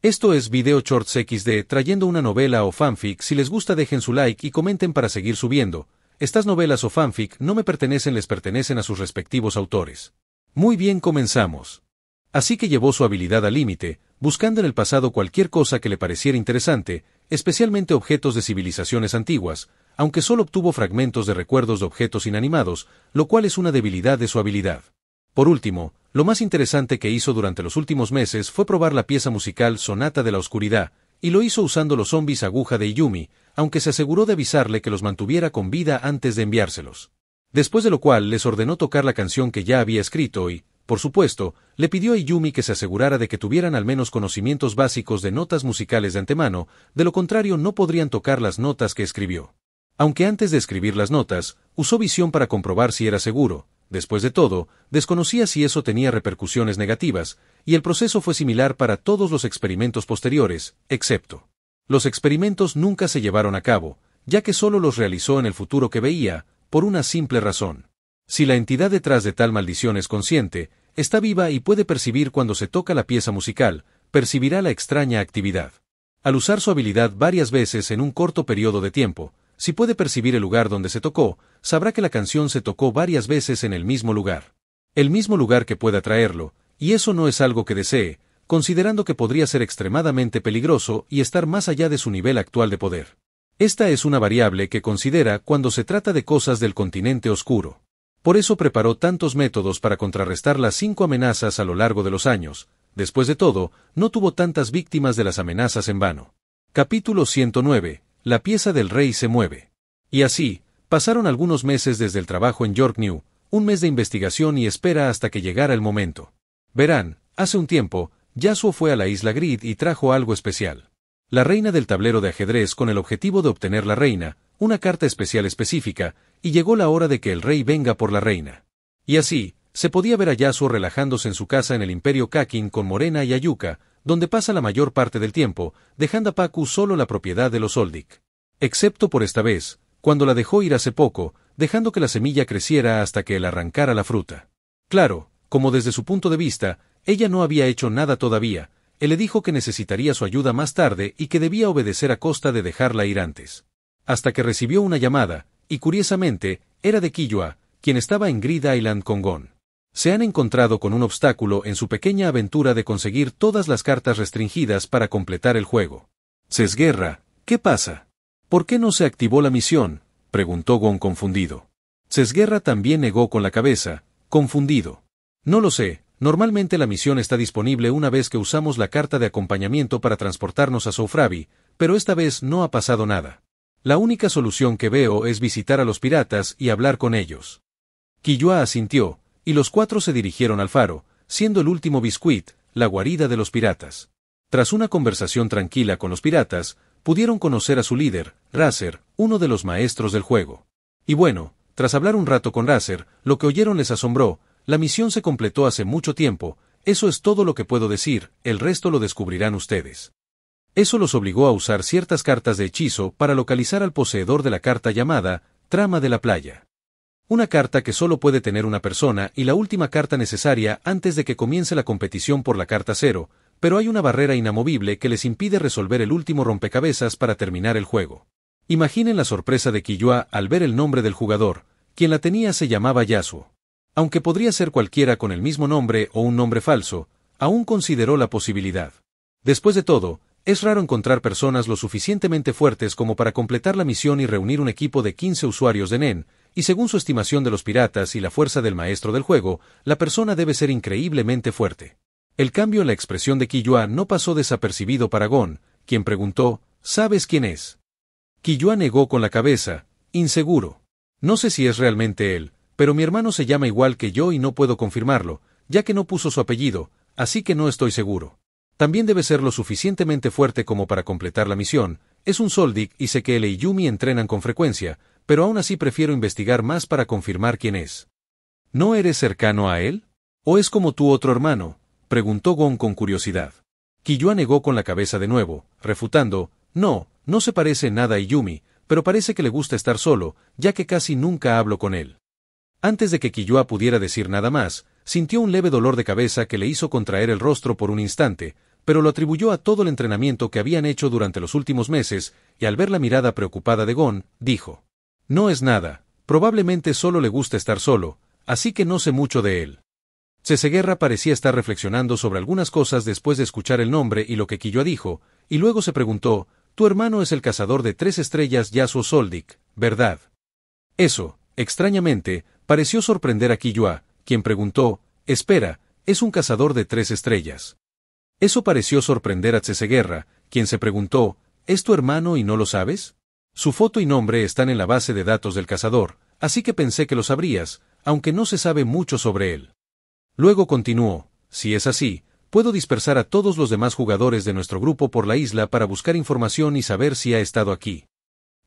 Esto es Video Shorts XD trayendo una novela o fanfic. Si les gusta dejen su like y comenten para seguir subiendo. Estas novelas o fanfic no me pertenecen, les pertenecen a sus respectivos autores. Muy bien, comenzamos. Así que llevó su habilidad al límite, buscando en el pasado cualquier cosa que le pareciera interesante, especialmente objetos de civilizaciones antiguas, aunque solo obtuvo fragmentos de recuerdos de objetos inanimados, lo cual es una debilidad de su habilidad. Por último, lo más interesante que hizo durante los últimos meses fue probar la pieza musical Sonata de la Oscuridad, y lo hizo usando los zombies aguja de Iyumi, aunque se aseguró de avisarle que los mantuviera con vida antes de enviárselos. Después de lo cual les ordenó tocar la canción que ya había escrito y, por supuesto, le pidió a Iyumi que se asegurara de que tuvieran al menos conocimientos básicos de notas musicales de antemano, de lo contrario no podrían tocar las notas que escribió. Aunque antes de escribir las notas, usó visión para comprobar si era seguro. Después de todo, desconocía si eso tenía repercusiones negativas, y el proceso fue similar para todos los experimentos posteriores, excepto. Los experimentos nunca se llevaron a cabo, ya que solo los realizó en el futuro que veía, por una simple razón. Si la entidad detrás de tal maldición es consciente, está viva y puede percibir cuando se toca la pieza musical, percibirá la extraña actividad. Al usar su habilidad varias veces en un corto periodo de tiempo, si puede percibir el lugar donde se tocó, sabrá que la canción se tocó varias veces en el mismo lugar. El mismo lugar que pueda atraerlo, y eso no es algo que desee, considerando que podría ser extremadamente peligroso y estar más allá de su nivel actual de poder. Esta es una variable que considera cuando se trata de cosas del continente oscuro. Por eso preparó tantos métodos para contrarrestar las 5 amenazas a lo largo de los años. Después de todo, no tuvo tantas víctimas de las amenazas en vano. Capítulo 109. La pieza del rey se mueve. Y así, pasaron algunos meses desde el trabajo en York New, un mes de investigación y espera hasta que llegara el momento. Verán, hace un tiempo, Yasuo fue a la isla Grid y trajo algo especial. La reina del tablero de ajedrez con el objetivo de obtener la reina, una carta especial específica, y llegó la hora de que el rey venga por la reina. Y así, se podía ver a Yasuo relajándose en su casa en el Imperio Kakin con Morena y Ayuka, donde pasa la mayor parte del tiempo, dejando a Paku solo la propiedad de los Oldic. Excepto por esta vez, cuando la dejó ir hace poco, dejando que la semilla creciera hasta que él arrancara la fruta. Claro, como desde su punto de vista, ella no había hecho nada todavía, él le dijo que necesitaría su ayuda más tarde y que debía obedecer a costa de dejarla ir antes. Hasta que recibió una llamada, y curiosamente, era de Killua, quien estaba en Grid Island con Gon. Se han encontrado con un obstáculo en su pequeña aventura de conseguir todas las cartas restringidas para completar el juego. Cesguerra, ¿qué pasa? ¿Por qué no se activó la misión?, preguntó Gon confundido. Cesguerra también negó con la cabeza, confundido. No lo sé, normalmente la misión está disponible una vez que usamos la carta de acompañamiento para transportarnos a Soufravi, pero esta vez no ha pasado nada. La única solución que veo es visitar a los piratas y hablar con ellos. Killua asintió, y los 4 se dirigieron al faro, siendo el último Biscuit, la guarida de los piratas. Tras una conversación tranquila con los piratas, pudieron conocer a su líder, Razer, uno de los maestros del juego. Y bueno, tras hablar un rato con Razer, lo que oyeron les asombró, la misión se completó hace mucho tiempo, eso es todo lo que puedo decir, el resto lo descubrirán ustedes. Eso los obligó a usar ciertas cartas de hechizo para localizar al poseedor de la carta llamada Trama de la Playa. Una carta que solo puede tener una persona y la última carta necesaria antes de que comience la competición por la carta 0, pero hay una barrera inamovible que les impide resolver el último rompecabezas para terminar el juego. Imaginen la sorpresa de Killua al ver el nombre del jugador, quien la tenía se llamaba Yasuo. Aunque podría ser cualquiera con el mismo nombre o un nombre falso, aún consideró la posibilidad. Después de todo, es raro encontrar personas lo suficientemente fuertes como para completar la misión y reunir un equipo de 15 usuarios de Nen, y según su estimación de los piratas y la fuerza del maestro del juego, la persona debe ser increíblemente fuerte. El cambio en la expresión de Killua no pasó desapercibido para Gon, quien preguntó, ¿sabes quién es? Killua negó con la cabeza, inseguro. No sé si es realmente él, pero mi hermano se llama igual que yo y no puedo confirmarlo, ya que no puso su apellido, así que no estoy seguro. También debe ser lo suficientemente fuerte como para completar la misión, es un Soldic y sé que él y Yumi entrenan con frecuencia, pero aún así prefiero investigar más para confirmar quién es. ¿No eres cercano a él? ¿O es como tu otro hermano?, preguntó Gon con curiosidad. Killua negó con la cabeza de nuevo, refutando, no se parece en nada a Yumi, pero parece que le gusta estar solo, ya que casi nunca hablo con él. Antes de que Killua pudiera decir nada más, sintió un leve dolor de cabeza que le hizo contraer el rostro por un instante, pero lo atribuyó a todo el entrenamiento que habían hecho durante los últimos meses, y al ver la mirada preocupada de Gon, dijo: «No es nada, probablemente solo le gusta estar solo, así que no sé mucho de él». Ceseguerra parecía estar reflexionando sobre algunas cosas después de escuchar el nombre y lo que Killua dijo, y luego se preguntó: «Tu hermano es el cazador de 3 estrellas Yasuo Soldic, ¿verdad?». Eso, extrañamente, pareció sorprender a Killua, quien preguntó: «Espera, ¿es un cazador de 3 estrellas?». Eso pareció sorprender a Ceseguerra, quien se preguntó: «¿Es tu hermano y no lo sabes? Su foto y nombre están en la base de datos del cazador, así que pensé que lo sabrías, aunque no se sabe mucho sobre él». Luego continuó: «Si es así, puedo dispersar a todos los demás jugadores de nuestro grupo por la isla para buscar información y saber si ha estado aquí».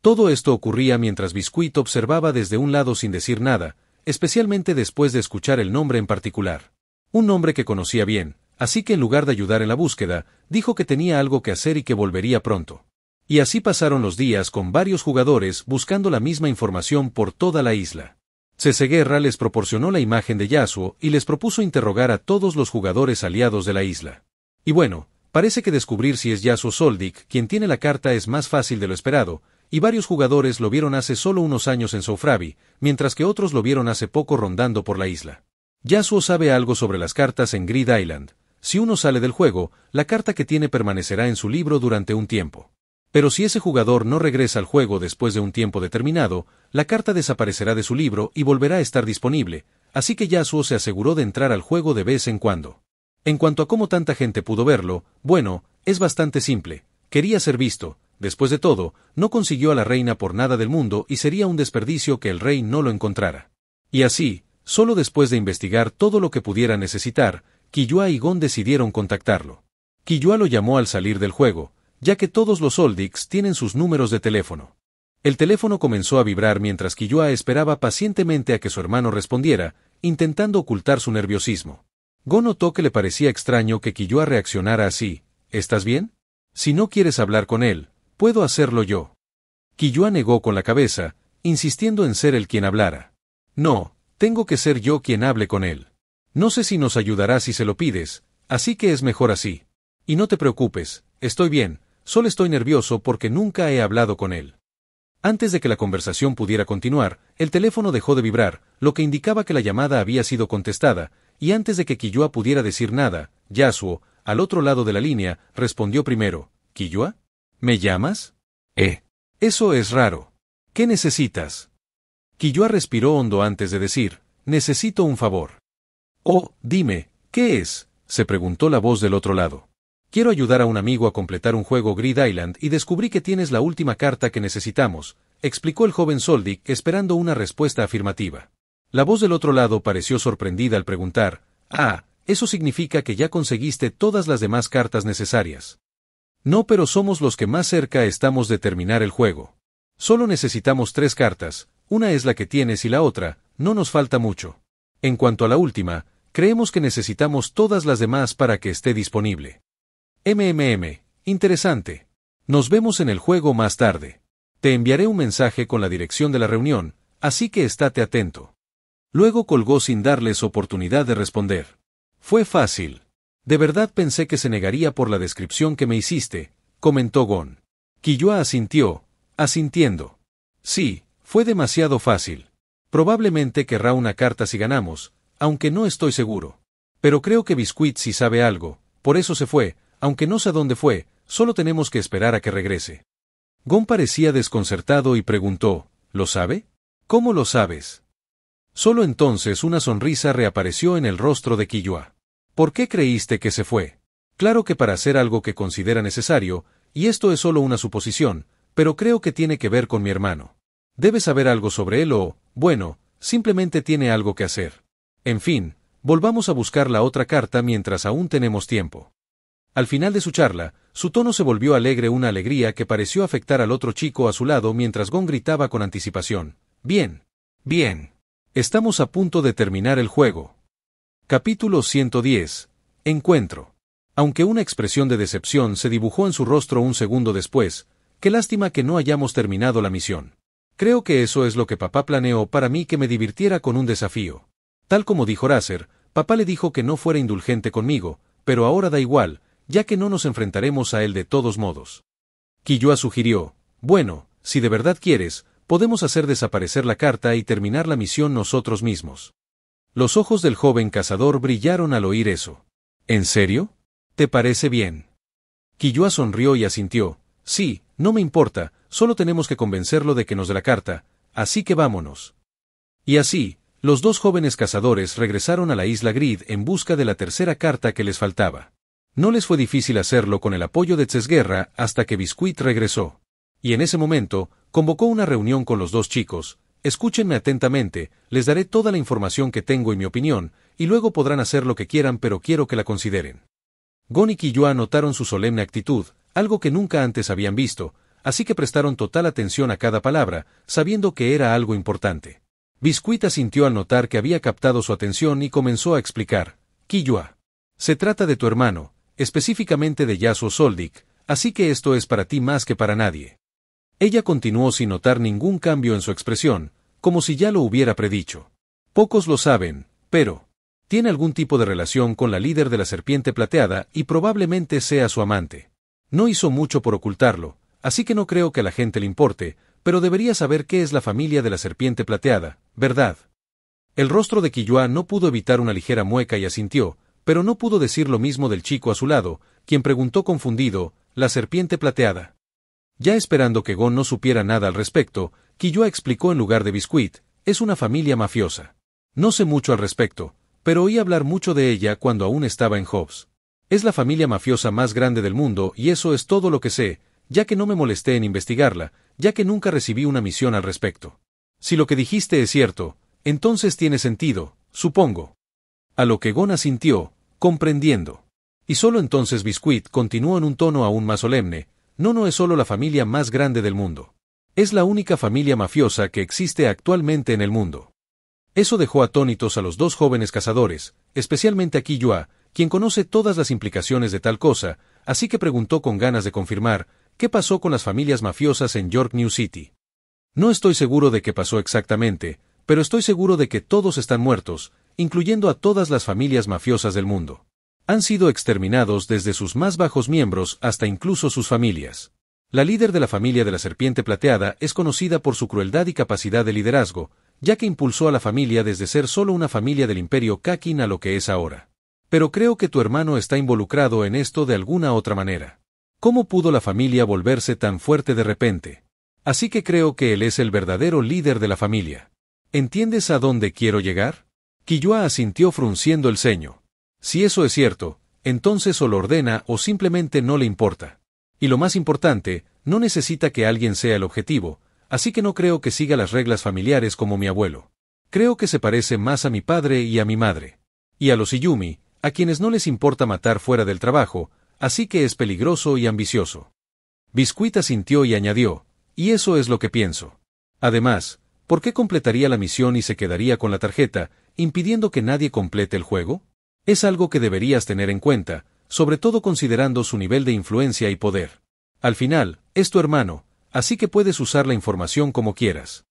Todo esto ocurría mientras Biscuit observaba desde un lado sin decir nada, especialmente después de escuchar el nombre en particular. Un nombre que conocía bien, así que en lugar de ayudar en la búsqueda, dijo que tenía algo que hacer y que volvería pronto. Y así pasaron los días con varios jugadores buscando la misma información por toda la isla. Ceseguerra les proporcionó la imagen de Yasuo y les propuso interrogar a todos los jugadores aliados de la isla. Y bueno, parece que descubrir si es Yasuo Soldic quien tiene la carta es más fácil de lo esperado, y varios jugadores lo vieron hace solo unos años en Soufravi, mientras que otros lo vieron hace poco rondando por la isla. Yasuo sabe algo sobre las cartas en Grid Island. Si uno sale del juego, la carta que tiene permanecerá en su libro durante un tiempo. Pero si ese jugador no regresa al juego después de un tiempo determinado, la carta desaparecerá de su libro y volverá a estar disponible, así que Yasuo se aseguró de entrar al juego de vez en cuando. En cuanto a cómo tanta gente pudo verlo, bueno, es bastante simple. Quería ser visto. Después de todo, no consiguió a la reina por nada del mundo y sería un desperdicio que el rey no lo encontrara. Y así, solo después de investigar todo lo que pudiera necesitar, Killua y Gon decidieron contactarlo. Killua lo llamó al salir del juego, ya que todos los Soldics tienen sus números de teléfono. El teléfono comenzó a vibrar mientras Killua esperaba pacientemente a que su hermano respondiera, intentando ocultar su nerviosismo. Gon notó que le parecía extraño que Killua reaccionara así. «¿Estás bien? Si no quieres hablar con él, puedo hacerlo yo». Killua negó con la cabeza, insistiendo en ser él quien hablara. «No, tengo que ser yo quien hable con él. No sé si nos ayudará si se lo pides, así que es mejor así. Y no te preocupes, estoy bien, solo estoy nervioso porque nunca he hablado con él». Antes de que la conversación pudiera continuar, el teléfono dejó de vibrar, lo que indicaba que la llamada había sido contestada, y antes de que Killua pudiera decir nada, Yasuo, al otro lado de la línea, respondió primero. «¿Killua? ¿Me llamas?» Eso es raro. ¿Qué necesitas?» Killua respiró hondo antes de decir: «Necesito un favor». «Oh, dime, ¿qué es?», se preguntó la voz del otro lado. «Quiero ayudar a un amigo a completar un juego Grid Island y descubrí que tienes la última carta que necesitamos», explicó el joven Soldic esperando una respuesta afirmativa. La voz del otro lado pareció sorprendida al preguntar: «Ah, eso significa que ya conseguiste todas las demás cartas necesarias». «No, pero somos los que más cerca estamos de terminar el juego. Solo necesitamos 3 cartas, una es la que tienes y la otra, no nos falta mucho. En cuanto a la última, creemos que necesitamos todas las demás para que esté disponible». Interesante. Nos vemos en el juego más tarde. Te enviaré un mensaje con la dirección de la reunión, así que estate atento. Luego colgó sin darles oportunidad de responder. «Fue fácil. De verdad pensé que se negaría por la descripción que me hiciste», comentó Gon. Killua asintió, asintiendo. «Sí, fue demasiado fácil. Probablemente querrá una carta si ganamos, aunque no estoy seguro. Pero creo que Biscuit sí sabe algo, por eso se fue, aunque no sé a dónde fue, solo tenemos que esperar a que regrese». Gon parecía desconcertado y preguntó: «¿Lo sabe? ¿Cómo lo sabes?». Solo entonces una sonrisa reapareció en el rostro de Killua. «¿Por qué creíste que se fue?». «Claro que para hacer algo que considera necesario, y esto es solo una suposición, pero creo que tiene que ver con mi hermano. Debe saber algo sobre él o, bueno, simplemente tiene algo que hacer. En fin, volvamos a buscar la otra carta mientras aún tenemos tiempo». Al final de su charla, su tono se volvió alegre, una alegría que pareció afectar al otro chico a su lado mientras Gon gritaba con anticipación: «Bien. Bien. Estamos a punto de terminar el juego». Capítulo 110. Encuentro. Aunque una expresión de decepción se dibujó en su rostro un segundo después, qué lástima que no hayamos terminado la misión. Creo que eso es lo que papá planeó para mí, que me divirtiera con un desafío. Tal como dijo Razer, papá le dijo que no fuera indulgente conmigo, pero ahora da igual, ya que no nos enfrentaremos a él de todos modos. Killua sugirió, bueno, si de verdad quieres, podemos hacer desaparecer la carta y terminar la misión nosotros mismos. Los ojos del joven cazador brillaron al oír eso. ¿En serio? ¿Te parece bien? Killua sonrió y asintió. Sí, no me importa, solo tenemos que convencerlo de que nos dé la carta, así que vámonos. Y así, los dos jóvenes cazadores regresaron a la isla Grid en busca de la tercera carta que les faltaba. No les fue difícil hacerlo con el apoyo de Tsesguerra hasta que Biscuit regresó. Y en ese momento, convocó una reunión con los dos chicos. Escúchenme atentamente, les daré toda la información que tengo y mi opinión, y luego podrán hacer lo que quieran, pero quiero que la consideren. Gon y Killua notaron su solemne actitud, algo que nunca antes habían visto, así que prestaron total atención a cada palabra, sabiendo que era algo importante. Biscuit asintió al notar que había captado su atención y comenzó a explicar. Killua. Se trata de tu hermano, específicamente de Yasuo Soldik, así que esto es para ti más que para nadie. Ella continuó sin notar ningún cambio en su expresión, como si ya lo hubiera predicho. Pocos lo saben, pero tiene algún tipo de relación con la líder de la Serpiente Plateada y probablemente sea su amante. No hizo mucho por ocultarlo, así que no creo que a la gente le importe, pero debería saber qué es la familia de la Serpiente Plateada, ¿verdad? El rostro de Killua no pudo evitar una ligera mueca y asintió, pero no pudo decir lo mismo del chico a su lado, quien preguntó confundido, ¿la Serpiente Plateada? Ya esperando que Gon no supiera nada al respecto, Killua explicó en lugar de Biscuit, es una familia mafiosa. No sé mucho al respecto, pero oí hablar mucho de ella cuando aún estaba en Hobbs. Es la familia mafiosa más grande del mundo y eso es todo lo que sé, ya que no me molesté en investigarla, ya que nunca recibí una misión al respecto. Si lo que dijiste es cierto, entonces tiene sentido, supongo. A lo que Gon asintió, comprendiendo. Y solo entonces Biscuit continuó en un tono aún más solemne, no es solo la familia más grande del mundo. Es la única familia mafiosa que existe actualmente en el mundo. Eso dejó atónitos a los dos jóvenes cazadores, especialmente a Killua, quien conoce todas las implicaciones de tal cosa, así que preguntó con ganas de confirmar, ¿qué pasó con las familias mafiosas en York New City? No estoy seguro de qué pasó exactamente, pero estoy seguro de que todos están muertos, incluyendo a todas las familias mafiosas del mundo. Han sido exterminados desde sus más bajos miembros hasta incluso sus familias. La líder de la familia de la Serpiente Plateada es conocida por su crueldad y capacidad de liderazgo, ya que impulsó a la familia desde ser solo una familia del Imperio Kakin a lo que es ahora. Pero creo que tu hermano está involucrado en esto de alguna otra manera. ¿Cómo pudo la familia volverse tan fuerte de repente? Así que creo que él es el verdadero líder de la familia. ¿Entiendes a dónde quiero llegar? Killua asintió frunciendo el ceño. Si eso es cierto, entonces o lo ordena o simplemente no le importa. Y lo más importante, no necesita que alguien sea el objetivo, así que no creo que siga las reglas familiares como mi abuelo. Creo que se parece más a mi padre y a mi madre. Y a los Iyumi, a quienes no les importa matar fuera del trabajo, así que es peligroso y ambicioso. Biscuit asintió y añadió, y eso es lo que pienso. Además, ¿por qué completaría la misión y se quedaría con la tarjeta, impidiendo que nadie complete el juego? Es algo que deberías tener en cuenta, sobre todo considerando su nivel de influencia y poder. Al final, es tu hermano, así que puedes usar la información como quieras.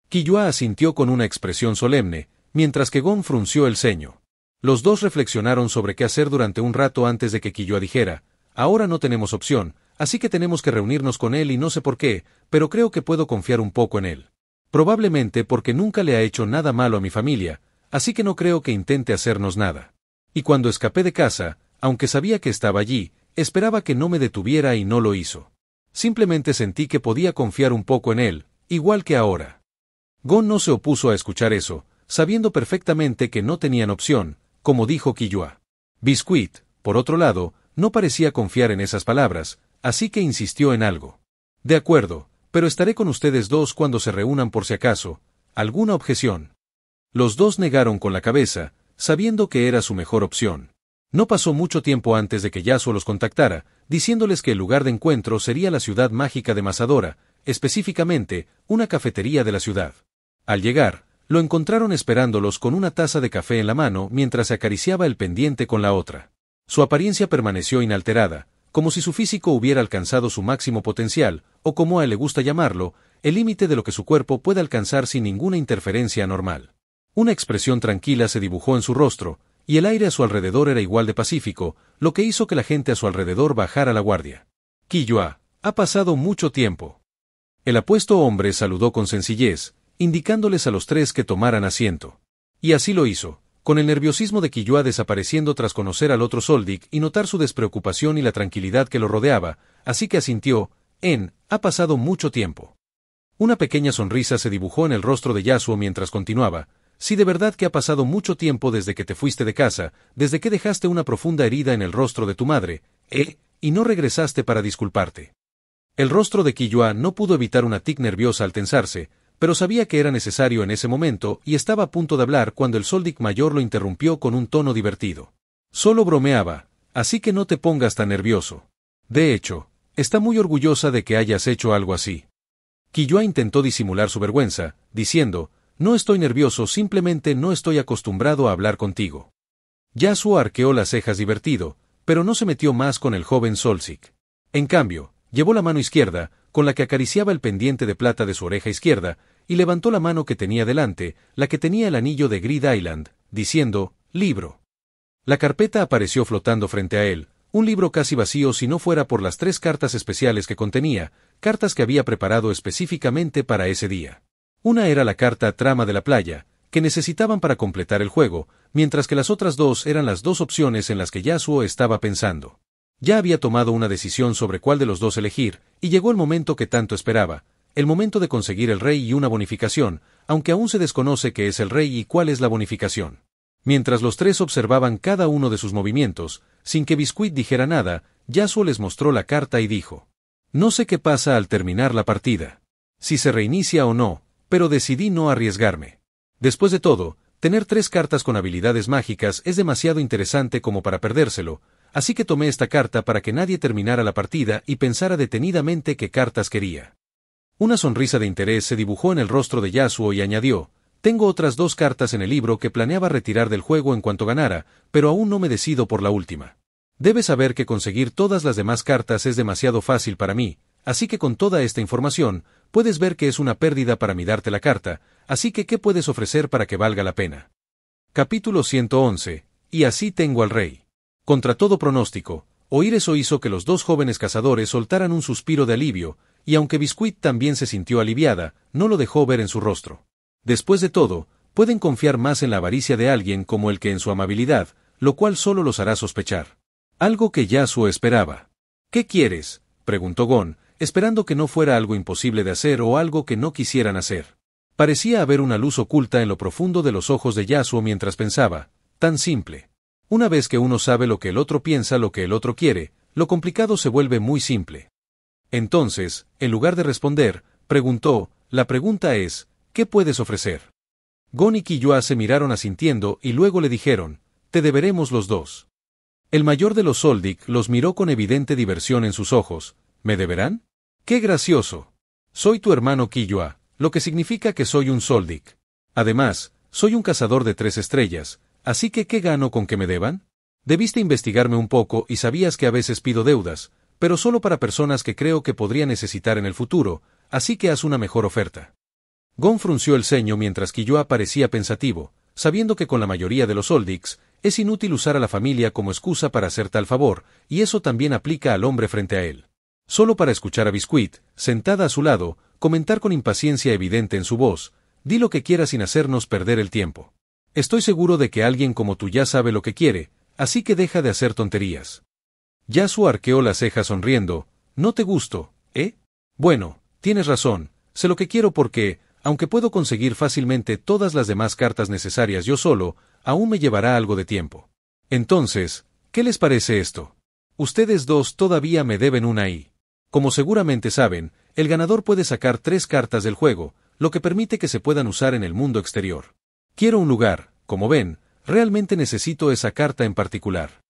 Killua asintió con una expresión solemne, mientras que Gon frunció el ceño. Los dos reflexionaron sobre qué hacer durante un rato antes de que Killua dijera, ahora no tenemos opción, así que tenemos que reunirnos con él y no sé por qué, pero creo que puedo confiar un poco en él. Probablemente porque nunca le ha hecho nada malo a mi familia, así que no creo que intente hacernos nada. Y cuando escapé de casa, aunque sabía que estaba allí, esperaba que no me detuviera y no lo hizo. Simplemente sentí que podía confiar un poco en él, igual que ahora. Gon no se opuso a escuchar eso, sabiendo perfectamente que no tenían opción, como dijo Killua. Biscuit, por otro lado, no parecía confiar en esas palabras, así que insistió en algo. De acuerdo, pero estaré con ustedes dos cuando se reúnan por si acaso. ¿Alguna objeción? Los dos negaron con la cabeza, sabiendo que era su mejor opción. No pasó mucho tiempo antes de que Yasuo los contactara, diciéndoles que el lugar de encuentro sería la ciudad mágica de Masadora, específicamente, una cafetería de la ciudad. Al llegar, lo encontraron esperándolos con una taza de café en la mano mientras se acariciaba el pendiente con la otra. Su apariencia permaneció inalterada, como si su físico hubiera alcanzado su máximo potencial, o como a él le gusta llamarlo, el límite de lo que su cuerpo puede alcanzar sin ninguna interferencia anormal. Una expresión tranquila se dibujó en su rostro, y el aire a su alrededor era igual de pacífico, lo que hizo que la gente a su alrededor bajara la guardia. Killua, ha pasado mucho tiempo. El apuesto hombre saludó con sencillez, indicándoles a los tres que tomaran asiento. Y así lo hizo, con el nerviosismo de Killua desapareciendo tras conocer al otro Soldic y notar su despreocupación y la tranquilidad que lo rodeaba, así que asintió, ha pasado mucho tiempo. Una pequeña sonrisa se dibujó en el rostro de Yasuo mientras continuaba, sí, de verdad que ha pasado mucho tiempo desde que te fuiste de casa, desde que dejaste una profunda herida en el rostro de tu madre, y no regresaste para disculparte. El rostro de Killua no pudo evitar una tic nerviosa al tensarse, pero sabía que era necesario en ese momento y estaba a punto de hablar cuando el Soldic mayor lo interrumpió con un tono divertido. Solo bromeaba, así que no te pongas tan nervioso. De hecho, está muy orgullosa de que hayas hecho algo así. Killua intentó disimular su vergüenza, diciendo, no estoy nervioso, simplemente no estoy acostumbrado a hablar contigo. Yasuo arqueó las cejas divertido, pero no se metió más con el joven Solstick. En cambio, llevó la mano izquierda, con la que acariciaba el pendiente de plata de su oreja izquierda, y levantó la mano que tenía delante, la que tenía el anillo de Grid Island, diciendo, libro. La carpeta apareció flotando frente a él, un libro casi vacío si no fuera por las 3 cartas especiales que contenía, cartas que había preparado específicamente para ese día. Una era la carta Trama de la Playa, que necesitaban para completar el juego, mientras que las otras 2 eran las 2 opciones en las que Yasuo estaba pensando. Ya había tomado una decisión sobre cuál de los 2 elegir, y llegó el momento que tanto esperaba, el momento de conseguir el rey y una bonificación, aunque aún se desconoce qué es el rey y cuál es la bonificación. Mientras los 3 observaban cada uno de sus movimientos, sin que Biscuit dijera nada, Yasuo les mostró la carta y dijo: no sé qué pasa al terminar la partida. Si se reinicia o no, pero decidí no arriesgarme. Después de todo, tener 3 cartas con habilidades mágicas es demasiado interesante como para perdérselo, así que tomé esta carta para que nadie terminara la partida y pensara detenidamente qué cartas quería. Una sonrisa de interés se dibujó en el rostro de Yasuo y añadió: tengo otras 2 cartas en el libro que planeaba retirar del juego en cuanto ganara, pero aún no me decido por la última. Debes saber que conseguir todas las demás cartas es demasiado fácil para mí, así que con toda esta información, puedes ver que es una pérdida para mí darte la carta, así que ¿qué puedes ofrecer para que valga la pena? Capítulo 111, y así tengo al rey. Contra todo pronóstico, oír eso hizo que los 2 jóvenes cazadores soltaran un suspiro de alivio, y aunque Biscuit también se sintió aliviada, no lo dejó ver en su rostro. Después de todo, pueden confiar más en la avaricia de alguien como el que en su amabilidad, lo cual solo los hará sospechar. Algo que Yasuo esperaba. ¿Qué quieres?, preguntó Gon, esperando que no fuera algo imposible de hacer o algo que no quisieran hacer. Parecía haber una luz oculta en lo profundo de los ojos de Yasuo mientras pensaba, tan simple. Una vez que uno sabe lo que el otro piensa, lo que el otro quiere, lo complicado se vuelve muy simple. Entonces, en lugar de responder, preguntó, la pregunta es, ¿qué puedes ofrecer? Gon y Killua se miraron asintiendo y luego le dijeron, te deberemos los 2. El mayor de los Soldic los miró con evidente diversión en sus ojos. ¿Me deberán? ¡Qué gracioso! Soy tu hermano Killua, lo que significa que soy un Soldic. Además, soy un cazador de 3 estrellas, así que ¿qué gano con que me deban? Debiste investigarme un poco y sabías que a veces pido deudas, pero solo para personas que creo que podría necesitar en el futuro, así que haz una mejor oferta. Gon frunció el ceño mientras Killua parecía pensativo, sabiendo que con la mayoría de los Soldics, es inútil usar a la familia como excusa para hacer tal favor, y eso también aplica al hombre frente a él. Solo para escuchar a Biscuit, sentada a su lado, comentar con impaciencia evidente en su voz, di lo que quieras sin hacernos perder el tiempo. Estoy seguro de que alguien como tú ya sabe lo que quiere, así que deja de hacer tonterías. Yasuo arqueó las cejas sonriendo, no te gusto, ¿eh? Bueno, tienes razón, sé lo que quiero porque, aunque puedo conseguir fácilmente todas las demás cartas necesarias yo solo, aún me llevará algo de tiempo. Entonces, ¿qué les parece esto? Ustedes 2 todavía me deben una y. Como seguramente saben, el ganador puede sacar 3 cartas del juego, lo que permite que se puedan usar en el mundo exterior. Quiero un lugar, como ven, realmente necesito esa carta en particular.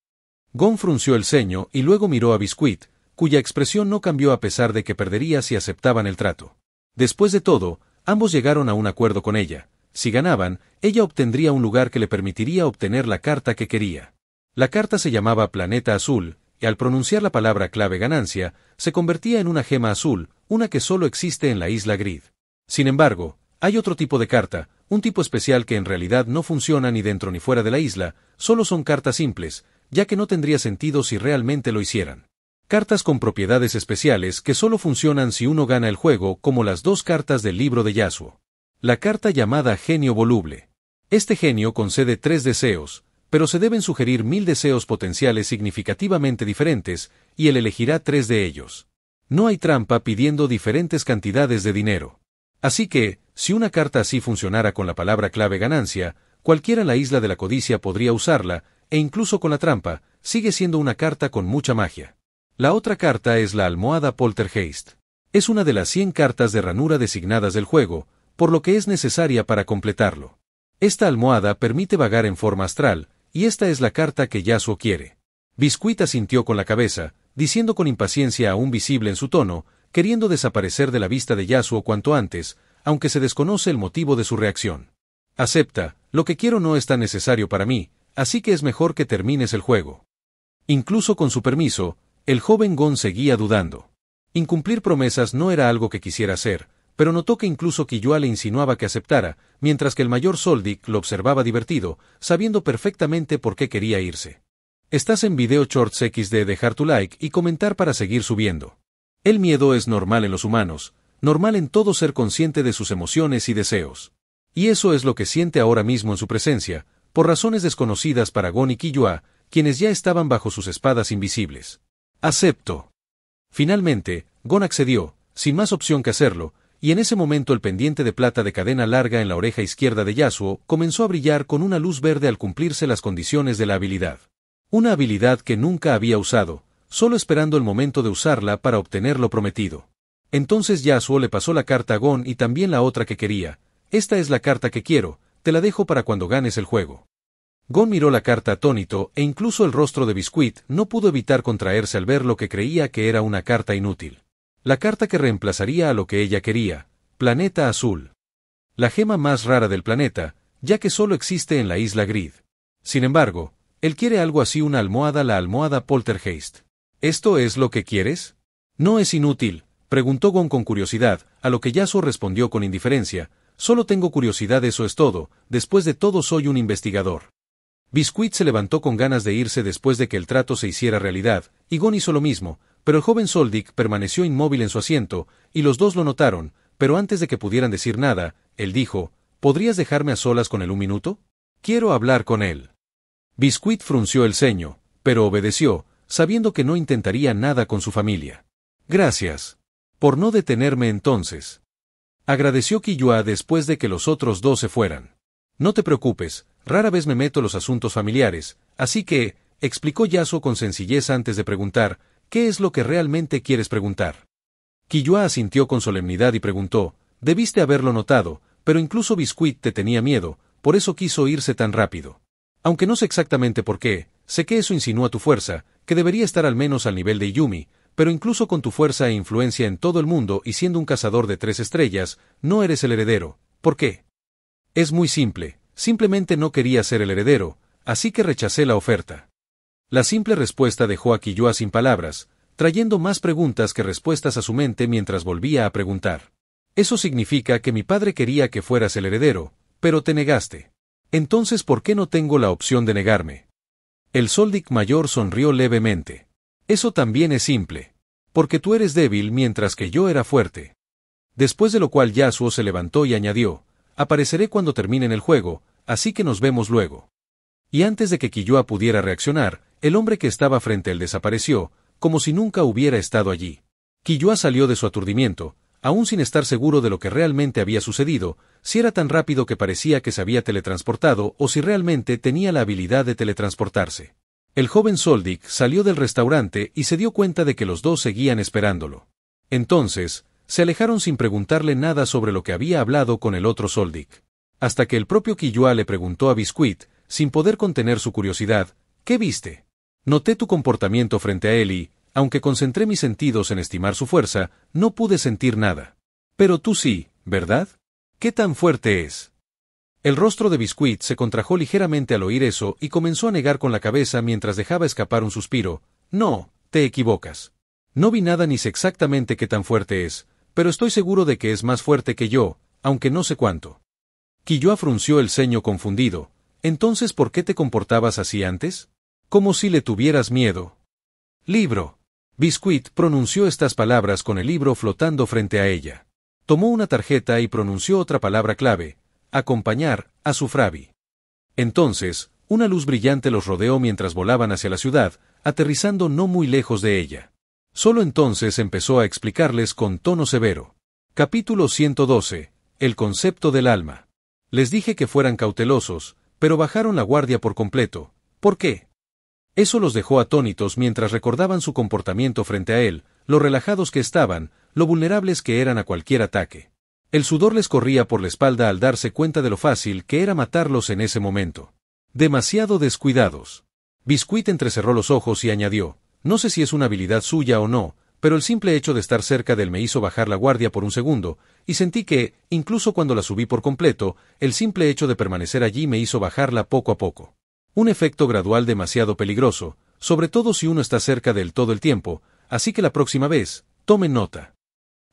Gon frunció el ceño y luego miró a Biscuit, cuya expresión no cambió a pesar de que perdería si aceptaban el trato. Después de todo, ambos llegaron a un acuerdo con ella. Si ganaban, ella obtendría un lugar que le permitiría obtener la carta que quería. La carta se llamaba Planeta Azul, y al pronunciar la palabra clave ganancia, se convertía en una gema azul, una que solo existe en la isla Grid. Sin embargo, hay otro tipo de carta, un tipo especial que en realidad no funciona ni dentro ni fuera de la isla, solo son cartas simples, ya que no tendría sentido si realmente lo hicieran. Cartas con propiedades especiales que solo funcionan si uno gana el juego, como las 2 cartas del libro de Yasuo. La carta llamada Genio Voluble. Este genio concede 3 deseos, pero se deben sugerir 1000 deseos potenciales significativamente diferentes, y él elegirá 3 de ellos. No hay trampa pidiendo diferentes cantidades de dinero. Así que, si una carta así funcionara con la palabra clave ganancia, cualquiera en la isla de la codicia podría usarla, e incluso con la trampa, sigue siendo una carta con mucha magia. La otra carta es la almohada Poltergeist. Es una de las 100 cartas de ranura designadas del juego, por lo que es necesaria para completarlo. Esta almohada permite vagar en forma astral, y esta es la carta que Yasuo quiere. Biscuit asintió con la cabeza, diciendo con impaciencia aún visible en su tono, queriendo desaparecer de la vista de Yasuo cuanto antes, aunque se desconoce el motivo de su reacción. Acepta, lo que quiero no es tan necesario para mí, así que es mejor que termines el juego. Incluso con su permiso, el joven Gon seguía dudando. Incumplir promesas no era algo que quisiera hacer, pero notó que incluso Killua le insinuaba que aceptara, mientras que el mayor Soldic lo observaba divertido, sabiendo perfectamente por qué quería irse. Estás en Video Shorts XD, dejar tu like y comentar para seguir subiendo. El miedo es normal en los humanos, normal en todo ser consciente de sus emociones y deseos. Y eso es lo que siente ahora mismo en su presencia, por razones desconocidas para Gon y Killua, quienes ya estaban bajo sus espadas invisibles. Acepto. Finalmente, Gon accedió, sin más opción que hacerlo, y en ese momento el pendiente de plata de cadena larga en la oreja izquierda de Yasuo comenzó a brillar con una luz verde al cumplirse las condiciones de la habilidad. Una habilidad que nunca había usado, solo esperando el momento de usarla para obtener lo prometido. Entonces Yasuo le pasó la carta a Gon y también la otra que quería. Esta es la carta que quiero, te la dejo para cuando ganes el juego. Gon miró la carta atónito e incluso el rostro de Biscuit no pudo evitar contraerse al ver lo que creía que era una carta inútil. La carta que reemplazaría a lo que ella quería, Planeta Azul. La gema más rara del planeta, ya que solo existe en la isla Grid. Sin embargo, él quiere algo así, una almohada, la almohada Poltergeist. ¿Esto es lo que quieres? ¿No es inútil?, preguntó Gon con curiosidad, a lo que Yasuo respondió con indiferencia, solo tengo curiosidad, eso es todo, después de todo soy un investigador. Biscuit se levantó con ganas de irse después de que el trato se hiciera realidad, y Gon hizo lo mismo, pero el joven Soldic permaneció inmóvil en su asiento, y los dos lo notaron, pero antes de que pudieran decir nada, él dijo, ¿podrías dejarme a solas con él un minuto? Quiero hablar con él. Biscuit frunció el ceño, pero obedeció, sabiendo que no intentaría nada con su familia. Gracias. Por no detenerme entonces. Agradeció Killua después de que los otros dos se fueran. No te preocupes, rara vez me meto en los asuntos familiares, así que, explicó Yasuo con sencillez antes de preguntar, ¿qué es lo que realmente quieres preguntar? Killua asintió con solemnidad y preguntó, debiste haberlo notado, pero incluso Biscuit te tenía miedo, por eso quiso irse tan rápido. Aunque no sé exactamente por qué, sé que eso insinúa tu fuerza, que debería estar al menos al nivel de Yumi, pero incluso con tu fuerza e influencia en todo el mundo y siendo un cazador de 3 estrellas, no eres el heredero. ¿Por qué? Es muy simple, simplemente no quería ser el heredero, así que rechacé la oferta. La simple respuesta dejó a Killua sin palabras, trayendo más preguntas que respuestas a su mente mientras volvía a preguntar. Eso significa que mi padre quería que fueras el heredero, pero te negaste. Entonces, ¿por qué no tengo la opción de negarme? El Soldic mayor sonrió levemente. Eso también es simple. Porque tú eres débil mientras que yo era fuerte. Después de lo cual Yasuo se levantó y añadió, apareceré cuando terminen el juego, así que nos vemos luego. Y antes de que Killua pudiera reaccionar, el hombre que estaba frente a él desapareció, como si nunca hubiera estado allí. Killua salió de su aturdimiento, aún sin estar seguro de lo que realmente había sucedido, si era tan rápido que parecía que se había teletransportado o si realmente tenía la habilidad de teletransportarse. El joven Soldic salió del restaurante y se dio cuenta de que los dos seguían esperándolo. Entonces, se alejaron sin preguntarle nada sobre lo que había hablado con el otro Soldic. Hasta que el propio Killua le preguntó a Biscuit, sin poder contener su curiosidad, ¿qué viste? Noté tu comportamiento frente a él y, aunque concentré mis sentidos en estimar su fuerza, no pude sentir nada. Pero tú sí, ¿verdad? ¿Qué tan fuerte es? El rostro de Biscuit se contrajo ligeramente al oír eso y comenzó a negar con la cabeza mientras dejaba escapar un suspiro. No, te equivocas. No vi nada ni sé exactamente qué tan fuerte es, pero estoy seguro de que es más fuerte que yo, aunque no sé cuánto. Killua frunció el ceño confundido. Entonces, ¿por qué te comportabas así antes? Como si le tuvieras miedo. Libro. Biscuit pronunció estas palabras con el libro flotando frente a ella. Tomó una tarjeta y pronunció otra palabra clave: acompañar a su Frabi. Entonces, una luz brillante los rodeó mientras volaban hacia la ciudad, aterrizando no muy lejos de ella. Solo entonces empezó a explicarles con tono severo. Capítulo 112. El concepto del alma. Les dije que fueran cautelosos, pero bajaron la guardia por completo. ¿Por qué? Eso los dejó atónitos mientras recordaban su comportamiento frente a él, lo relajados que estaban, lo vulnerables que eran a cualquier ataque. El sudor les corría por la espalda al darse cuenta de lo fácil que era matarlos en ese momento. Demasiado descuidados. Biscuit entrecerró los ojos y añadió: no sé si es una habilidad suya o no, pero el simple hecho de estar cerca de él me hizo bajar la guardia por un segundo, y sentí que, incluso cuando la subí por completo, el simple hecho de permanecer allí me hizo bajarla poco a poco. Un efecto gradual demasiado peligroso, sobre todo si uno está cerca de él todo el tiempo, así que la próxima vez, tomen nota.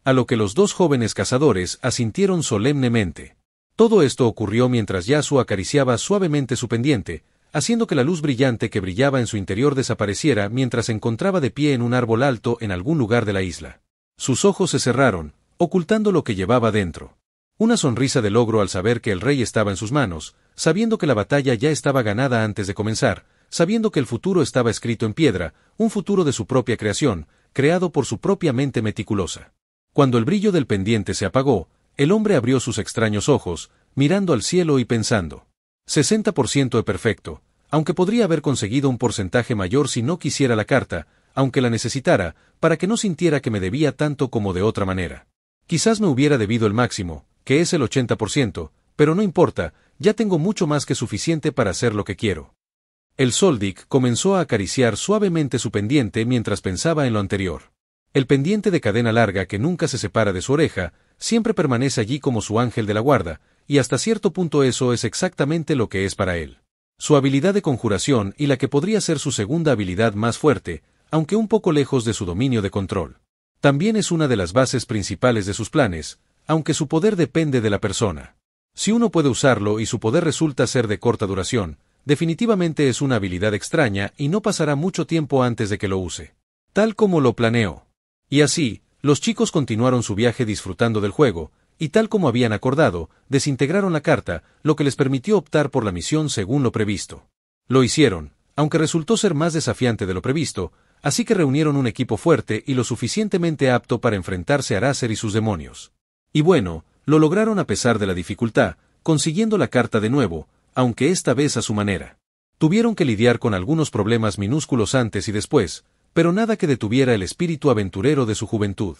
A lo que los dos jóvenes cazadores asintieron solemnemente. Todo esto ocurrió mientras Yasuo acariciaba suavemente su pendiente, haciendo que la luz brillante que brillaba en su interior desapareciera mientras se encontraba de pie en un árbol alto en algún lugar de la isla. Sus ojos se cerraron, ocultando lo que llevaba dentro. Una sonrisa de logro al saber que el rey estaba en sus manos, sabiendo que la batalla ya estaba ganada antes de comenzar, sabiendo que el futuro estaba escrito en piedra, un futuro de su propia creación, creado por su propia mente meticulosa. Cuando el brillo del pendiente se apagó, el hombre abrió sus extraños ojos, mirando al cielo y pensando: 60% de perfecto, aunque podría haber conseguido un porcentaje mayor si no quisiera la carta, aunque la necesitara, para que no sintiera que me debía tanto como de otra manera. Quizás me hubiera debido el máximo, que es el 80%, pero no importa, ya tengo mucho más que suficiente para hacer lo que quiero. El Soldic comenzó a acariciar suavemente su pendiente mientras pensaba en lo anterior. El pendiente de cadena larga que nunca se separa de su oreja, siempre permanece allí como su ángel de la guarda, y hasta cierto punto eso es exactamente lo que es para él. Su habilidad de conjuración y la que podría ser su segunda habilidad más fuerte, aunque un poco lejos de su dominio de control. También es una de las bases principales de sus planes, aunque su poder depende de la persona. Si uno puede usarlo y su poder resulta ser de corta duración, definitivamente es una habilidad extraña y no pasará mucho tiempo antes de que lo use. Tal como lo planeó. Y así, los chicos continuaron su viaje disfrutando del juego, y tal como habían acordado, desintegraron la carta, lo que les permitió optar por la misión según lo previsto. Lo hicieron, aunque resultó ser más desafiante de lo previsto, así que reunieron un equipo fuerte y lo suficientemente apto para enfrentarse a Araser y sus demonios. Y bueno, lo lograron a pesar de la dificultad, consiguiendo la carta de nuevo, aunque esta vez a su manera. Tuvieron que lidiar con algunos problemas minúsculos antes y después, pero nada que detuviera el espíritu aventurero de su juventud.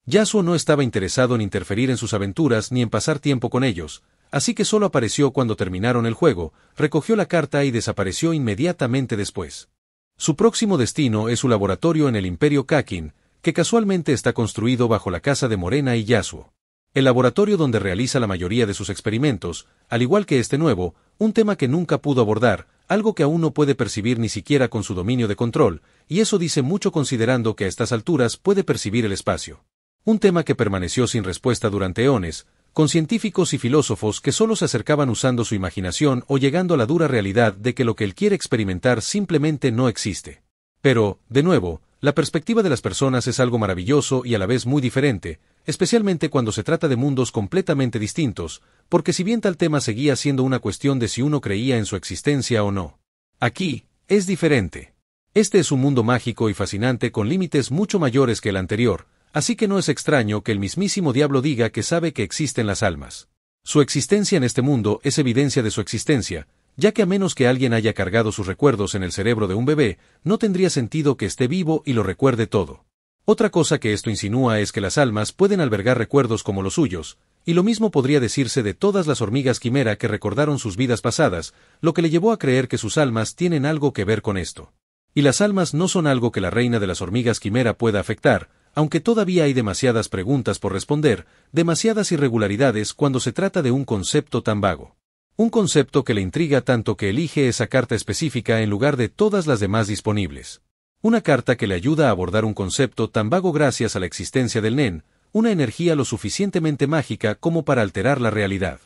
Yasuo no estaba interesado en interferir en sus aventuras ni en pasar tiempo con ellos, así que solo apareció cuando terminaron el juego, recogió la carta y desapareció inmediatamente después. Su próximo destino es su laboratorio en el Imperio Kakin, que casualmente está construido bajo la casa de Morena y Yasuo. El laboratorio donde realiza la mayoría de sus experimentos, al igual que este nuevo, un tema que nunca pudo abordar, algo que aún no puede percibir ni siquiera con su dominio de control, y eso dice mucho considerando que a estas alturas puede percibir el espacio. Un tema que permaneció sin respuesta durante eones, con científicos y filósofos que solo se acercaban usando su imaginación o llegando a la dura realidad de que lo que él quiere experimentar simplemente no existe. Pero, de nuevo, la perspectiva de las personas es algo maravilloso y a la vez muy diferente, especialmente cuando se trata de mundos completamente distintos, porque si bien tal tema seguía siendo una cuestión de si uno creía en su existencia o no. Aquí, es diferente. Este es un mundo mágico y fascinante con límites mucho mayores que el anterior, así que no es extraño que el mismísimo diablo diga que sabe que existen las almas. Su existencia en este mundo es evidencia de su existencia, ya que a menos que alguien haya cargado sus recuerdos en el cerebro de un bebé, no tendría sentido que esté vivo y lo recuerde todo. Otra cosa que esto insinúa es que las almas pueden albergar recuerdos como los suyos, y lo mismo podría decirse de todas las hormigas quimera que recordaron sus vidas pasadas, lo que le llevó a creer que sus almas tienen algo que ver con esto. Y las almas no son algo que la reina de las hormigas quimera pueda afectar, aunque todavía hay demasiadas preguntas por responder, demasiadas irregularidades cuando se trata de un concepto tan vago. Un concepto que le intriga tanto que elige esa carta específica en lugar de todas las demás disponibles. Una carta que le ayuda a abordar un concepto tan vago gracias a la existencia del Nen, una energía lo suficientemente mágica como para alterar la realidad.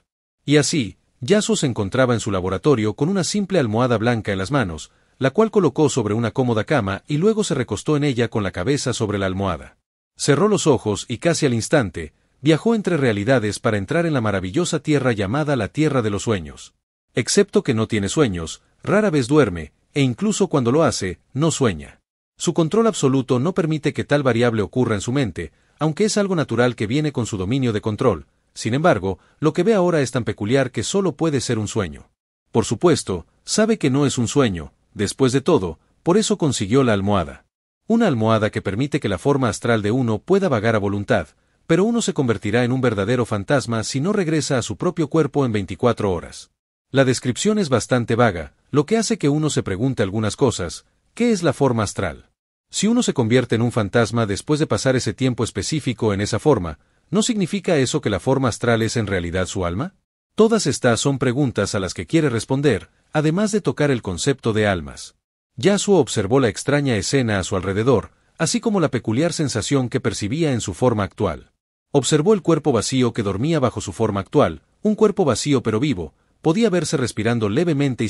Y así, Yasuo se encontraba en su laboratorio con una simple almohada blanca en las manos, la cual colocó sobre una cómoda cama y luego se recostó en ella con la cabeza sobre la almohada. Cerró los ojos y casi al instante, viajó entre realidades para entrar en la maravillosa tierra llamada la Tierra de los Sueños. Excepto que no tiene sueños, rara vez duerme, e incluso cuando lo hace, no sueña. Su control absoluto no permite que tal variable ocurra en su mente, aunque es algo natural que viene con su dominio de control. Sin embargo, lo que ve ahora es tan peculiar que solo puede ser un sueño. Por supuesto, sabe que no es un sueño, después de todo, por eso consiguió la almohada. Una almohada que permite que la forma astral de uno pueda vagar a voluntad, pero uno se convertirá en un verdadero fantasma si no regresa a su propio cuerpo en 24 horas. La descripción es bastante vaga, lo que hace que uno se pregunte algunas cosas. ¿Qué es la forma astral? Si uno se convierte en un fantasma después de pasar ese tiempo específico en esa forma, ¿no significa eso que la forma astral es en realidad su alma? Todas estas son preguntas a las que quiere responder, además de tocar el concepto de almas. Yasuo observó la extraña escena a su alrededor, así como la peculiar sensación que percibía en su forma actual. Observó el cuerpo vacío que dormía bajo su forma actual, un cuerpo vacío pero vivo, podía verse respirando levemente y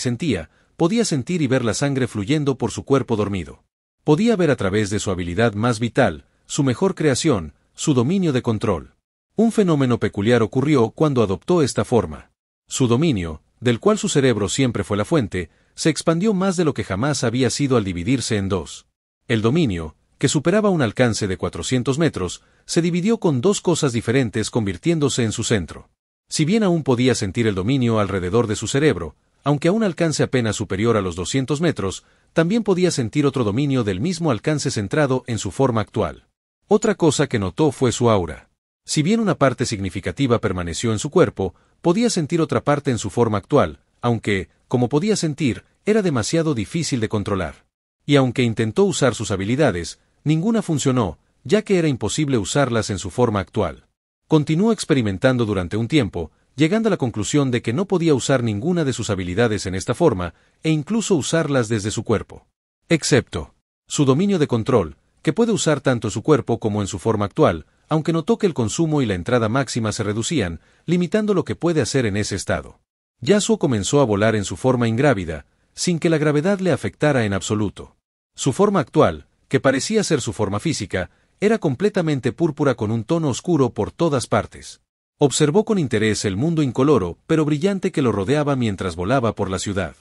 podía sentir y ver la sangre fluyendo por su cuerpo dormido. Podía ver a través de su habilidad más vital, su mejor creación, su dominio de control. Un fenómeno peculiar ocurrió cuando adoptó esta forma. Su dominio, del cual su cerebro siempre fue la fuente, se expandió más de lo que jamás había sido al dividirse en dos. El dominio, que superaba un alcance de 400 metros, se dividió con dos cosas diferentes convirtiéndose en su centro. Si bien aún podía sentir el dominio alrededor de su cerebro, aunque a un alcance apenas superior a los 200 metros, también podía sentir otro dominio del mismo alcance centrado en su forma actual. Otra cosa que notó fue su aura. Si bien una parte significativa permaneció en su cuerpo, podía sentir otra parte en su forma actual, aunque, como podía sentir, era demasiado difícil de controlar. Y aunque intentó usar sus habilidades, ninguna funcionó, ya que era imposible usarlas en su forma actual. Continuó experimentando durante un tiempo, llegando a la conclusión de que no podía usar ninguna de sus habilidades en esta forma, e incluso usarlas desde su cuerpo. Excepto su dominio de control, que puede usar tanto su cuerpo como en su forma actual, aunque notó que el consumo y la entrada máxima se reducían, limitando lo que puede hacer en ese estado. Yasuo comenzó a volar en su forma ingrávida, sin que la gravedad le afectara en absoluto. Su forma actual, que parecía ser su forma física, era completamente púrpura con un tono oscuro por todas partes. Observó con interés el mundo incoloro, pero brillante que lo rodeaba mientras volaba por la ciudad.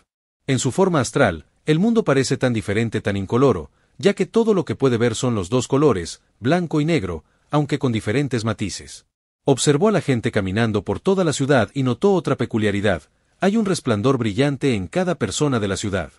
En su forma astral, el mundo parece tan diferente, tan incoloro, ya que todo lo que puede ver son los dos colores, blanco y negro, aunque con diferentes matices. Observó a la gente caminando por toda la ciudad y notó otra peculiaridad: hay un resplandor brillante en cada persona de la ciudad.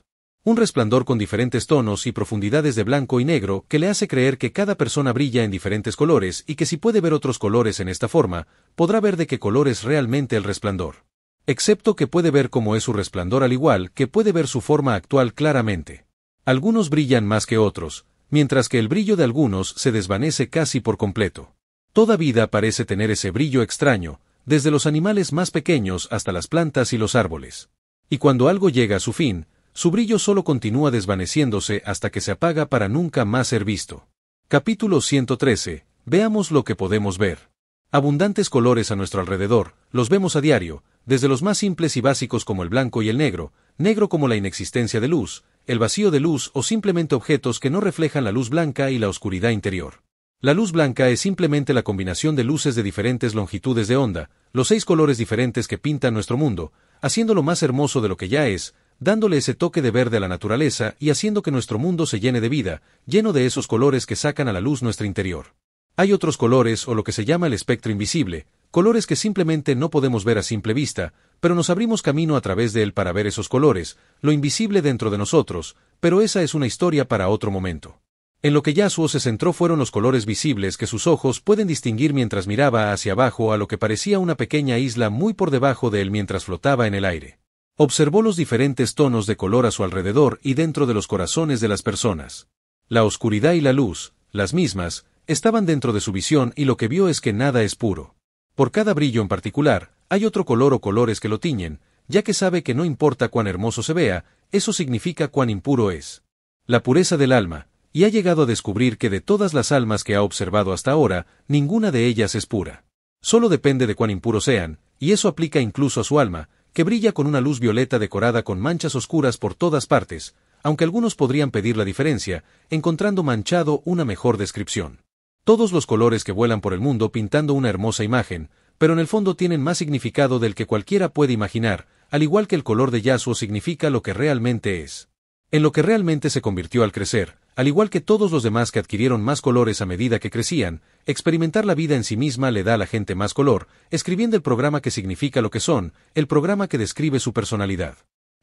Un resplandor con diferentes tonos y profundidades de blanco y negro que le hace creer que cada persona brilla en diferentes colores y que si puede ver otros colores en esta forma, podrá ver de qué color es realmente el resplandor. Excepto que puede ver cómo es su resplandor al igual que puede ver su forma actual claramente. Algunos brillan más que otros, mientras que el brillo de algunos se desvanece casi por completo. Toda vida parece tener ese brillo extraño, desde los animales más pequeños hasta las plantas y los árboles. Y cuando algo llega a su fin, su brillo solo continúa desvaneciéndose hasta que se apaga para nunca más ser visto. Capítulo 113. Veamos lo que podemos ver. Abundantes colores a nuestro alrededor, los vemos a diario, desde los más simples y básicos como el blanco y el negro como la inexistencia de luz, el vacío de luz o simplemente objetos que no reflejan la luz blanca y la oscuridad interior. La luz blanca es simplemente la combinación de luces de diferentes longitudes de onda, los 6 colores diferentes que pintan nuestro mundo, haciéndolo más hermoso de lo que ya es, dándole ese toque de verde a la naturaleza y haciendo que nuestro mundo se llene de vida, lleno de esos colores que sacan a la luz nuestro interior. Hay otros colores o lo que se llama el espectro invisible, colores que simplemente no podemos ver a simple vista, pero nos abrimos camino a través de él para ver esos colores, lo invisible dentro de nosotros, pero esa es una historia para otro momento. En lo que Yasuo se centró fueron los colores visibles que sus ojos pueden distinguir mientras miraba hacia abajo a lo que parecía una pequeña isla muy por debajo de él mientras flotaba en el aire. Observó los diferentes tonos de color a su alrededor y dentro de los corazones de las personas. La oscuridad y la luz, las mismas, estaban dentro de su visión y lo que vio es que nada es puro. Por cada brillo en particular, hay otro color o colores que lo tiñen, ya que sabe que no importa cuán hermoso se vea, eso significa cuán impuro es. La pureza del alma, y ha llegado a descubrir que de todas las almas que ha observado hasta ahora, ninguna de ellas es pura. Solo depende de cuán impuros sean, y eso aplica incluso a su alma, que brilla con una luz violeta decorada con manchas oscuras por todas partes, aunque algunos podrían pedir la diferencia, encontrando manchado una mejor descripción. Todos los colores que vuelan por el mundo pintando una hermosa imagen, pero en el fondo tienen más significado del que cualquiera puede imaginar, al igual que el color de Yasuo significa lo que realmente es. En lo que realmente se convirtió al crecer, al igual que todos los demás que adquirieron más colores a medida que crecían, experimentar la vida en sí misma le da a la gente más color, escribiendo el programa que significa lo que son, el programa que describe su personalidad.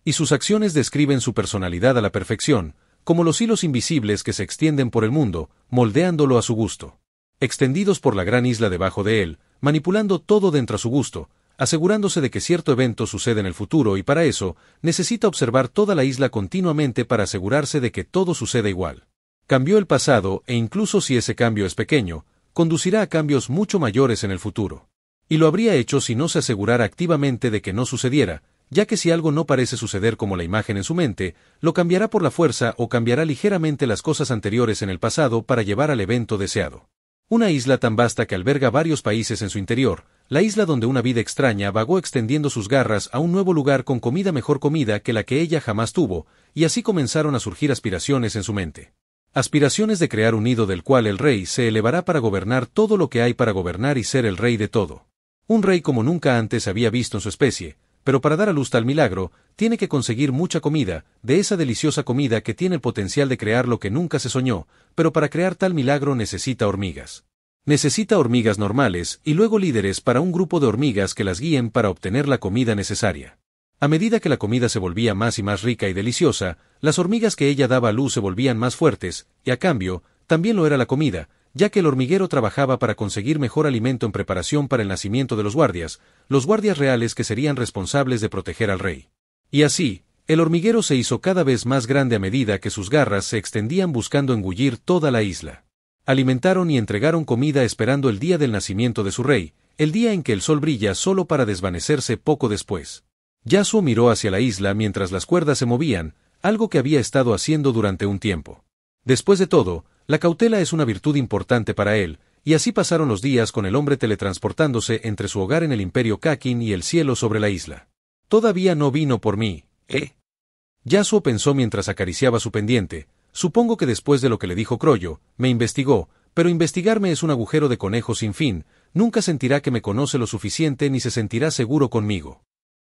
Y sus acciones describen su personalidad a la perfección, como los hilos invisibles que se extienden por el mundo, moldeándolo a su gusto. Extendidos por la gran isla debajo de él, manipulando todo dentro a su gusto, asegurándose de que cierto evento sucede en el futuro y para eso, necesita observar toda la isla continuamente para asegurarse de que todo suceda igual. Cambió el pasado e incluso si ese cambio es pequeño, conducirá a cambios mucho mayores en el futuro. Y lo habría hecho si no se asegurara activamente de que no sucediera, ya que si algo no parece suceder como la imagen en su mente, lo cambiará por la fuerza o cambiará ligeramente las cosas anteriores en el pasado para llevar al evento deseado. Una isla tan vasta que alberga varios países en su interior, la isla donde una vida extraña vagó extendiendo sus garras a un nuevo lugar con mejor comida que la que ella jamás tuvo, y así comenzaron a surgir aspiraciones en su mente. Aspiraciones de crear un nido del cual el rey se elevará para gobernar todo lo que hay para gobernar y ser el rey de todo. Un rey como nunca antes había visto en su especie, pero para dar a luz tal milagro, tiene que conseguir mucha comida, de esa deliciosa comida que tiene el potencial de crear lo que nunca se soñó, pero para crear tal milagro necesita hormigas. Necesita hormigas normales y luego líderes para un grupo de hormigas que las guíen para obtener la comida necesaria. A medida que la comida se volvía más y más rica y deliciosa, las hormigas que ella daba a luz se volvían más fuertes, y a cambio, también lo era la comida, ya que el hormiguero trabajaba para conseguir mejor alimento en preparación para el nacimiento de los guardias reales que serían responsables de proteger al rey. Y así, el hormiguero se hizo cada vez más grande a medida que sus garras se extendían buscando engullir toda la isla. Alimentaron y entregaron comida esperando el día del nacimiento de su rey, el día en que el sol brilla solo para desvanecerse poco después. Yasuo miró hacia la isla mientras las cuerdas se movían, algo que había estado haciendo durante un tiempo. Después de todo, la cautela es una virtud importante para él, y así pasaron los días con el hombre teletransportándose entre su hogar en el Imperio Kakin y el cielo sobre la isla. Todavía no vino por mí, ¿eh? Yasuo pensó mientras acariciaba su pendiente. Supongo que después de lo que le dijo Croyo, me investigó, pero investigarme es un agujero de conejo sin fin, nunca sentirá que me conoce lo suficiente ni se sentirá seguro conmigo.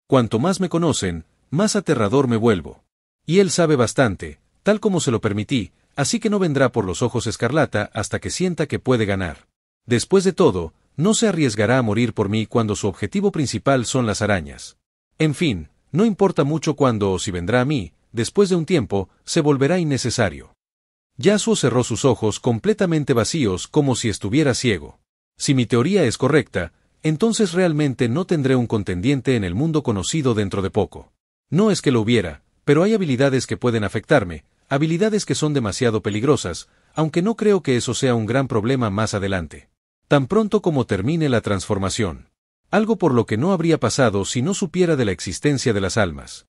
Cuanto más me conocen, más aterrador me vuelvo. Y él sabe bastante, tal como se lo permití, así que no vendrá por los ojos escarlata hasta que sienta que puede ganar. Después de todo, no se arriesgará a morir por mí cuando su objetivo principal son las arañas. En fin, no importa mucho cuándo o si vendrá a mí, después de un tiempo, se volverá innecesario. Yasuo cerró sus ojos completamente vacíos como si estuviera ciego. Si mi teoría es correcta, entonces realmente no tendré un contendiente en el mundo conocido dentro de poco. No es que lo hubiera, pero hay habilidades que pueden afectarme, habilidades que son demasiado peligrosas, aunque no creo que eso sea un gran problema más adelante. Tan pronto como termine la transformación. Algo por lo que no habría pasado si no supiera de la existencia de las almas.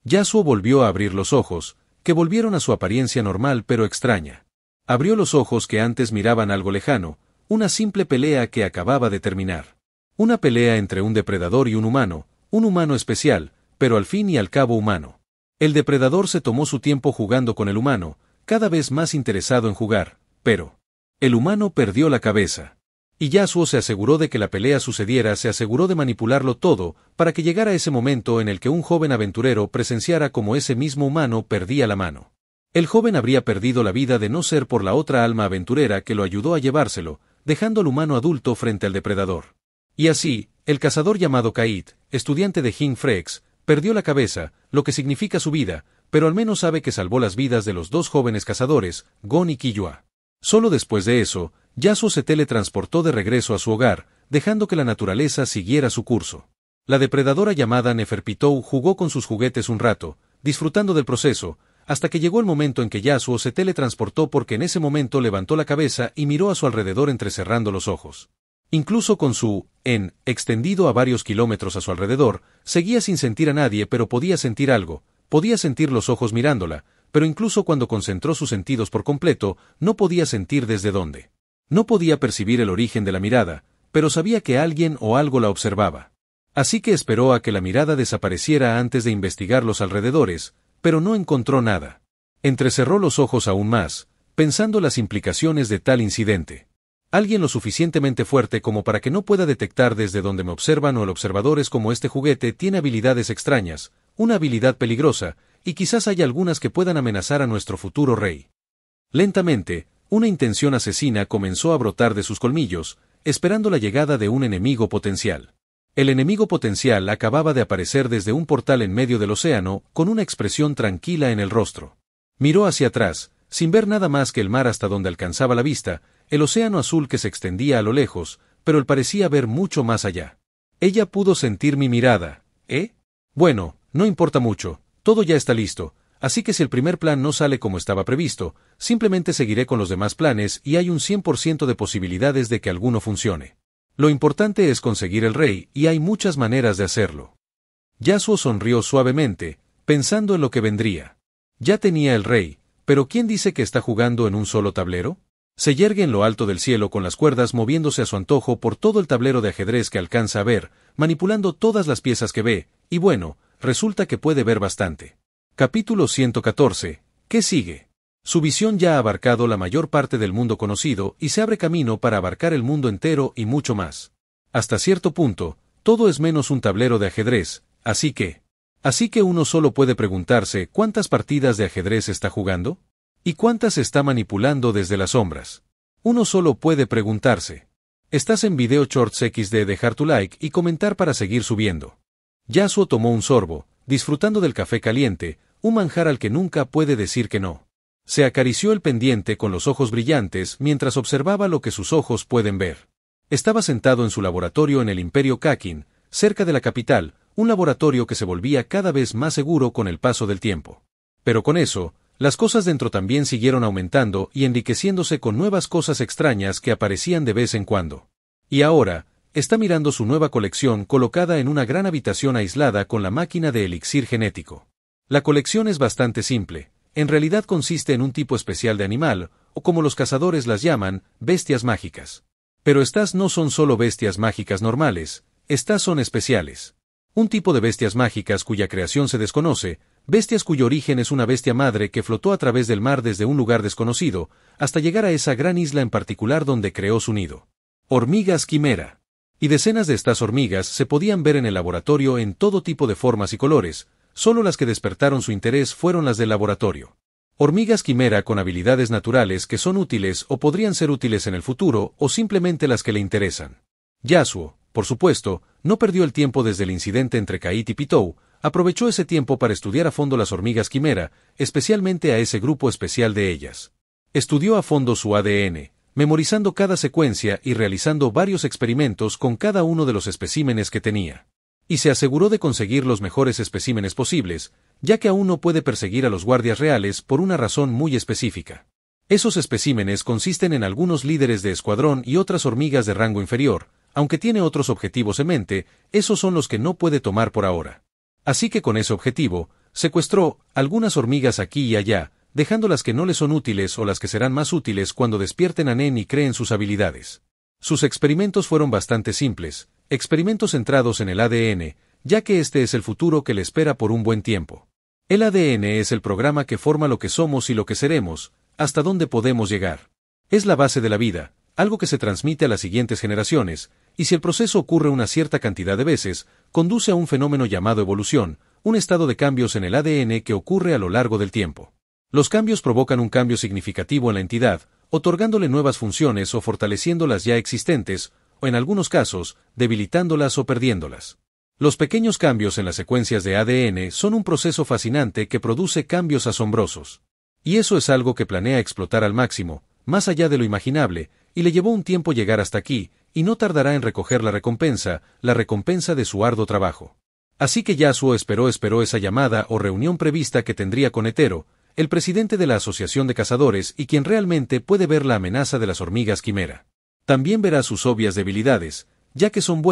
Yasuo volvió a abrir los ojos, que volvieron a su apariencia normal pero extraña. Abrió los ojos que antes miraban algo lejano, una simple pelea que acababa de terminar. Una pelea entre un depredador y un humano especial, pero al fin y al cabo humano. El depredador se tomó su tiempo jugando con el humano, cada vez más interesado en jugar, pero el humano perdió la cabeza. Y Yasuo se aseguró de que la pelea sucediera, se aseguró de manipularlo todo, para que llegara ese momento en el que un joven aventurero presenciara como ese mismo humano perdía la mano. El joven habría perdido la vida de no ser por la otra alma aventurera que lo ayudó a llevárselo, dejando al humano adulto frente al depredador. Y así, el cazador llamado Kaid, estudiante de Jin Frex, perdió la cabeza, lo que significa su vida, pero al menos sabe que salvó las vidas de los dos jóvenes cazadores, Gon y Killua. Solo después de eso, Yasuo se teletransportó de regreso a su hogar, dejando que la naturaleza siguiera su curso. La depredadora llamada Neferpitou jugó con sus juguetes un rato, disfrutando del proceso, hasta que llegó el momento en que Yasuo se teletransportó porque en ese momento levantó la cabeza y miró a su alrededor entrecerrando los ojos. Incluso con su extendido a varios kilómetros a su alrededor, seguía sin sentir a nadie pero podía sentir algo, podía sentir los ojos mirándola, pero incluso cuando concentró sus sentidos por completo, no podía sentir desde dónde. No podía percibir el origen de la mirada, pero sabía que alguien o algo la observaba. Así que esperó a que la mirada desapareciera antes de investigar los alrededores, pero no encontró nada. Entrecerró los ojos aún más, pensando las implicaciones de tal incidente. Alguien lo suficientemente fuerte como para que no pueda detectar desde donde me observan o el observador es como este juguete tiene habilidades extrañas, una habilidad peligrosa, y quizás haya algunas que puedan amenazar a nuestro futuro rey. Lentamente, una intención asesina comenzó a brotar de sus colmillos, esperando la llegada de un enemigo potencial. El enemigo potencial acababa de aparecer desde un portal en medio del océano, con una expresión tranquila en el rostro. Miró hacia atrás, sin ver nada más que el mar hasta donde alcanzaba la vista, el océano azul que se extendía a lo lejos, pero él parecía ver mucho más allá. Ella pudo sentir mi mirada. ¿Eh? Bueno, no importa mucho, todo ya está listo, así que si el primer plan no sale como estaba previsto, simplemente seguiré con los demás planes y hay un 100% de posibilidades de que alguno funcione. Lo importante es conseguir el rey y hay muchas maneras de hacerlo. Yasuo sonrió suavemente, pensando en lo que vendría. Ya tenía el rey, pero ¿quién dice que está jugando en un solo tablero? Se yergue en lo alto del cielo con las cuerdas moviéndose a su antojo por todo el tablero de ajedrez que alcanza a ver, manipulando todas las piezas que ve, y bueno, resulta que puede ver bastante. Capítulo 114. ¿Qué sigue? Su visión ya ha abarcado la mayor parte del mundo conocido y se abre camino para abarcar el mundo entero y mucho más. Hasta cierto punto, todo es menos un tablero de ajedrez, así que uno solo puede preguntarse ¿cuántas partidas de ajedrez está jugando? ¿Y cuántas está manipulando desde las sombras? Uno solo puede preguntarse. Estás en Video Shorts XD, dejar tu like y comentar para seguir subiendo. Yasuo tomó un sorbo, disfrutando del café caliente, un manjar al que nunca puede decir que no. Se acarició el pendiente con los ojos brillantes mientras observaba lo que sus ojos pueden ver. Estaba sentado en su laboratorio en el Imperio Kakin, cerca de la capital, un laboratorio que se volvía cada vez más seguro con el paso del tiempo. Pero con eso, las cosas dentro también siguieron aumentando y enriqueciéndose con nuevas cosas extrañas que aparecían de vez en cuando. Y ahora, está mirando su nueva colección colocada en una gran habitación aislada con la máquina de elixir genético. La colección es bastante simple. En realidad consiste en un tipo especial de animal, o como los cazadores las llaman, bestias mágicas. Pero estas no son solo bestias mágicas normales, estas son especiales. Un tipo de bestias mágicas cuya creación se desconoce, bestias cuyo origen es una bestia madre que flotó a través del mar desde un lugar desconocido, hasta llegar a esa gran isla en particular donde creó su nido. Hormigas quimera. Y decenas de estas hormigas se podían ver en el laboratorio en todo tipo de formas y colores. Solo las que despertaron su interés fueron las del laboratorio. Hormigas quimera con habilidades naturales que son útiles o podrían ser útiles en el futuro o simplemente las que le interesan. Yasuo, por supuesto, no perdió el tiempo desde el incidente entre Kait y Pitou, aprovechó ese tiempo para estudiar a fondo las hormigas quimera, especialmente a ese grupo especial de ellas. Estudió a fondo su ADN, memorizando cada secuencia y realizando varios experimentos con cada uno de los especímenes que tenía. Y se aseguró de conseguir los mejores especímenes posibles, ya que aún no puede perseguir a los guardias reales por una razón muy específica. Esos especímenes consisten en algunos líderes de escuadrón y otras hormigas de rango inferior, aunque tiene otros objetivos en mente, esos son los que no puede tomar por ahora. Así que con ese objetivo, secuestró algunas hormigas aquí y allá, dejando las que no le son útiles o las que serán más útiles cuando despierten a Nen y creen sus habilidades. Sus experimentos fueron bastante simples, experimentos centrados en el ADN, ya que este es el futuro que le espera por un buen tiempo. El ADN es el programa que forma lo que somos y lo que seremos, hasta dónde podemos llegar. Es la base de la vida, algo que se transmite a las siguientes generaciones, y si el proceso ocurre una cierta cantidad de veces, conduce a un fenómeno llamado evolución, un estado de cambios en el ADN que ocurre a lo largo del tiempo. Los cambios provocan un cambio significativo en la entidad, otorgándole nuevas funciones o fortaleciendo las ya existentes, o en algunos casos, debilitándolas o perdiéndolas. Los pequeños cambios en las secuencias de ADN son un proceso fascinante que produce cambios asombrosos. Y eso es algo que planea explotar al máximo, más allá de lo imaginable, y le llevó un tiempo llegar hasta aquí, y no tardará en recoger la recompensa de su arduo trabajo. Así que Yasuo esperó esa llamada o reunión prevista que tendría con Hetero, el presidente de la Asociación de Cazadores y quien realmente puede ver la amenaza de las hormigas quimera. También verá sus obvias debilidades, ya que son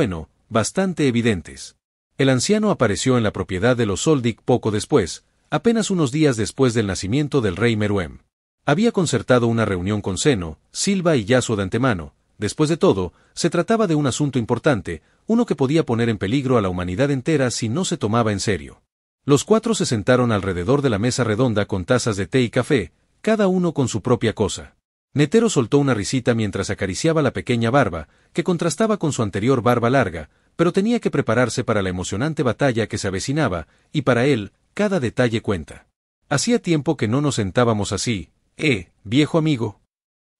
bastante evidentes. El anciano apareció en la propiedad de los Soldic poco después, apenas unos días después del nacimiento del rey Meruem. Había concertado una reunión con Zeno, Silva y Yasuo de antemano. Después de todo, se trataba de un asunto importante, uno que podía poner en peligro a la humanidad entera si no se tomaba en serio. Los cuatro se sentaron alrededor de la mesa redonda con tazas de té y café, cada uno con su propia cosa. Netero soltó una risita mientras acariciaba la pequeña barba, que contrastaba con su anterior barba larga, pero tenía que prepararse para la emocionante batalla que se avecinaba, y para él, cada detalle cuenta. Hacía tiempo que no nos sentábamos así, viejo amigo.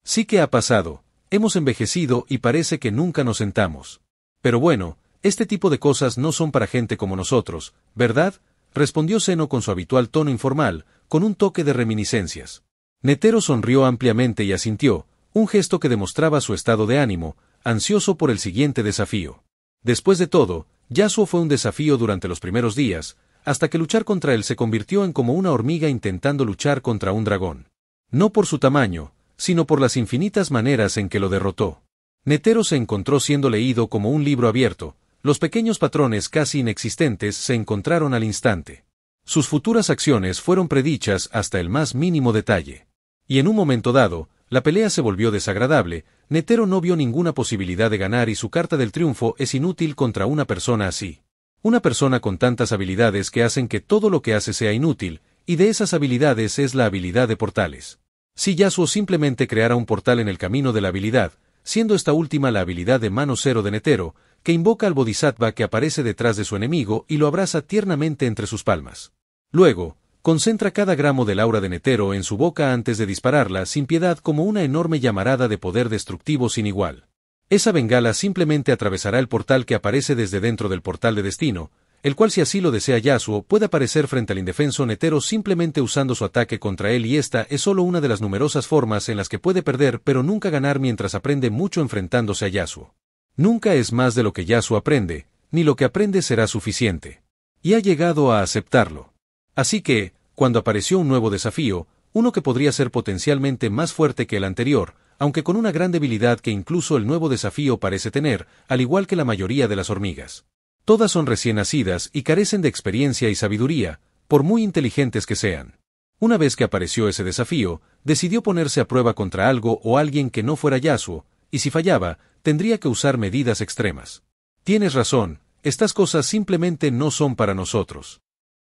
Sí que ha pasado, hemos envejecido y parece que nunca nos sentamos. Pero bueno, este tipo de cosas no son para gente como nosotros, ¿verdad?, respondió Zeno con su habitual tono informal, con un toque de reminiscencias. Netero sonrió ampliamente y asintió, un gesto que demostraba su estado de ánimo, ansioso por el siguiente desafío. Después de todo, Yasuo fue un desafío durante los primeros días, hasta que luchar contra él se convirtió en como una hormiga intentando luchar contra un dragón. No por su tamaño, sino por las infinitas maneras en que lo derrotó. Netero se encontró siendo leído como un libro abierto, los pequeños patrones casi inexistentes se encontraron al instante. Sus futuras acciones fueron predichas hasta el más mínimo detalle. Y en un momento dado, la pelea se volvió desagradable, Netero no vio ninguna posibilidad de ganar y su carta del triunfo es inútil contra una persona así. Una persona con tantas habilidades que hacen que todo lo que hace sea inútil, y de esas habilidades es la habilidad de portales. Si Yasuo simplemente creara un portal en el camino de la habilidad, siendo esta última la habilidad de mano cero de Netero, que invoca al Bodhisattva que aparece detrás de su enemigo y lo abraza tiernamente entre sus palmas. Luego, concentra cada gramo del aura de Netero en su boca antes de dispararla sin piedad como una enorme llamarada de poder destructivo sin igual. Esa bengala simplemente atravesará el portal que aparece desde dentro del portal de destino, el cual si así lo desea Yasuo puede aparecer frente al indefenso Netero simplemente usando su ataque contra él y esta es solo una de las numerosas formas en las que puede perder pero nunca ganar mientras aprende mucho enfrentándose a Yasuo. Nunca es más de lo que Yasuo aprende, ni lo que aprende será suficiente. Y ha llegado a aceptarlo. Así que, cuando apareció un nuevo desafío, uno que podría ser potencialmente más fuerte que el anterior, aunque con una gran debilidad que incluso el nuevo desafío parece tener, al igual que la mayoría de las hormigas. Todas son recién nacidas y carecen de experiencia y sabiduría, por muy inteligentes que sean. Una vez que apareció ese desafío, decidió ponerse a prueba contra algo o alguien que no fuera Yasuo, y si fallaba, tendría que usar medidas extremas. Tienes razón, estas cosas simplemente no son para nosotros.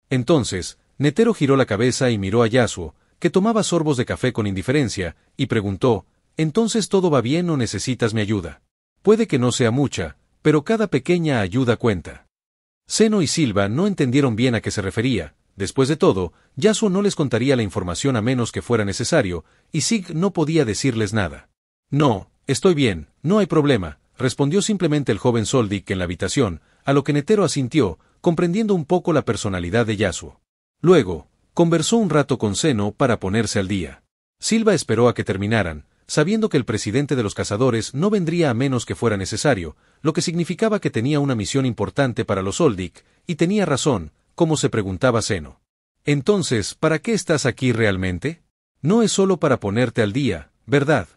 Entonces, Netero giró la cabeza y miró a Yasuo, que tomaba sorbos de café con indiferencia, y preguntó, ¿entonces todo va bien o necesitas mi ayuda? Puede que no sea mucha, pero cada pequeña ayuda cuenta. Zeno y Silva no entendieron bien a qué se refería, después de todo, Yasuo no les contaría la información a menos que fuera necesario, y Sig no podía decirles nada. No, estoy bien, no hay problema, respondió simplemente el joven Soldic en la habitación, a lo que Netero asintió, comprendiendo un poco la personalidad de Yasuo. Luego, conversó un rato con Zeno para ponerse al día. Silva esperó a que terminaran, sabiendo que el presidente de los cazadores no vendría a menos que fuera necesario, lo que significaba que tenía una misión importante para los Soldic, y tenía razón, como se preguntaba Zeno. Entonces, ¿para qué estás aquí realmente? No es solo para ponerte al día, ¿verdad?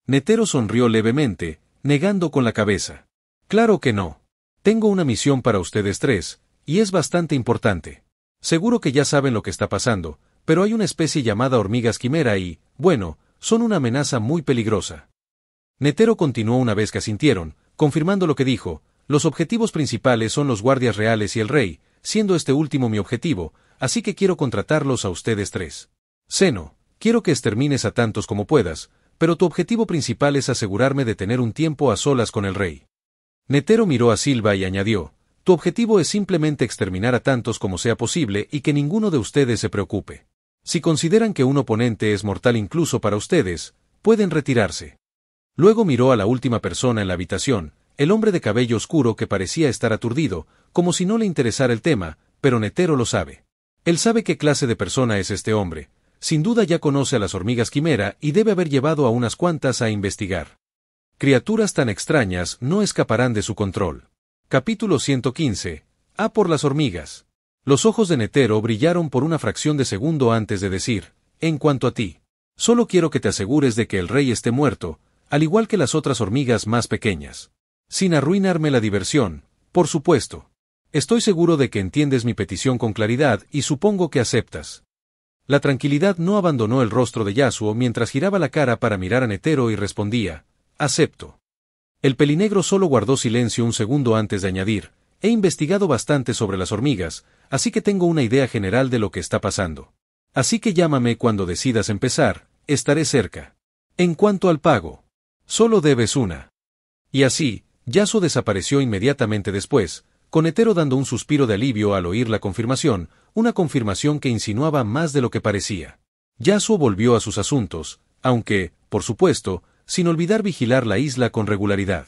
Netero sonrió levemente, negando con la cabeza. Claro que no. Tengo una misión para ustedes tres, y es bastante importante. Seguro que ya saben lo que está pasando, pero hay una especie llamada hormigas quimera y, bueno, son una amenaza muy peligrosa. Netero continuó una vez que asintieron, confirmando lo que dijo, los objetivos principales son los guardias reales y el rey, siendo este último mi objetivo, así que quiero contratarlos a ustedes tres. Zeno, quiero que extermines a tantos como puedas, pero tu objetivo principal es asegurarme de tener un tiempo a solas con el rey. Netero miró a Silva y añadió, tu objetivo es simplemente exterminar a tantos como sea posible y que ninguno de ustedes se preocupe. Si consideran que un oponente es mortal incluso para ustedes, pueden retirarse. Luego miró a la última persona en la habitación, el hombre de cabello oscuro que parecía estar aturdido, como si no le interesara el tema, pero Netero lo sabe. Él sabe qué clase de persona es este hombre. Sin duda ya conoce a las hormigas quimera y debe haber llevado a unas cuantas a investigar. Criaturas tan extrañas no escaparán de su control. Capítulo 115. A por las hormigas. Los ojos de Netero brillaron por una fracción de segundo antes de decir, en cuanto a ti, solo quiero que te asegures de que el rey esté muerto, al igual que las otras hormigas más pequeñas. Sin arruinarme la diversión, por supuesto. Estoy seguro de que entiendes mi petición con claridad y supongo que aceptas. La tranquilidad no abandonó el rostro de Yasuo mientras giraba la cara para mirar a Netero y respondía, acepto. El pelinegro solo guardó silencio un segundo antes de añadir: he investigado bastante sobre las hormigas, así que tengo una idea general de lo que está pasando. Así que llámame cuando decidas empezar, estaré cerca. En cuanto al pago, solo debes una. Y así, Yasuo desapareció inmediatamente después, con Hetero dando un suspiro de alivio al oír la confirmación, una confirmación que insinuaba más de lo que parecía. Yasuo volvió a sus asuntos, aunque, por supuesto, sin olvidar vigilar la isla con regularidad.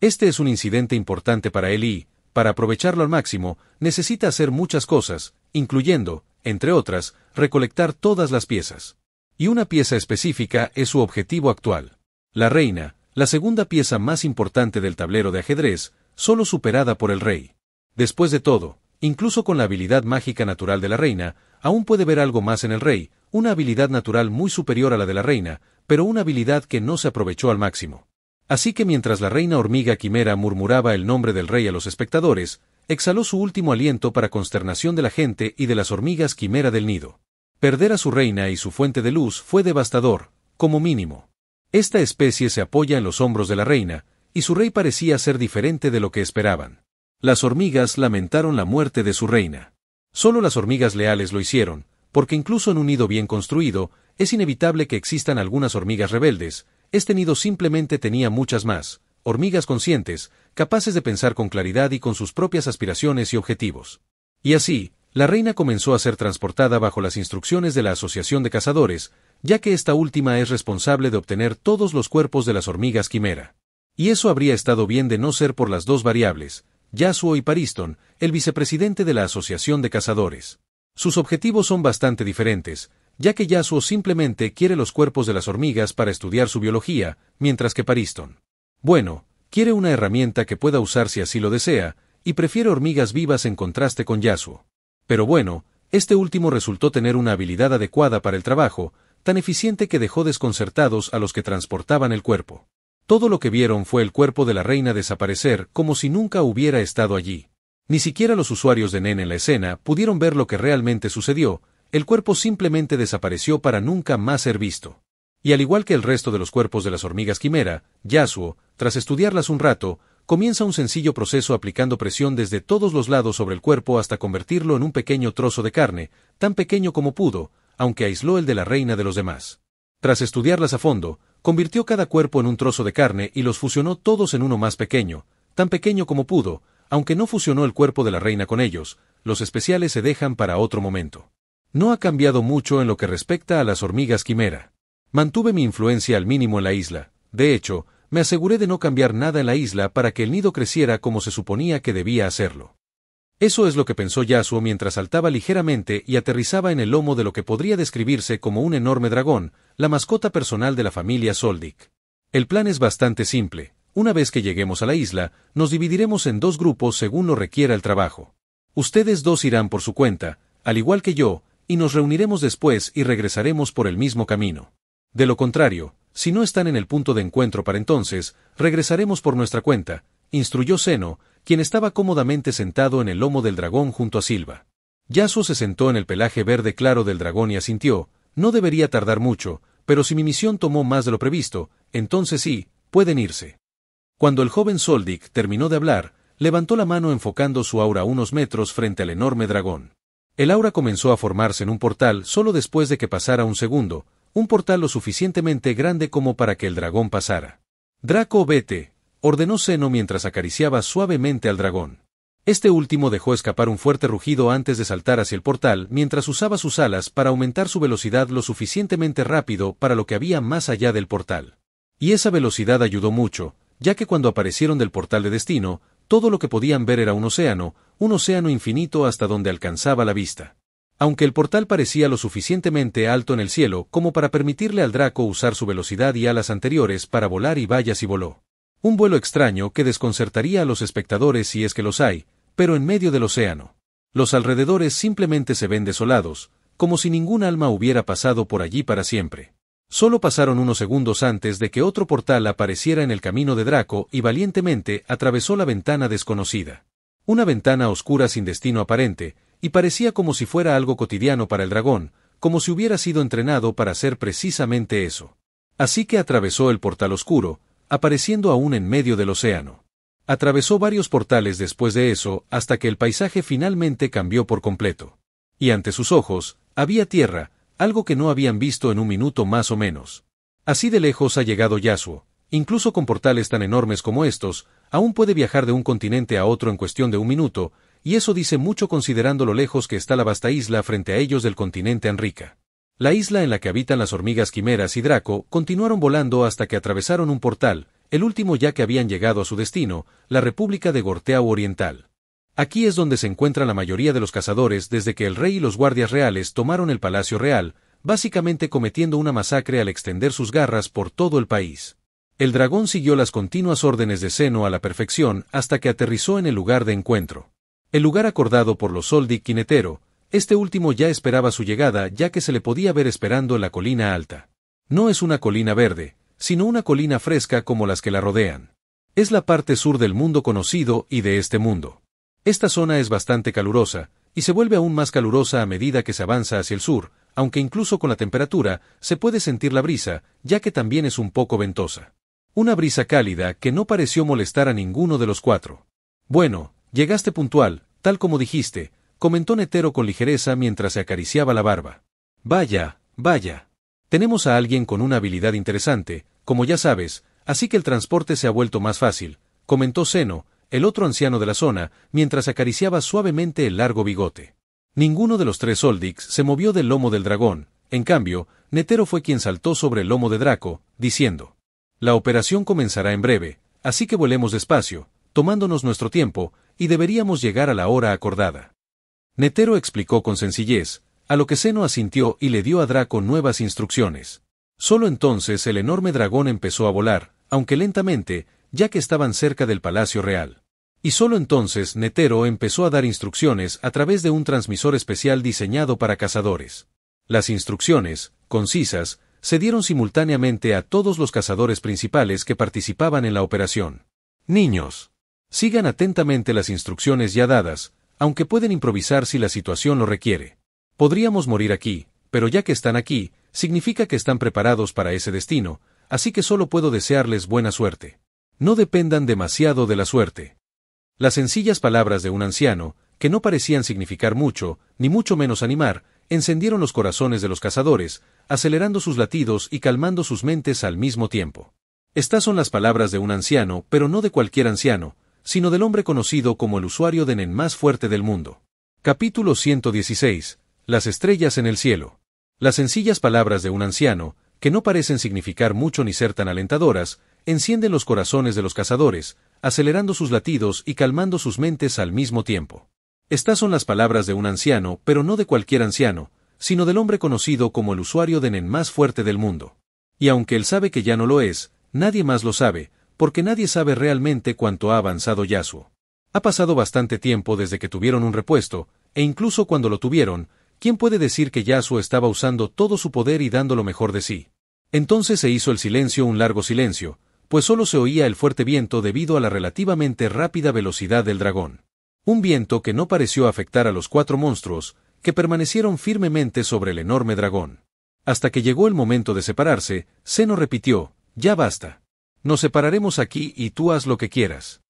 Este es un incidente importante para él y, para aprovecharlo al máximo, necesita hacer muchas cosas, incluyendo, entre otras, recolectar todas las piezas. Y una pieza específica es su objetivo actual. La reina, la segunda pieza más importante del tablero de ajedrez, solo superada por el rey. Después de todo, incluso con la habilidad mágica natural de la reina, aún puede ver algo más en el rey, una habilidad natural muy superior a la de la reina, pero una habilidad que no se aprovechó al máximo. Así que mientras la reina hormiga quimera murmuraba el nombre del rey a los espectadores, exhaló su último aliento para consternación de la gente y de las hormigas quimera del nido. Perder a su reina y su fuente de luz fue devastador, como mínimo. Esta especie se apoya en los hombros de la reina, y su rey parecía ser diferente de lo que esperaban. Las hormigas lamentaron la muerte de su reina. Solo las hormigas leales lo hicieron, porque incluso en un nido bien construido, es inevitable que existan algunas hormigas rebeldes. Este nido simplemente tenía muchas más, hormigas conscientes, capaces de pensar con claridad y con sus propias aspiraciones y objetivos. Y así, la reina comenzó a ser transportada bajo las instrucciones de la Asociación de Cazadores, ya que esta última es responsable de obtener todos los cuerpos de las hormigas quimera. Y eso habría estado bien de no ser por las dos variables, Yasuo y Pariston, el vicepresidente de la Asociación de Cazadores. Sus objetivos son bastante diferentes, ya que Yasuo simplemente quiere los cuerpos de las hormigas para estudiar su biología, mientras que Pariston, bueno, quiere una herramienta que pueda usar si así lo desea, y prefiere hormigas vivas en contraste con Yasuo. Pero bueno, este último resultó tener una habilidad adecuada para el trabajo, tan eficiente que dejó desconcertados a los que transportaban el cuerpo. Todo lo que vieron fue el cuerpo de la reina desaparecer como si nunca hubiera estado allí. Ni siquiera los usuarios de Nen en la escena pudieron ver lo que realmente sucedió, el cuerpo simplemente desapareció para nunca más ser visto. Y al igual que el resto de los cuerpos de las hormigas quimera, Yasuo, tras estudiarlas un rato, comienza un sencillo proceso aplicando presión desde todos los lados sobre el cuerpo hasta convertirlo en un pequeño trozo de carne, tan pequeño como pudo, aunque aisló el de la reina de los demás. Tras estudiarlas a fondo, convirtió cada cuerpo en un trozo de carne y los fusionó todos en uno más pequeño, tan pequeño como pudo, aunque no fusionó el cuerpo de la reina con ellos, los especiales se dejan para otro momento. No ha cambiado mucho en lo que respecta a las hormigas quimera. Mantuve mi influencia al mínimo en la isla, de hecho, me aseguré de no cambiar nada en la isla para que el nido creciera como se suponía que debía hacerlo. Eso es lo que pensó Yasuo mientras saltaba ligeramente y aterrizaba en el lomo de lo que podría describirse como un enorme dragón, la mascota personal de la familia Soldic. El plan es bastante simple. Una vez que lleguemos a la isla, nos dividiremos en dos grupos según lo requiera el trabajo. Ustedes dos irán por su cuenta, al igual que yo, y nos reuniremos después y regresaremos por el mismo camino. De lo contrario, si no están en el punto de encuentro para entonces, regresaremos por nuestra cuenta, instruyó Zeno, quien estaba cómodamente sentado en el lomo del dragón junto a Silva. Yasuo se sentó en el pelaje verde claro del dragón y asintió: no debería tardar mucho, pero si mi misión tomó más de lo previsto, entonces sí, pueden irse. Cuando el joven Soldic terminó de hablar, levantó la mano enfocando su aura a unos metros frente al enorme dragón. El aura comenzó a formarse en un portal solo después de que pasara un segundo, un portal lo suficientemente grande como para que el dragón pasara. Draco, vete, ordenó Zeno mientras acariciaba suavemente al dragón. Este último dejó escapar un fuerte rugido antes de saltar hacia el portal mientras usaba sus alas para aumentar su velocidad lo suficientemente rápido para lo que había más allá del portal. Y esa velocidad ayudó mucho, ya que cuando aparecieron del portal de destino, todo lo que podían ver era un océano infinito hasta donde alcanzaba la vista. Aunque el portal parecía lo suficientemente alto en el cielo como para permitirle al Draco usar su velocidad y alas anteriores para volar y vaya si voló. Un vuelo extraño que desconcertaría a los espectadores si es que los hay, pero en medio del océano. Los alrededores simplemente se ven desolados, como si ningún alma hubiera pasado por allí para siempre. Solo pasaron unos segundos antes de que otro portal apareciera en el camino de Draco y valientemente atravesó la ventana desconocida. Una ventana oscura sin destino aparente, y parecía como si fuera algo cotidiano para el dragón, como si hubiera sido entrenado para hacer precisamente eso. Así que atravesó el portal oscuro, apareciendo aún en medio del océano. Atravesó varios portales después de eso hasta que el paisaje finalmente cambió por completo. Y ante sus ojos, había tierra, algo que no habían visto en un minuto más o menos. Así de lejos ha llegado Yasuo. Incluso con portales tan enormes como estos, aún puede viajar de un continente a otro en cuestión de un minuto, y eso dice mucho considerando lo lejos que está la vasta isla frente a ellos del continente Anrica. La isla en la que habitan las hormigas quimeras y Draco continuaron volando hasta que atravesaron un portal, el último ya que habían llegado a su destino, la República de Gorteau Oriental. Aquí es donde se encuentran la mayoría de los cazadores desde que el rey y los guardias reales tomaron el Palacio Real, básicamente cometiendo una masacre al extender sus garras por todo el país. El dragón siguió las continuas órdenes de Zeno a la perfección hasta que aterrizó en el lugar de encuentro. El lugar acordado por los Soldic y Netero, este último ya esperaba su llegada ya que se le podía ver esperando en la colina alta. No es una colina verde, sino una colina fresca como las que la rodean. Es la parte sur del mundo conocido y de este mundo. Esta zona es bastante calurosa, y se vuelve aún más calurosa a medida que se avanza hacia el sur, aunque incluso con la temperatura, se puede sentir la brisa, ya que también es un poco ventosa. Una brisa cálida que no pareció molestar a ninguno de los cuatro. Bueno, llegaste puntual, tal como dijiste, comentó Netero con ligereza mientras se acariciaba la barba. Vaya, vaya. Tenemos a alguien con una habilidad interesante, como ya sabes, así que el transporte se ha vuelto más fácil, comentó Zeno, el otro anciano de la zona, mientras acariciaba suavemente el largo bigote. Ninguno de los tres Soldics se movió del lomo del dragón, en cambio, Netero fue quien saltó sobre el lomo de Draco, diciendo: la operación comenzará en breve, así que volemos despacio, tomándonos nuestro tiempo, y deberíamos llegar a la hora acordada. Netero explicó con sencillez, a lo que Zeno asintió y le dio a Draco nuevas instrucciones. Solo entonces el enorme dragón empezó a volar, aunque lentamente, ya que estaban cerca del Palacio Real. Y solo entonces Netero empezó a dar instrucciones a través de un transmisor especial diseñado para cazadores. Las instrucciones, concisas, se dieron simultáneamente a todos los cazadores principales que participaban en la operación. Niños, sigan atentamente las instrucciones ya dadas, aunque pueden improvisar si la situación lo requiere. Podríamos morir aquí, pero ya que están aquí, significa que están preparados para ese destino, así que solo puedo desearles buena suerte. No dependan demasiado de la suerte. Las sencillas palabras de un anciano, que no parecían significar mucho, ni mucho menos animar, encendieron los corazones de los cazadores, acelerando sus latidos y calmando sus mentes al mismo tiempo. Estas son las palabras de un anciano, pero no de cualquier anciano, sino del hombre conocido como el usuario de Nen más fuerte del mundo. Capítulo 116. Las estrellas en el cielo. Las sencillas palabras de un anciano, que no parecen significar mucho ni ser tan alentadoras, encienden los corazones de los cazadores, acelerando sus latidos y calmando sus mentes al mismo tiempo. Estas son las palabras de un anciano, pero no de cualquier anciano, sino del hombre conocido como el usuario de Nen más fuerte del mundo. Y aunque él sabe que ya no lo es, nadie más lo sabe, porque nadie sabe realmente cuánto ha avanzado Yasuo. Ha pasado bastante tiempo desde que tuvieron un repuesto, e incluso cuando lo tuvieron, ¿quién puede decir que Yasuo estaba usando todo su poder y dando lo mejor de sí? Entonces se hizo el silencio un largo silencio, pues solo se oía el fuerte viento debido a la relativamente rápida velocidad del dragón. Un viento que no pareció afectar a los cuatro monstruos, que permanecieron firmemente sobre el enorme dragón. Hasta que llegó el momento de separarse, Zeno repitió: ya basta. Nos separaremos aquí y tú haz lo que quieras.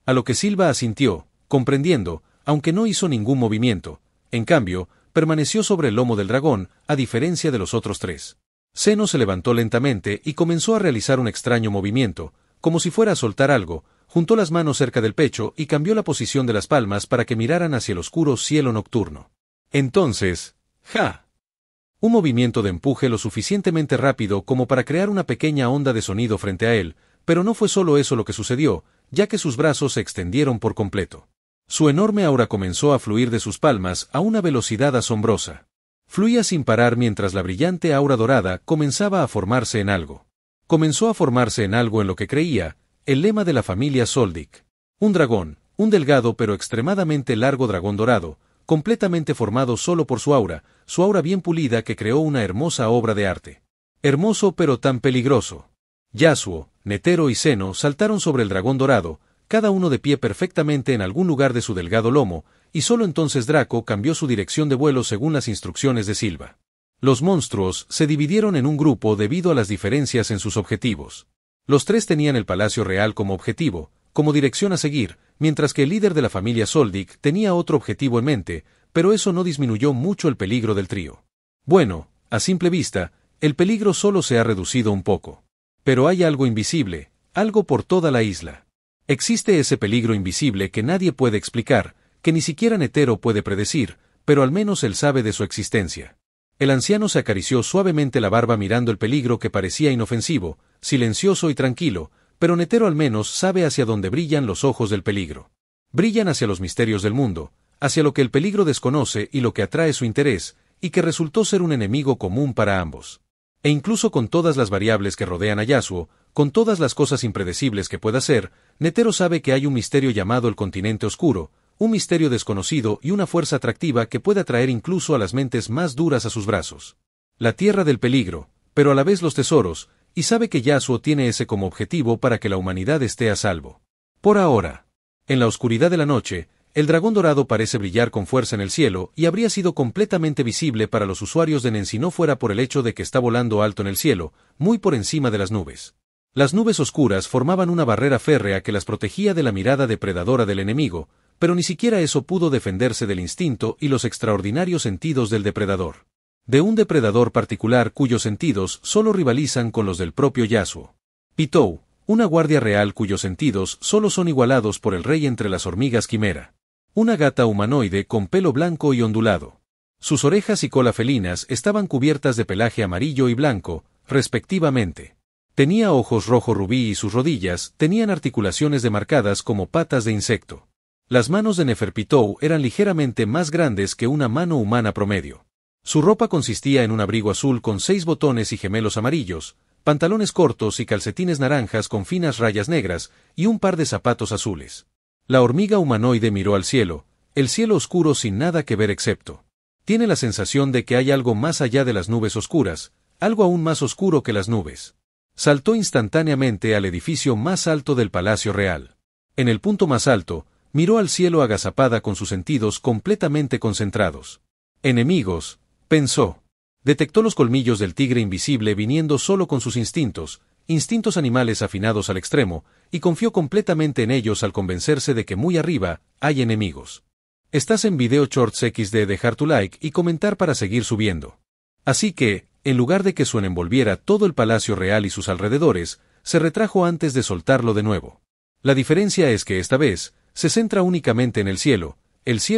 A lo que Silva asintió, comprendiendo, aunque no hizo ningún movimiento. En cambio, permaneció sobre el lomo del dragón, a diferencia de los otros tres. Zeno se levantó lentamente y comenzó a realizar un extraño movimiento, como si fuera a soltar algo, juntó las manos cerca del pecho y cambió la posición de las palmas para que miraran hacia el oscuro cielo nocturno. Entonces, ¡ja! Un movimiento de empuje lo suficientemente rápido como para crear una pequeña onda de sonido frente a él, pero no fue solo eso lo que sucedió, ya que sus brazos se extendieron por completo. Su enorme aura comenzó a fluir de sus palmas a una velocidad asombrosa. Fluía sin parar mientras la brillante aura dorada comenzaba a formarse en algo. Comenzó a formarse en algo en lo que creía, el lema de la familia Soldic. Un dragón, un delgado pero extremadamente largo dragón dorado, completamente formado solo por su aura bien pulida que creó una hermosa obra de arte. Hermoso pero tan peligroso. Yasuo, Netero y Zeno saltaron sobre el dragón dorado, cada uno de pie perfectamente en algún lugar de su delgado lomo, y solo entonces Draco cambió su dirección de vuelo según las instrucciones de Silva. Los monstruos se dividieron en un grupo debido a las diferencias en sus objetivos. Los tres tenían el Palacio Real como objetivo, como dirección a seguir, mientras que el líder de la familia Soldic tenía otro objetivo en mente, pero eso no disminuyó mucho el peligro del trío. Bueno, a simple vista, el peligro solo se ha reducido un poco. Pero hay algo invisible, algo por toda la isla. Existe ese peligro invisible que nadie puede explicar, que ni siquiera Netero puede predecir, pero al menos él sabe de su existencia. El anciano se acarició suavemente la barba mirando el peligro que parecía inofensivo, silencioso y tranquilo, pero Netero al menos sabe hacia dónde brillan los ojos del peligro. Brillan hacia los misterios del mundo, hacia lo que el peligro desconoce y lo que atrae su interés, y que resultó ser un enemigo común para ambos. E incluso con todas las variables que rodean a Yasuo, con todas las cosas impredecibles que pueda ser, Netero sabe que hay un misterio llamado el Continente Oscuro, un misterio desconocido y una fuerza atractiva que puede atraer incluso a las mentes más duras a sus brazos. La tierra del peligro, pero a la vez los tesoros, y sabe que Yasuo tiene ese como objetivo para que la humanidad esté a salvo. Por ahora. En la oscuridad de la noche, el dragón dorado parece brillar con fuerza en el cielo y habría sido completamente visible para los usuarios de Nen si no fuera por el hecho de que está volando alto en el cielo, muy por encima de las nubes. Las nubes oscuras formaban una barrera férrea que las protegía de la mirada depredadora del enemigo, pero ni siquiera eso pudo defenderse del instinto y los extraordinarios sentidos del depredador. De un depredador particular cuyos sentidos solo rivalizan con los del propio Yasuo. Pitou, una guardia real cuyos sentidos solo son igualados por el rey entre las hormigas quimera. Una gata humanoide con pelo blanco y ondulado. Sus orejas y cola felinas estaban cubiertas de pelaje amarillo y blanco, respectivamente. Tenía ojos rojo rubí y sus rodillas tenían articulaciones demarcadas como patas de insecto. Las manos de Neferpitou eran ligeramente más grandes que una mano humana promedio. Su ropa consistía en un abrigo azul con 6 botones y gemelos amarillos, pantalones cortos y calcetines naranjas con finas rayas negras, y un par de zapatos azules. La hormiga humanoide miró al cielo, el cielo oscuro sin nada que ver excepto. Tiene la sensación de que hay algo más allá de las nubes oscuras, algo aún más oscuro que las nubes. Saltó instantáneamente al edificio más alto del Palacio Real. En el punto más alto, miró al cielo agazapada con sus sentidos completamente concentrados. Enemigos, pensó. Detectó los colmillos del tigre invisible viniendo solo con sus instintos animales afinados al extremo, y confió completamente en ellos al convencerse de que muy arriba hay enemigos. Estás en Video Shorts XD, dejar tu like y comentar para seguir subiendo. Así que, en lugar de que Suen envolviera todo el Palacio Real y sus alrededores, se retrajo antes de soltarlo de nuevo. La diferencia es que esta vez, se centra únicamente en el cielo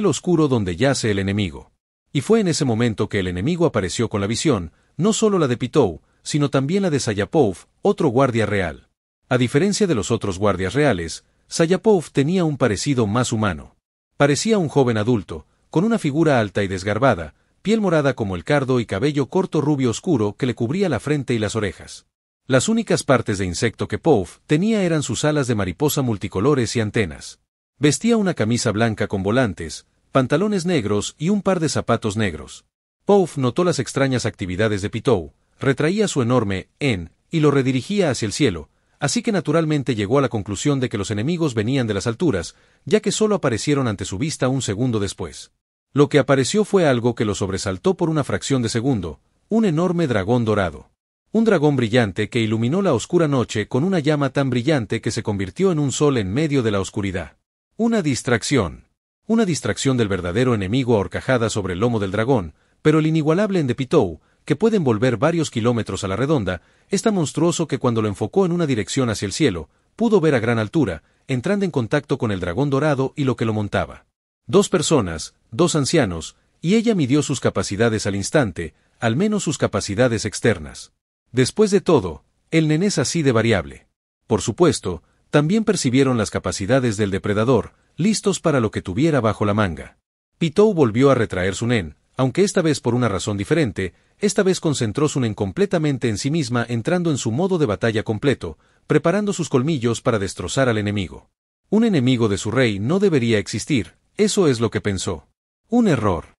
oscuro donde yace el enemigo. Y fue en ese momento que el enemigo apareció con la visión, no solo la de Pitou, sino también la de Sayapov, otro guardia real. A diferencia de los otros guardias reales, Sayapov tenía un parecido más humano. Parecía un joven adulto, con una figura alta y desgarbada, piel morada como el cardo y cabello corto rubio oscuro que le cubría la frente y las orejas. Las únicas partes de insecto que Pov tenía eran sus alas de mariposa multicolores y antenas. Vestía una camisa blanca con volantes, pantalones negros y un par de zapatos negros. Pov notó las extrañas actividades de Pitou, retraía su enorme y lo redirigía hacia el cielo, así que naturalmente llegó a la conclusión de que los enemigos venían de las alturas, ya que solo aparecieron ante su vista un segundo después. Lo que apareció fue algo que lo sobresaltó por una fracción de segundo, un enorme dragón dorado. Un dragón brillante que iluminó la oscura noche con una llama tan brillante que se convirtió en un sol en medio de la oscuridad. Una distracción. Una distracción del verdadero enemigo ahorcajada sobre el lomo del dragón, pero el inigualable en de Pitou, que puede envolver varios kilómetros a la redonda, es tan monstruoso que cuando lo enfocó en una dirección hacia el cielo, pudo ver a gran altura, entrando en contacto con el dragón dorado y lo que lo montaba. 2 personas, 2 ancianos, y ella midió sus capacidades al instante, al menos sus capacidades externas. Después de todo, el nen es así de variable. Por supuesto, también percibieron las capacidades del depredador, listos para lo que tuviera bajo la manga. Pitou volvió a retraer su nen, aunque esta vez por una razón diferente, esta vez concentró su nen completamente en sí misma entrando en su modo de batalla completo, preparando sus colmillos para destrozar al enemigo. Un enemigo de su rey no debería existir, eso es lo que pensó. Un error.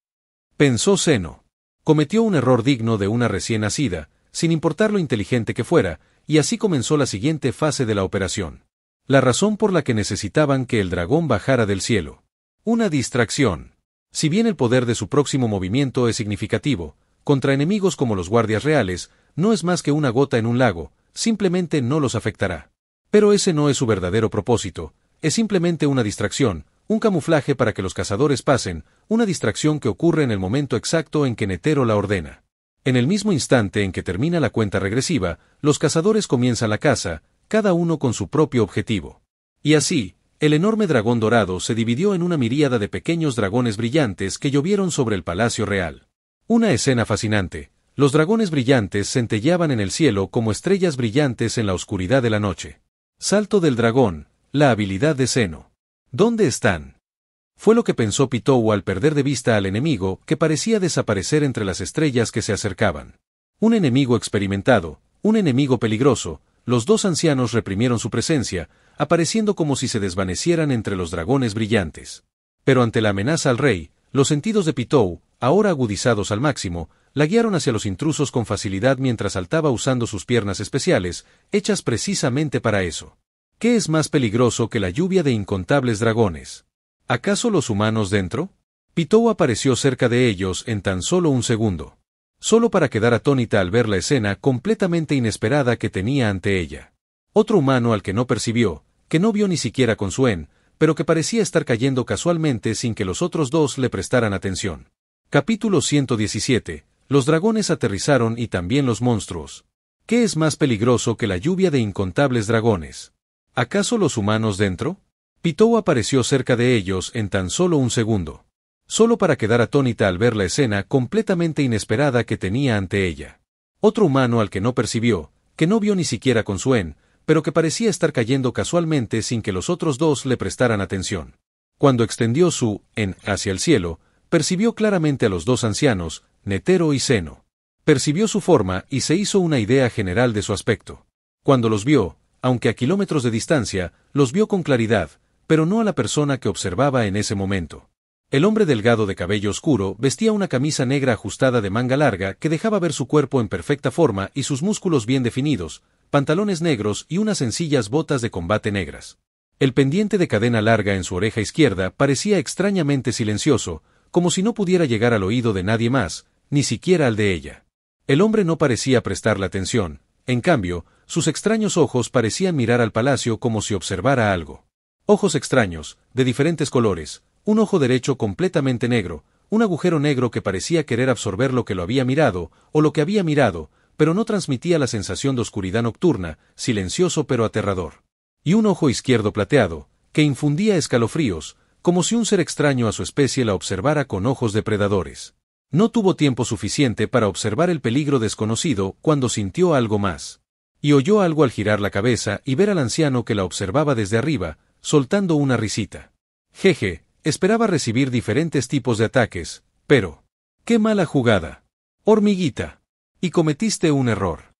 Pensó Zeno. Cometió un error digno de una recién nacida, sin importar lo inteligente que fuera, y así comenzó la siguiente fase de la operación. La razón por la que necesitaban que el dragón bajara del cielo. Una distracción. Si bien el poder de su próximo movimiento es significativo, contra enemigos como los guardias reales, no es más que una gota en un lago, simplemente no los afectará. Pero ese no es su verdadero propósito, es simplemente una distracción, un camuflaje para que los cazadores pasen, una distracción que ocurre en el momento exacto en que Netero la ordena. En el mismo instante en que termina la cuenta regresiva, los cazadores comienzan la caza, cada uno con su propio objetivo. Y así, el enorme dragón dorado se dividió en una miríada de pequeños dragones brillantes que llovieron sobre el palacio real. Una escena fascinante. Los dragones brillantes centelleaban en el cielo como estrellas brillantes en la oscuridad de la noche. Salto del dragón, la habilidad de Zeno. ¿Dónde están? Fue lo que pensó Pitou al perder de vista al enemigo que parecía desaparecer entre las estrellas que se acercaban. Un enemigo experimentado, un enemigo peligroso. Los dos ancianos reprimieron su presencia, apareciendo como si se desvanecieran entre los dragones brillantes. Pero ante la amenaza al rey, los sentidos de Pitou, ahora agudizados al máximo, la guiaron hacia los intrusos con facilidad mientras saltaba usando sus piernas especiales, hechas precisamente para eso. ¿Qué es más peligroso que la lluvia de incontables dragones? ¿Acaso los humanos dentro? Pitou apareció cerca de ellos en tan solo un segundo. Solo para quedar atónita al ver la escena completamente inesperada que tenía ante ella. Otro humano al que no percibió, que no vio ni siquiera con Suen, pero que parecía estar cayendo casualmente sin que los otros dos le prestaran atención. Capítulo 117. Los dragones aterrizaron y también los monstruos. ¿Qué es más peligroso que la lluvia de incontables dragones? ¿Acaso los humanos dentro? Pitou apareció cerca de ellos en tan solo un segundo. Solo para quedar atónita al ver la escena completamente inesperada que tenía ante ella. Otro humano al que no percibió, que no vio ni siquiera con Suen, pero que parecía estar cayendo casualmente sin que los otros dos le prestaran atención. Cuando extendió su hacia el cielo, percibió claramente a los dos ancianos, Netero y Zeno. Percibió su forma y se hizo una idea general de su aspecto. Cuando los vio, aunque a kilómetros de distancia, los vio con claridad, pero no a la persona que observaba en ese momento. El hombre delgado de cabello oscuro vestía una camisa negra ajustada de manga larga que dejaba ver su cuerpo en perfecta forma y sus músculos bien definidos, pantalones negros y unas sencillas botas de combate negras. El pendiente de cadena larga en su oreja izquierda parecía extrañamente silencioso, como si no pudiera llegar al oído de nadie más, ni siquiera al de ella. El hombre no parecía prestarle atención, en cambio, sus extraños ojos parecían mirar al palacio como si observara algo. Ojos extraños, de diferentes colores, un ojo derecho completamente negro, un agujero negro que parecía querer absorber lo que lo había mirado, o lo que había mirado, pero no transmitía la sensación de oscuridad nocturna, silencioso pero aterrador. Y un ojo izquierdo plateado, que infundía escalofríos, como si un ser extraño a su especie la observara con ojos depredadores. No tuvo tiempo suficiente para observar el peligro desconocido cuando sintió algo más. Y oyó algo al girar la cabeza y ver al anciano que la observaba desde arriba, soltando una risita. Jeje. Esperaba recibir diferentes tipos de ataques, pero... ¡qué mala jugada! Hormiguita. Y cometiste un error.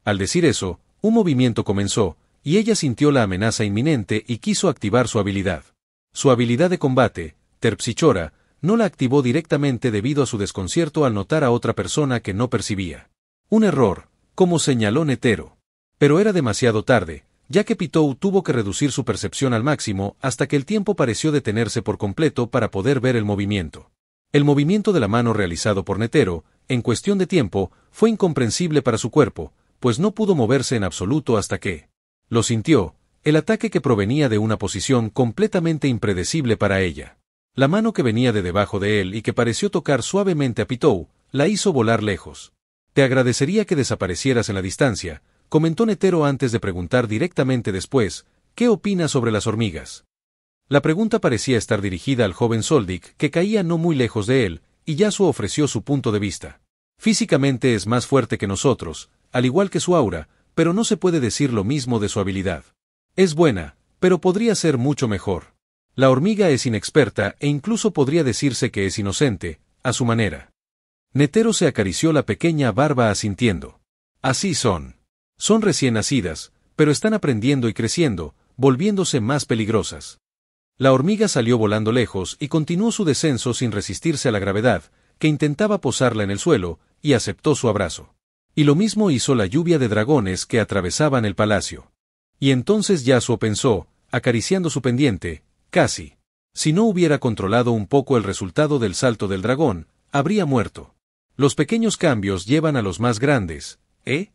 Al decir eso, un movimiento comenzó, y ella sintió la amenaza inminente y quiso activar su habilidad. Su habilidad de combate, Terpsichora, no la activó directamente debido a su desconcierto al notar a otra persona que no percibía. Un error, como señaló Netero. Pero era demasiado tarde, ya que Pitou tuvo que reducir su percepción al máximo hasta que el tiempo pareció detenerse por completo para poder ver el movimiento. El movimiento de la mano realizado por Netero, en cuestión de tiempo, fue incomprensible para su cuerpo, pues no pudo moverse en absoluto hasta que lo sintió, el ataque que provenía de una posición completamente impredecible para ella. La mano que venía de debajo de él y que pareció tocar suavemente a Pitou, la hizo volar lejos. Te agradecería que desaparecieras en la distancia, comentó Netero antes de preguntar directamente después, ¿qué opina sobre las hormigas? La pregunta parecía estar dirigida al joven Soldic, que caía no muy lejos de él, y Yasuo ofreció su punto de vista. Físicamente es más fuerte que nosotros, al igual que su aura, pero no se puede decir lo mismo de su habilidad. Es buena, pero podría ser mucho mejor. La hormiga es inexperta e incluso podría decirse que es inocente, a su manera. Netero se acarició la pequeña barba asintiendo. Así son. Son recién nacidas, pero están aprendiendo y creciendo, volviéndose más peligrosas. La hormiga salió volando lejos y continuó su descenso sin resistirse a la gravedad, que intentaba posarla en el suelo, y aceptó su abrazo. Y lo mismo hizo la lluvia de dragones que atravesaban el palacio. Y entonces Yasuo pensó, acariciando su pendiente, casi. Si no hubiera controlado un poco el resultado del salto del dragón, habría muerto. Los pequeños cambios llevan a los más grandes, ¿eh?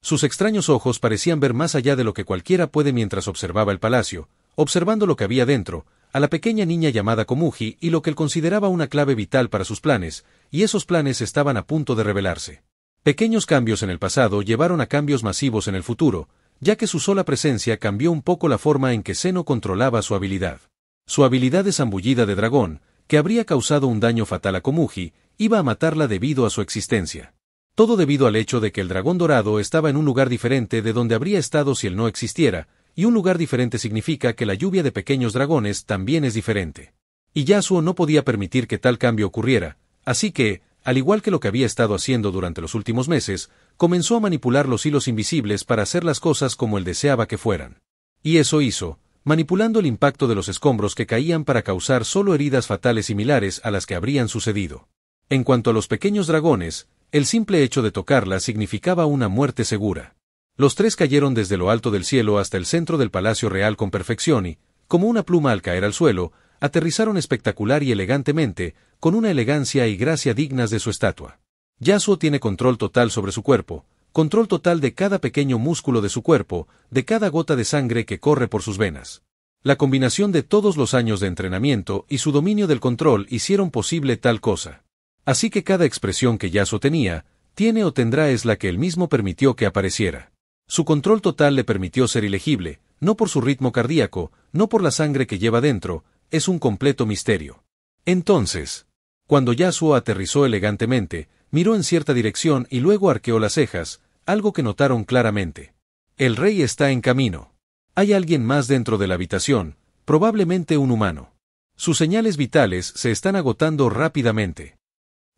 Sus extraños ojos parecían ver más allá de lo que cualquiera puede mientras observaba el palacio, observando lo que había dentro, a la pequeña niña llamada Komugi y lo que él consideraba una clave vital para sus planes, y esos planes estaban a punto de revelarse. Pequeños cambios en el pasado llevaron a cambios masivos en el futuro, ya que su sola presencia cambió un poco la forma en que Zeno controlaba su habilidad. Su habilidad de zambullida de dragón, que habría causado un daño fatal a Komugi, iba a matarla debido a su existencia. Todo debido al hecho de que el dragón dorado estaba en un lugar diferente de donde habría estado si él no existiera, y un lugar diferente significa que la lluvia de pequeños dragones también es diferente. Y Yasuo no podía permitir que tal cambio ocurriera, así que, al igual que lo que había estado haciendo durante los últimos meses, comenzó a manipular los hilos invisibles para hacer las cosas como él deseaba que fueran. Y eso hizo, manipulando el impacto de los escombros que caían para causar solo heridas fatales similares a las que habrían sucedido. En cuanto a los pequeños dragones, el simple hecho de tocarla significaba una muerte segura. Los tres cayeron desde lo alto del cielo hasta el centro del palacio real con perfección y, como una pluma al caer al suelo, aterrizaron espectacular y elegantemente, con una elegancia y gracia dignas de su estatua. Yasuo tiene control total sobre su cuerpo, control total de cada pequeño músculo de su cuerpo, de cada gota de sangre que corre por sus venas. La combinación de todos los años de entrenamiento y su dominio del control hicieron posible tal cosa. Así que cada expresión que Yasuo tenía, tiene o tendrá es la que él mismo permitió que apareciera. Su control total le permitió ser ilegible, no por su ritmo cardíaco, no por la sangre que lleva dentro, es un completo misterio. Entonces, cuando Yasuo aterrizó elegantemente, miró en cierta dirección y luego arqueó las cejas, algo que notaron claramente. El rey está en camino. Hay alguien más dentro de la habitación, probablemente un humano. Sus señales vitales se están agotando rápidamente.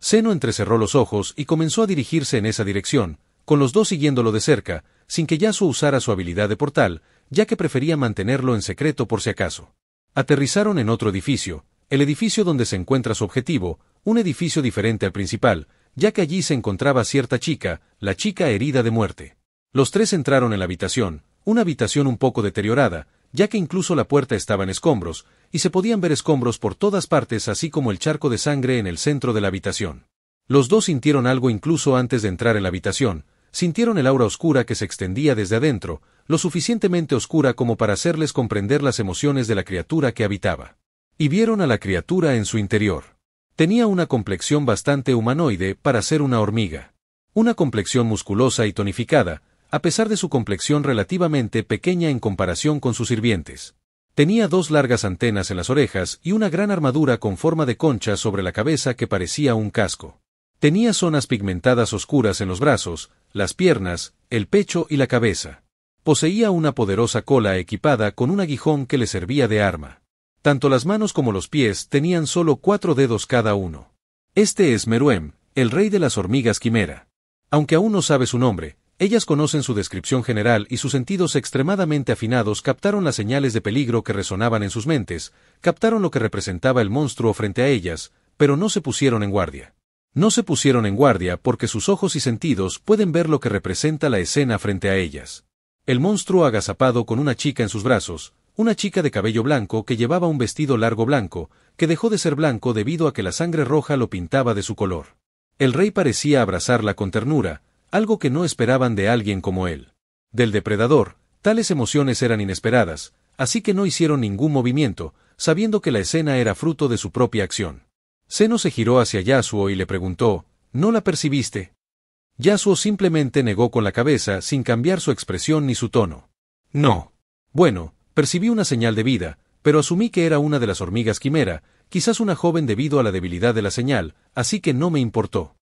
Zeno entrecerró los ojos y comenzó a dirigirse en esa dirección, con los dos siguiéndolo de cerca, sin que Yasuo usara su habilidad de portal, ya que prefería mantenerlo en secreto por si acaso. Aterrizaron en otro edificio, el edificio donde se encuentra su objetivo, un edificio diferente al principal, ya que allí se encontraba cierta chica, la chica herida de muerte. Los tres entraron en la habitación, una habitación un poco deteriorada, ya que incluso la puerta estaba en escombros, y se podían ver escombros por todas partes así como el charco de sangre en el centro de la habitación. Los dos sintieron algo incluso antes de entrar en la habitación, sintieron el aura oscura que se extendía desde adentro, lo suficientemente oscura como para hacerles comprender las emociones de la criatura que habitaba. Y vieron a la criatura en su interior. Tenía una complexión bastante humanoide para ser una hormiga. Una complexión musculosa y tonificada, a pesar de su complexión relativamente pequeña en comparación con sus sirvientes. Tenía dos largas antenas en las orejas y una gran armadura con forma de concha sobre la cabeza que parecía un casco. Tenía zonas pigmentadas oscuras en los brazos, las piernas, el pecho y la cabeza. Poseía una poderosa cola equipada con un aguijón que le servía de arma. Tanto las manos como los pies tenían solo 4 dedos cada uno. Este es Meruem, el rey de las hormigas quimera. Aunque aún no sabe su nombre, ellas conocen su descripción general y sus sentidos extremadamente afinados captaron las señales de peligro que resonaban en sus mentes, captaron lo que representaba el monstruo frente a ellas, pero no se pusieron en guardia. No se pusieron en guardia porque sus ojos y sentidos pueden ver lo que representa la escena frente a ellas. El monstruo agazapado con una chica en sus brazos, una chica de cabello blanco que llevaba un vestido largo blanco, que dejó de ser blanco debido a que la sangre roja lo pintaba de su color. El rey parecía abrazarla con ternura, algo que no esperaban de alguien como él. Del depredador, tales emociones eran inesperadas, así que no hicieron ningún movimiento, sabiendo que la escena era fruto de su propia acción. Zeno se giró hacia Yasuo y le preguntó, ¿no la percibiste? Yasuo simplemente negó con la cabeza sin cambiar su expresión ni su tono. No. Bueno, percibí una señal de vida, pero asumí que era una de las hormigas quimera, quizás una joven debido a la debilidad de la señal, así que no me importó.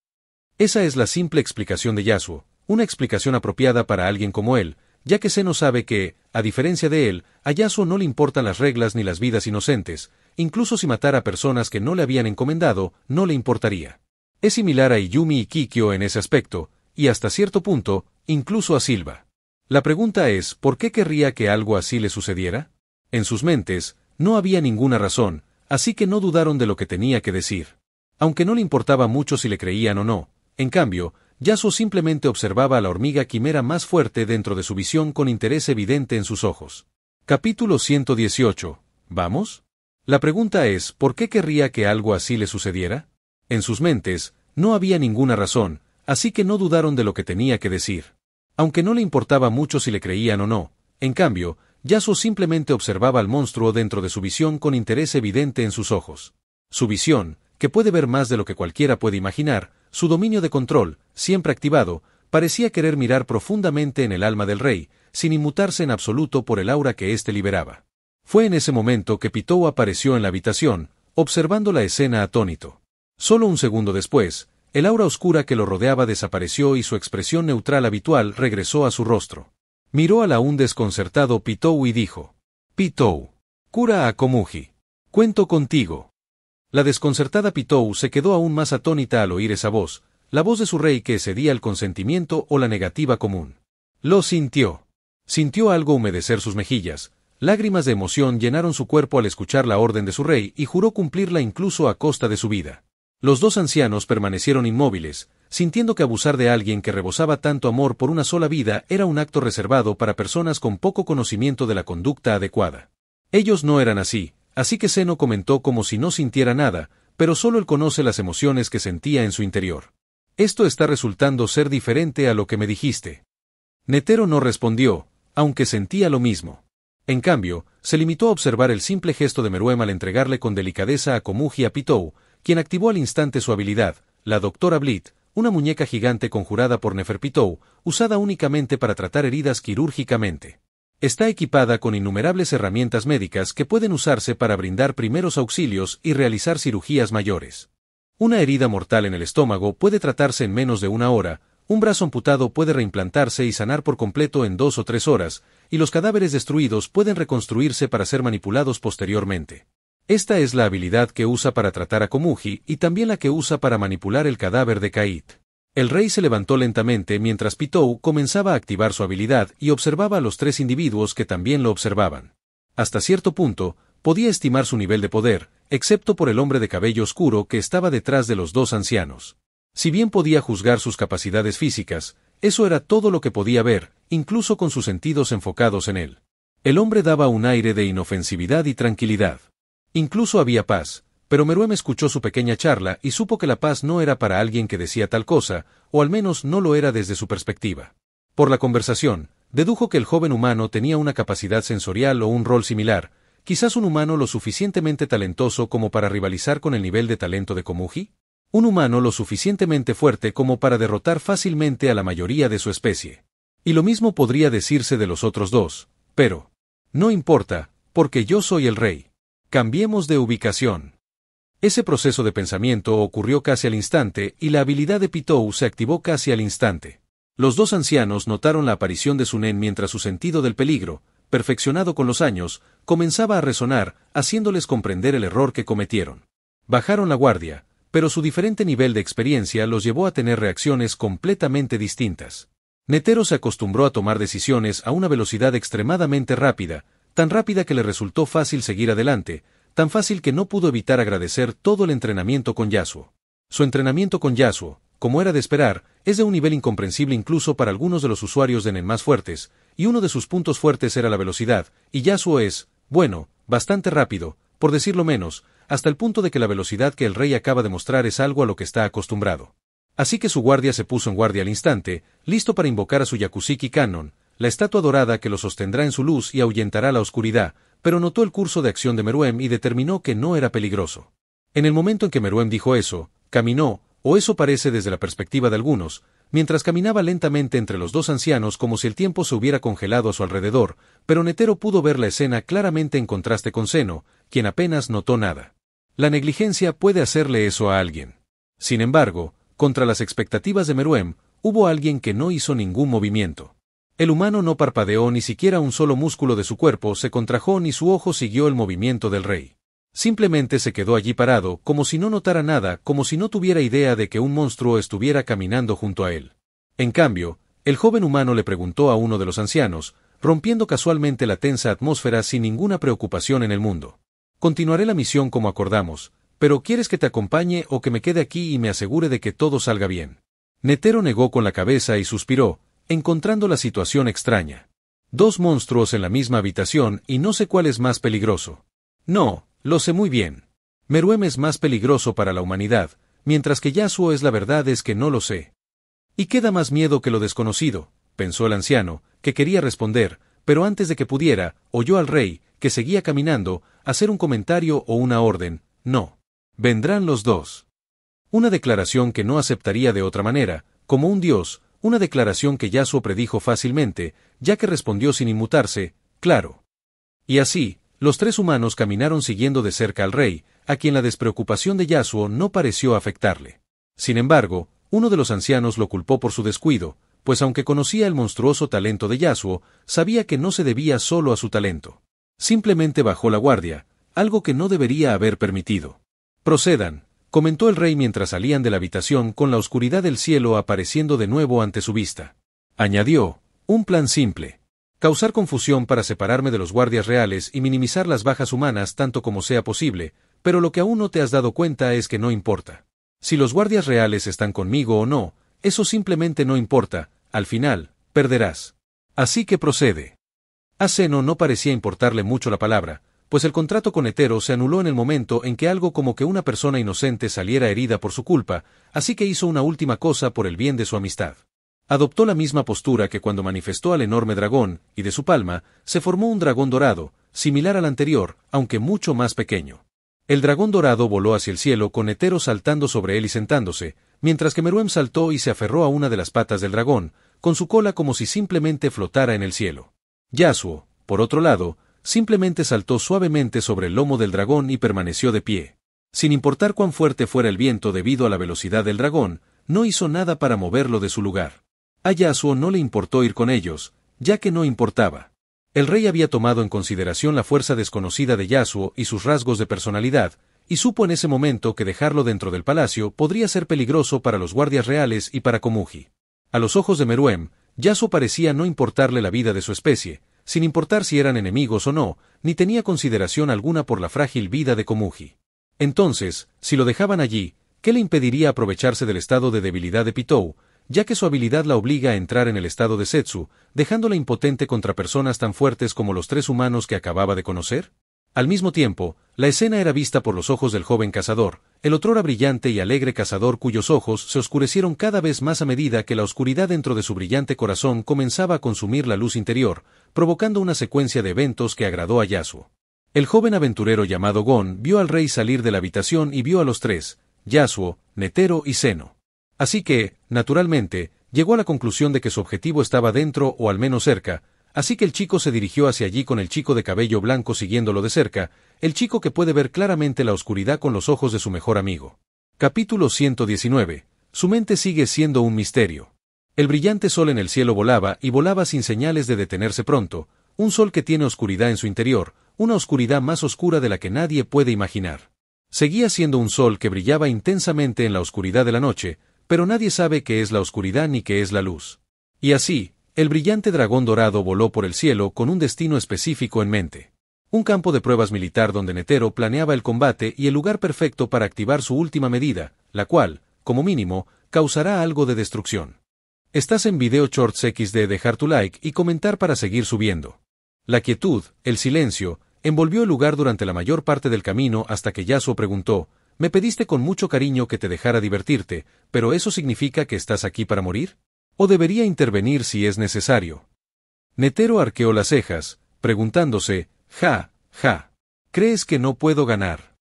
Esa es la simple explicación de Yasuo, una explicación apropiada para alguien como él, ya que Zeno sabe que, a diferencia de él, a Yasuo no le importan las reglas ni las vidas inocentes, incluso si matara a personas que no le habían encomendado, no le importaría. Es similar a Iyumi y Kikyo en ese aspecto, y hasta cierto punto, incluso a Silva. La pregunta es, ¿por qué querría que algo así le sucediera? En sus mentes, no había ninguna razón, así que no dudaron de lo que tenía que decir. Aunque no le importaba mucho si le creían o no, en cambio, Yasuo simplemente observaba a la hormiga quimera más fuerte dentro de su visión con interés evidente en sus ojos. Capítulo 118. ¿Vamos? La pregunta es, ¿por qué querría que algo así le sucediera? En sus mentes, no había ninguna razón, así que no dudaron de lo que tenía que decir. Aunque no le importaba mucho si le creían o no, en cambio, Yasuo simplemente observaba al monstruo dentro de su visión con interés evidente en sus ojos. Su visión, que puede ver más de lo que cualquiera puede imaginar, su dominio de control, siempre activado, parecía querer mirar profundamente en el alma del rey, sin inmutarse en absoluto por el aura que éste liberaba. Fue en ese momento que Pitou apareció en la habitación, observando la escena atónito. Solo un segundo después, el aura oscura que lo rodeaba desapareció y su expresión neutral habitual regresó a su rostro. Miró al aún desconcertado Pitou y dijo: «Pitou, cura a Komugi. Cuento contigo». La desconcertada Pitou se quedó aún más atónita al oír esa voz, la voz de su rey que excedía el consentimiento o la negativa común. Lo sintió. Sintió algo humedecer sus mejillas, lágrimas de emoción llenaron su cuerpo al escuchar la orden de su rey y juró cumplirla incluso a costa de su vida. Los dos ancianos permanecieron inmóviles, sintiendo que abusar de alguien que rebosaba tanto amor por una sola vida era un acto reservado para personas con poco conocimiento de la conducta adecuada. Ellos no eran así, así que Zeno comentó como si no sintiera nada, pero solo él conoce las emociones que sentía en su interior. Esto está resultando ser diferente a lo que me dijiste. Netero no respondió, aunque sentía lo mismo. En cambio, se limitó a observar el simple gesto de Meruem al entregarle con delicadeza a Komugi a Pitou, quien activó al instante su habilidad, la Doctora Blit, una muñeca gigante conjurada por Neferpitou, usada únicamente para tratar heridas quirúrgicamente. Está equipada con innumerables herramientas médicas que pueden usarse para brindar primeros auxilios y realizar cirugías mayores. Una herida mortal en el estómago puede tratarse en menos de una hora, un brazo amputado puede reimplantarse y sanar por completo en 2 o 3 horas, y los cadáveres destruidos pueden reconstruirse para ser manipulados posteriormente. Esta es la habilidad que usa para tratar a Komugi y también la que usa para manipular el cadáver de Kait. El rey se levantó lentamente mientras Pitou comenzaba a activar su habilidad y observaba a los 3 individuos que también lo observaban. Hasta cierto punto, podía estimar su nivel de poder, excepto por el hombre de cabello oscuro que estaba detrás de los 2 ancianos. Si bien podía juzgar sus capacidades físicas, eso era todo lo que podía ver, incluso con sus sentidos enfocados en él. El hombre daba un aire de inofensividad y tranquilidad. Incluso había paz, pero Meruem escuchó su pequeña charla y supo que la paz no era para alguien que decía tal cosa, o al menos no lo era desde su perspectiva. Por la conversación, dedujo que el joven humano tenía una capacidad sensorial o un rol similar, quizás un humano lo suficientemente talentoso como para rivalizar con el nivel de talento de Komugi. Un humano lo suficientemente fuerte como para derrotar fácilmente a la mayoría de su especie. Y lo mismo podría decirse de los otros 2, pero no importa, porque yo soy el rey. Cambiemos de ubicación. Ese proceso de pensamiento ocurrió casi al instante y la habilidad de Pitou se activó casi al instante. Los 2 ancianos notaron la aparición de Sunen mientras su sentido del peligro, perfeccionado con los años, comenzaba a resonar, haciéndoles comprender el error que cometieron. Bajaron la guardia, pero su diferente nivel de experiencia los llevó a tener reacciones completamente distintas. Netero se acostumbró a tomar decisiones a una velocidad extremadamente rápida, tan rápida que le resultó fácil seguir adelante, tan fácil que no pudo evitar agradecer todo el entrenamiento con Yasuo. Su entrenamiento con Yasuo, como era de esperar, es de un nivel incomprensible incluso para algunos de los usuarios de Nen más fuertes, y uno de sus puntos fuertes era la velocidad, y Yasuo es, bueno, bastante rápido, por decirlo menos, hasta el punto de que la velocidad que el rey acaba de mostrar es algo a lo que está acostumbrado. Así que su guardia se puso en guardia al instante, listo para invocar a su Yakusiki Kannon, la estatua dorada que lo sostendrá en su luz y ahuyentará la oscuridad, pero notó el curso de acción de Meruem y determinó que no era peligroso. En el momento en que Meruem dijo eso, caminó, o eso parece desde la perspectiva de algunos, mientras caminaba lentamente entre los 2 ancianos como si el tiempo se hubiera congelado a su alrededor, pero Netero pudo ver la escena claramente en contraste con Zeno, quien apenas notó nada. La negligencia puede hacerle eso a alguien. Sin embargo, contra las expectativas de Meruem, hubo alguien que no hizo ningún movimiento. El humano no parpadeó ni siquiera un solo músculo de su cuerpo se contrajo ni su ojo siguió el movimiento del rey. Simplemente se quedó allí parado, como si no notara nada, como si no tuviera idea de que un monstruo estuviera caminando junto a él. En cambio, el joven humano le preguntó a uno de los ancianos, rompiendo casualmente la tensa atmósfera sin ninguna preocupación en el mundo. Continuaré la misión como acordamos, pero ¿quieres que te acompañe o que me quede aquí y me asegure de que todo salga bien? Netero negó con la cabeza y suspiró, encontrando la situación extraña. 2 monstruos en la misma habitación y no sé cuál es más peligroso. No, lo sé muy bien. Meruem es más peligroso para la humanidad, mientras que Yasuo es la verdad es que no lo sé. Y queda más miedo que lo desconocido, pensó el anciano, que quería responder, pero antes de que pudiera, oyó al rey, que seguía caminando, hacer un comentario o una orden: no. Vendrán los dos. Una declaración que no aceptaría de otra manera, como un dios, una declaración que Yasuo predijo fácilmente, ya que respondió sin inmutarse: claro. Y así, los tres humanos caminaron siguiendo de cerca al rey, a quien la despreocupación de Yasuo no pareció afectarle. Sin embargo, uno de los ancianos lo culpó por su descuido, pues aunque conocía el monstruoso talento de Yasuo, sabía que no se debía solo a su talento. Simplemente bajó la guardia, algo que no debería haber permitido. Procedan, comentó el rey mientras salían de la habitación con la oscuridad del cielo apareciendo de nuevo ante su vista. Añadió: un plan simple. Causar confusión para separarme de los guardias reales y minimizar las bajas humanas tanto como sea posible, pero lo que aún no te has dado cuenta es que no importa. Si los guardias reales están conmigo o no, eso simplemente no importa, al final, perderás. Así que procede. A Zeno no parecía importarle mucho la palabra, pues el contrato con Hetero se anuló en el momento en que algo como que una persona inocente saliera herida por su culpa, así que hizo una última cosa por el bien de su amistad. Adoptó la misma postura que cuando manifestó al enorme dragón, y de su palma, se formó un dragón dorado, similar al anterior, aunque mucho más pequeño. El dragón dorado voló hacia el cielo con Hetero saltando sobre él y sentándose, mientras que Meruem saltó y se aferró a una de las patas del dragón, con su cola como si simplemente flotara en el cielo. Yasuo, por otro lado, simplemente saltó suavemente sobre el lomo del dragón y permaneció de pie. Sin importar cuán fuerte fuera el viento debido a la velocidad del dragón, no hizo nada para moverlo de su lugar. A Yasuo no le importó ir con ellos, ya que no importaba. El rey había tomado en consideración la fuerza desconocida de Yasuo y sus rasgos de personalidad, y supo en ese momento que dejarlo dentro del palacio podría ser peligroso para los guardias reales y para Komugi. A los ojos de Meruem, Yasuo parecía no importarle la vida de su especie, sin importar si eran enemigos o no, ni tenía consideración alguna por la frágil vida de Komugi. Entonces, si lo dejaban allí, ¿qué le impediría aprovecharse del estado de debilidad de Pitou, ya que su habilidad la obliga a entrar en el estado de Setsu, dejándola impotente contra personas tan fuertes como los tres humanos que acababa de conocer? Al mismo tiempo, la escena era vista por los ojos del joven cazador, el otrora brillante y alegre cazador cuyos ojos se oscurecieron cada vez más a medida que la oscuridad dentro de su brillante corazón comenzaba a consumir la luz interior, provocando una secuencia de eventos que agradó a Yasuo. El joven aventurero llamado Gon vio al rey salir de la habitación y vio a los tres, Yasuo, Netero y Zeno. Así que, naturalmente, llegó a la conclusión de que su objetivo estaba dentro o al menos cerca, así que el chico se dirigió hacia allí con el chico de cabello blanco siguiéndolo de cerca, el chico que puede ver claramente la oscuridad con los ojos de su mejor amigo. Capítulo 119. Su mente sigue siendo un misterio. El brillante sol en el cielo volaba y volaba sin señales de detenerse pronto, un sol que tiene oscuridad en su interior, una oscuridad más oscura de la que nadie puede imaginar. Seguía siendo un sol que brillaba intensamente en la oscuridad de la noche, pero nadie sabe qué es la oscuridad ni qué es la luz. Y así, el brillante dragón dorado voló por el cielo con un destino específico en mente. Un campo de pruebas militar donde Netero planeaba el combate y el lugar perfecto para activar su última medida, la cual, como mínimo, causará algo de destrucción. Estás en Video Shorts XD, dejar tu like y comentar para seguir subiendo. La quietud, el silencio, envolvió el lugar durante la mayor parte del camino hasta que Yasuo preguntó: «Me pediste con mucho cariño que te dejara divertirte, pero ¿eso significa que estás aquí para morir? ¿O debería intervenir si es necesario?» Netero arqueó las cejas, preguntándose: «Ja, ja. ¿Crees que no puedo ganar?»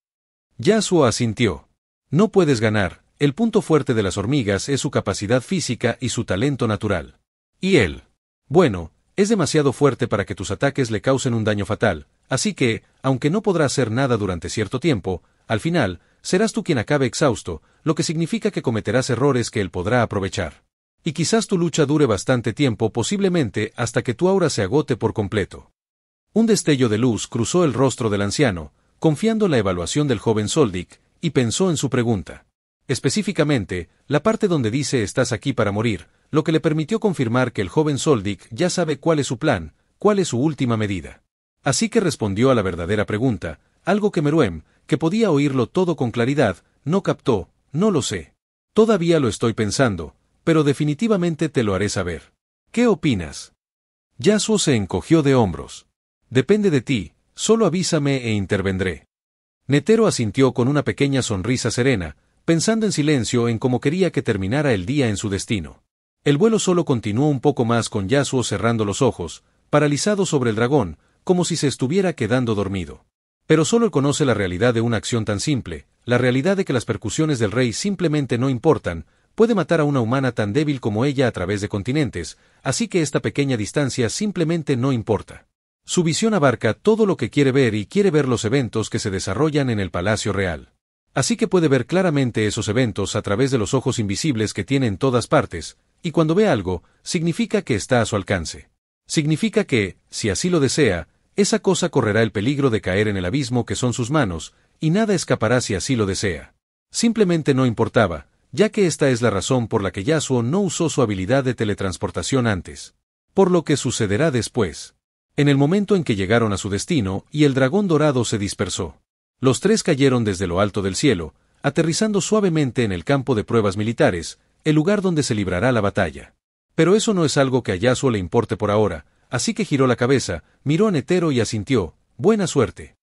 Yasuo asintió. «No puedes ganar, el punto fuerte de las hormigas es su capacidad física y su talento natural. Y él, bueno, es demasiado fuerte para que tus ataques le causen un daño fatal, así que, aunque no podrá hacer nada durante cierto tiempo, al final, serás tú quien acabe exhausto, lo que significa que cometerás errores que él podrá aprovechar. Y quizás tu lucha dure bastante tiempo, posiblemente hasta que tu aura se agote por completo». Un destello de luz cruzó el rostro del anciano, confiando la evaluación del joven Soldik, y pensó en su pregunta. Específicamente, la parte donde dice «estás aquí para morir», lo que le permitió confirmar que el joven Soldik ya sabe cuál es su plan, cuál es su última medida. Así que respondió a la verdadera pregunta, algo que Meruem, que podía oírlo todo con claridad, no captó: «No lo sé. Todavía lo estoy pensando, pero definitivamente te lo haré saber. ¿Qué opinas?» Yasuo se encogió de hombros. «Depende de ti, solo avísame e intervendré». Netero asintió con una pequeña sonrisa serena, pensando en silencio en cómo quería que terminara el día en su destino. El vuelo solo continuó un poco más con Yasuo cerrando los ojos, paralizado sobre el dragón, como si se estuviera quedando dormido. Pero solo él conoce la realidad de una acción tan simple, la realidad de que las percusiones del rey simplemente no importan, puede matar a una humana tan débil como ella a través de continentes, así que esta pequeña distancia simplemente no importa. Su visión abarca todo lo que quiere ver y quiere ver los eventos que se desarrollan en el Palacio Real. Así que puede ver claramente esos eventos a través de los ojos invisibles que tiene en todas partes, y cuando ve algo, significa que está a su alcance. Significa que, si así lo desea, esa cosa correrá el peligro de caer en el abismo que son sus manos, y nada escapará si así lo desea. Simplemente no importaba, ya que esta es la razón por la que Yasuo no usó su habilidad de teletransportación antes. Por lo que sucederá después. En el momento en que llegaron a su destino, y el dragón dorado se dispersó. Los tres cayeron desde lo alto del cielo, aterrizando suavemente en el campo de pruebas militares, el lugar donde se librará la batalla. Pero eso no es algo que a Yasuo le importe por ahora, así que giró la cabeza, miró a Netero y asintió, buena suerte.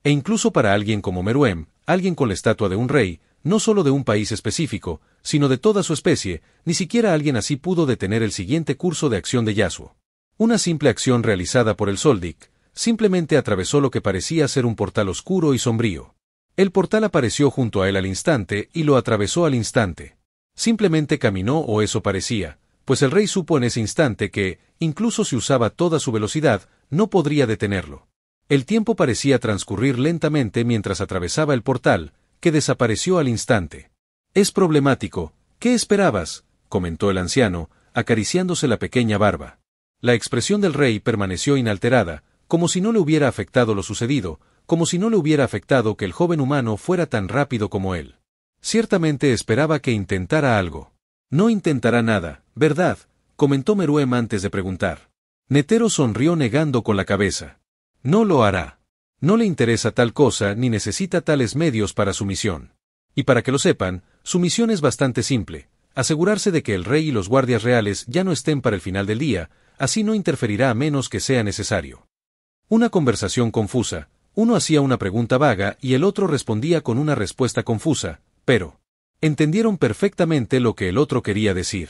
E incluso para alguien como Meruem, alguien con la estatua de un rey, no solo de un país específico, sino de toda su especie, ni siquiera alguien así pudo detener el siguiente curso de acción de Yasuo. Una simple acción realizada por el Soldic, simplemente atravesó lo que parecía ser un portal oscuro y sombrío. El portal apareció junto a él al instante y lo atravesó al instante. Simplemente caminó o eso parecía, pues el rey supo en ese instante que, incluso si usaba toda su velocidad, no podría detenerlo. El tiempo parecía transcurrir lentamente mientras atravesaba el portal, que desapareció al instante. Es problemático, ¿qué esperabas?, comentó el anciano, acariciándose la pequeña barba. La expresión del rey permaneció inalterada, como si no le hubiera afectado lo sucedido, como si no le hubiera afectado que el joven humano fuera tan rápido como él. Ciertamente esperaba que intentara algo. No intentará nada, ¿verdad?, comentó Meruem antes de preguntar. Netero sonrió negando con la cabeza. No lo hará. No le interesa tal cosa ni necesita tales medios para su misión. Y para que lo sepan, su misión es bastante simple, asegurarse de que el rey y los guardias reales ya no estén para el final del día, así no interferirá a menos que sea necesario. Una conversación confusa, uno hacía una pregunta vaga y el otro respondía con una respuesta confusa, pero entendieron perfectamente lo que el otro quería decir.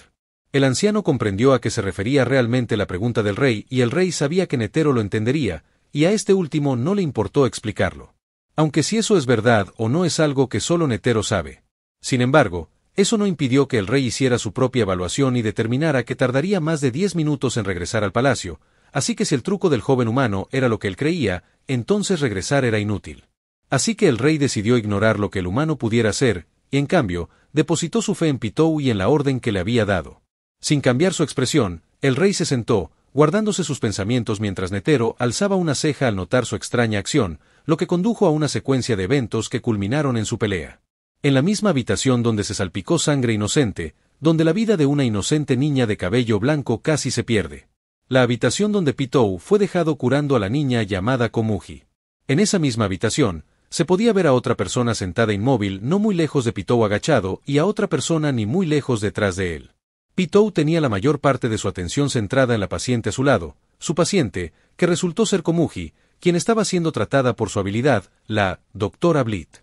El anciano comprendió a qué se refería realmente la pregunta del rey y el rey sabía que Netero lo entendería, y a este último no le importó explicarlo. Aunque si eso es verdad o no es algo que solo Netero sabe. Sin embargo, eso no impidió que el rey hiciera su propia evaluación y determinara que tardaría más de 10 minutos en regresar al palacio, así que si el truco del joven humano era lo que él creía, entonces regresar era inútil. Así que el rey decidió ignorar lo que el humano pudiera hacer, y en cambio, depositó su fe en Pitou y en la orden que le había dado. Sin cambiar su expresión, el rey se sentó, guardándose sus pensamientos mientras Netero alzaba una ceja al notar su extraña acción, lo que condujo a una secuencia de eventos que culminaron en su pelea. En la misma habitación donde se salpicó sangre inocente, donde la vida de una inocente niña de cabello blanco casi se pierde. La habitación donde Pitou fue dejado curando a la niña llamada Komugi. En esa misma habitación, se podía ver a otra persona sentada inmóvil no muy lejos de Pitou agachado y a otra persona ni muy lejos detrás de él. Pitou tenía la mayor parte de su atención centrada en la paciente a su lado, su paciente, que resultó ser Komugi, quien estaba siendo tratada por su habilidad, la Doctora Blit.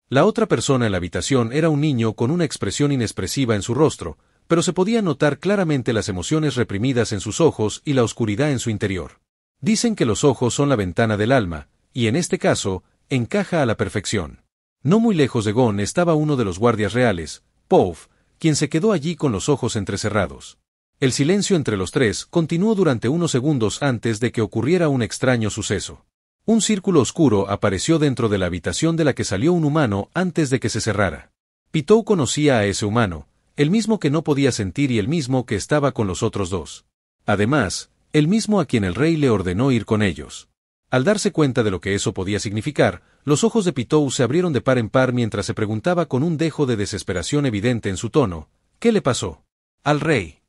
La otra persona en la habitación era un niño con una expresión inexpresiva en su rostro, pero se podían notar claramente las emociones reprimidas en sus ojos y la oscuridad en su interior. Dicen que los ojos son la ventana del alma, y en este caso, encaja a la perfección. No muy lejos de Gon estaba uno de los guardias reales, Pouf, quien se quedó allí con los ojos entrecerrados. El silencio entre los tres continuó durante unos segundos antes de que ocurriera un extraño suceso. Un círculo oscuro apareció dentro de la habitación de la que salió un humano antes de que se cerrara. Pitou conocía a ese humano, el mismo que no podía sentir y el mismo que estaba con los otros dos. Además, el mismo a quien el rey le ordenó ir con ellos. Al darse cuenta de lo que eso podía significar, los ojos de Pitou se abrieron de par en par mientras se preguntaba con un dejo de desesperación evidente en su tono, ¿qué le pasó al rey?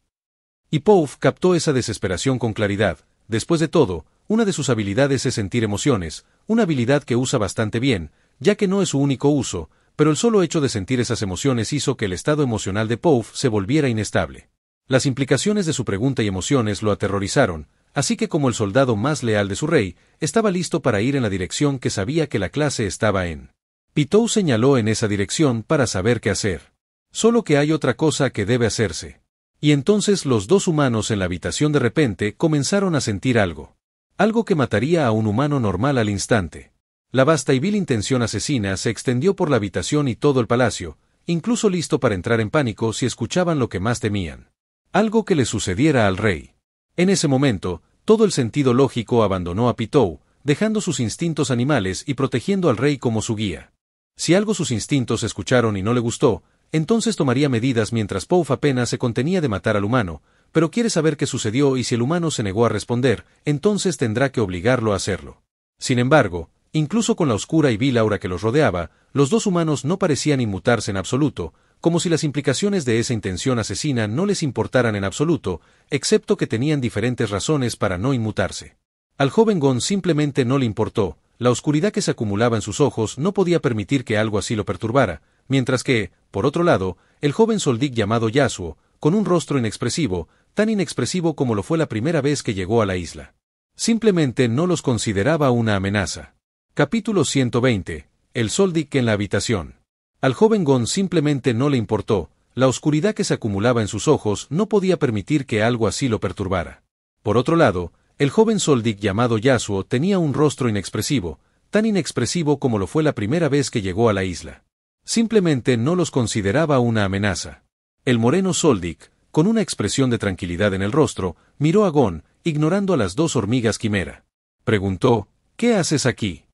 Y Pouf captó esa desesperación con claridad. Después de todo, una de sus habilidades es sentir emociones, una habilidad que usa bastante bien, ya que no es su único uso, pero el solo hecho de sentir esas emociones hizo que el estado emocional de Pouf se volviera inestable. Las implicaciones de su pregunta y emociones lo aterrorizaron, así que como el soldado más leal de su rey, estaba listo para ir en la dirección que sabía que la clase estaba en. Pitou señaló en esa dirección para saber qué hacer. Solo que hay otra cosa que debe hacerse. Y entonces los dos humanos en la habitación de repente comenzaron a sentir algo. Algo que mataría a un humano normal al instante. La vasta y vil intención asesina se extendió por la habitación y todo el palacio, incluso listo para entrar en pánico si escuchaban lo que más temían. Algo que le sucediera al rey. En ese momento, todo el sentido lógico abandonó a Pitou, dejando sus instintos animales y protegiendo al rey como su guía. Si algo sus instintos escucharon y no le gustó, entonces tomaría medidas mientras Pouf apenas se contenía de matar al humano, pero quiere saber qué sucedió y si el humano se negó a responder, entonces tendrá que obligarlo a hacerlo. Sin embargo, incluso con la oscura y vil aura que los rodeaba, los dos humanos no parecían inmutarse en absoluto, como si las implicaciones de esa intención asesina no les importaran en absoluto, excepto que tenían diferentes razones para no inmutarse. Al joven Gon simplemente no le importó, la oscuridad que se acumulaba en sus ojos no podía permitir que algo así lo perturbara, mientras que, por otro lado, el joven Soldik llamado Yasuo, con un rostro inexpresivo, tan inexpresivo como lo fue la primera vez que llegó a la isla. Simplemente no los consideraba una amenaza. Capítulo 120. El Soldik en la habitación. Al joven Gon simplemente no le importó, la oscuridad que se acumulaba en sus ojos no podía permitir que algo así lo perturbara. Por otro lado, el joven Soldik llamado Yasuo tenía un rostro inexpresivo, tan inexpresivo como lo fue la primera vez que llegó a la isla. Simplemente no los consideraba una amenaza. El moreno Soldik, con una expresión de tranquilidad en el rostro, miró a Gon, ignorando a las dos hormigas quimera. Preguntó, ¿qué haces aquí?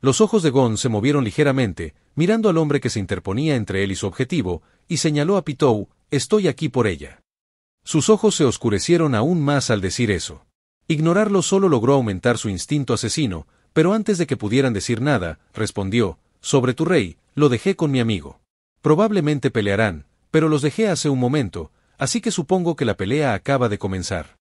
Los ojos de Gon se movieron ligeramente, mirando al hombre que se interponía entre él y su objetivo, y señaló a Pitou, estoy aquí por ella. Sus ojos se oscurecieron aún más al decir eso. Ignorarlo solo logró aumentar su instinto asesino, pero antes de que pudieran decir nada, respondió, sobre tu rey, lo dejé con mi amigo. Probablemente pelearán, pero los dejé hace un momento, así que supongo que la pelea acaba de comenzar.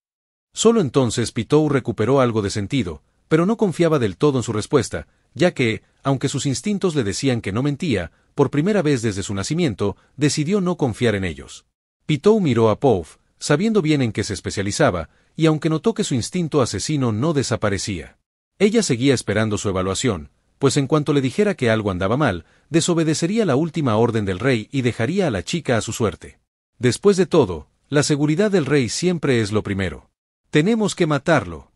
Solo entonces Pitou recuperó algo de sentido, pero no confiaba del todo en su respuesta, ya que, aunque sus instintos le decían que no mentía, por primera vez desde su nacimiento, decidió no confiar en ellos. Pitou miró a Pouf, sabiendo bien en qué se especializaba, y aunque notó que su instinto asesino no desaparecía. Ella seguía esperando su evaluación, pues en cuanto le dijera que algo andaba mal, desobedecería la última orden del rey y dejaría a la chica a su suerte. Después de todo, la seguridad del rey siempre es lo primero. Tenemos que matarlo.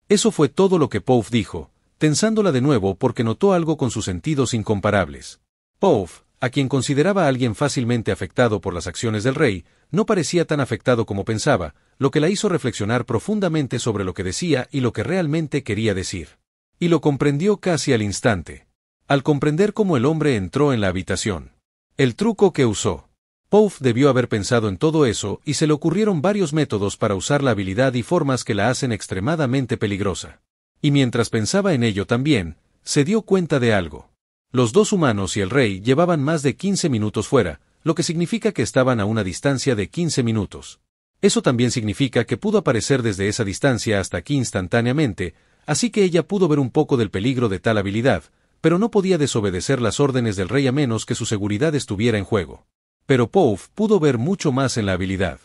Eso fue todo lo que Pouf dijo, tensándola de nuevo porque notó algo con sus sentidos incomparables. Pouf, a quien consideraba a alguien fácilmente afectado por las acciones del rey, no parecía tan afectado como pensaba, lo que la hizo reflexionar profundamente sobre lo que decía y lo que realmente quería decir. Y lo comprendió casi al instante. Al comprender cómo el hombre entró en la habitación. El truco que usó. Pouf debió haber pensado en todo eso y se le ocurrieron varios métodos para usar la habilidad y formas que la hacen extremadamente peligrosa. Y mientras pensaba en ello también, se dio cuenta de algo. Los dos humanos y el rey llevaban más de 15 minutos fuera, lo que significa que estaban a una distancia de 15 minutos. Eso también significa que pudo aparecer desde esa distancia hasta aquí instantáneamente, así que ella pudo ver un poco del peligro de tal habilidad, pero no podía desobedecer las órdenes del rey a menos que su seguridad estuviera en juego. Pero Pouf pudo ver mucho más en la habilidad.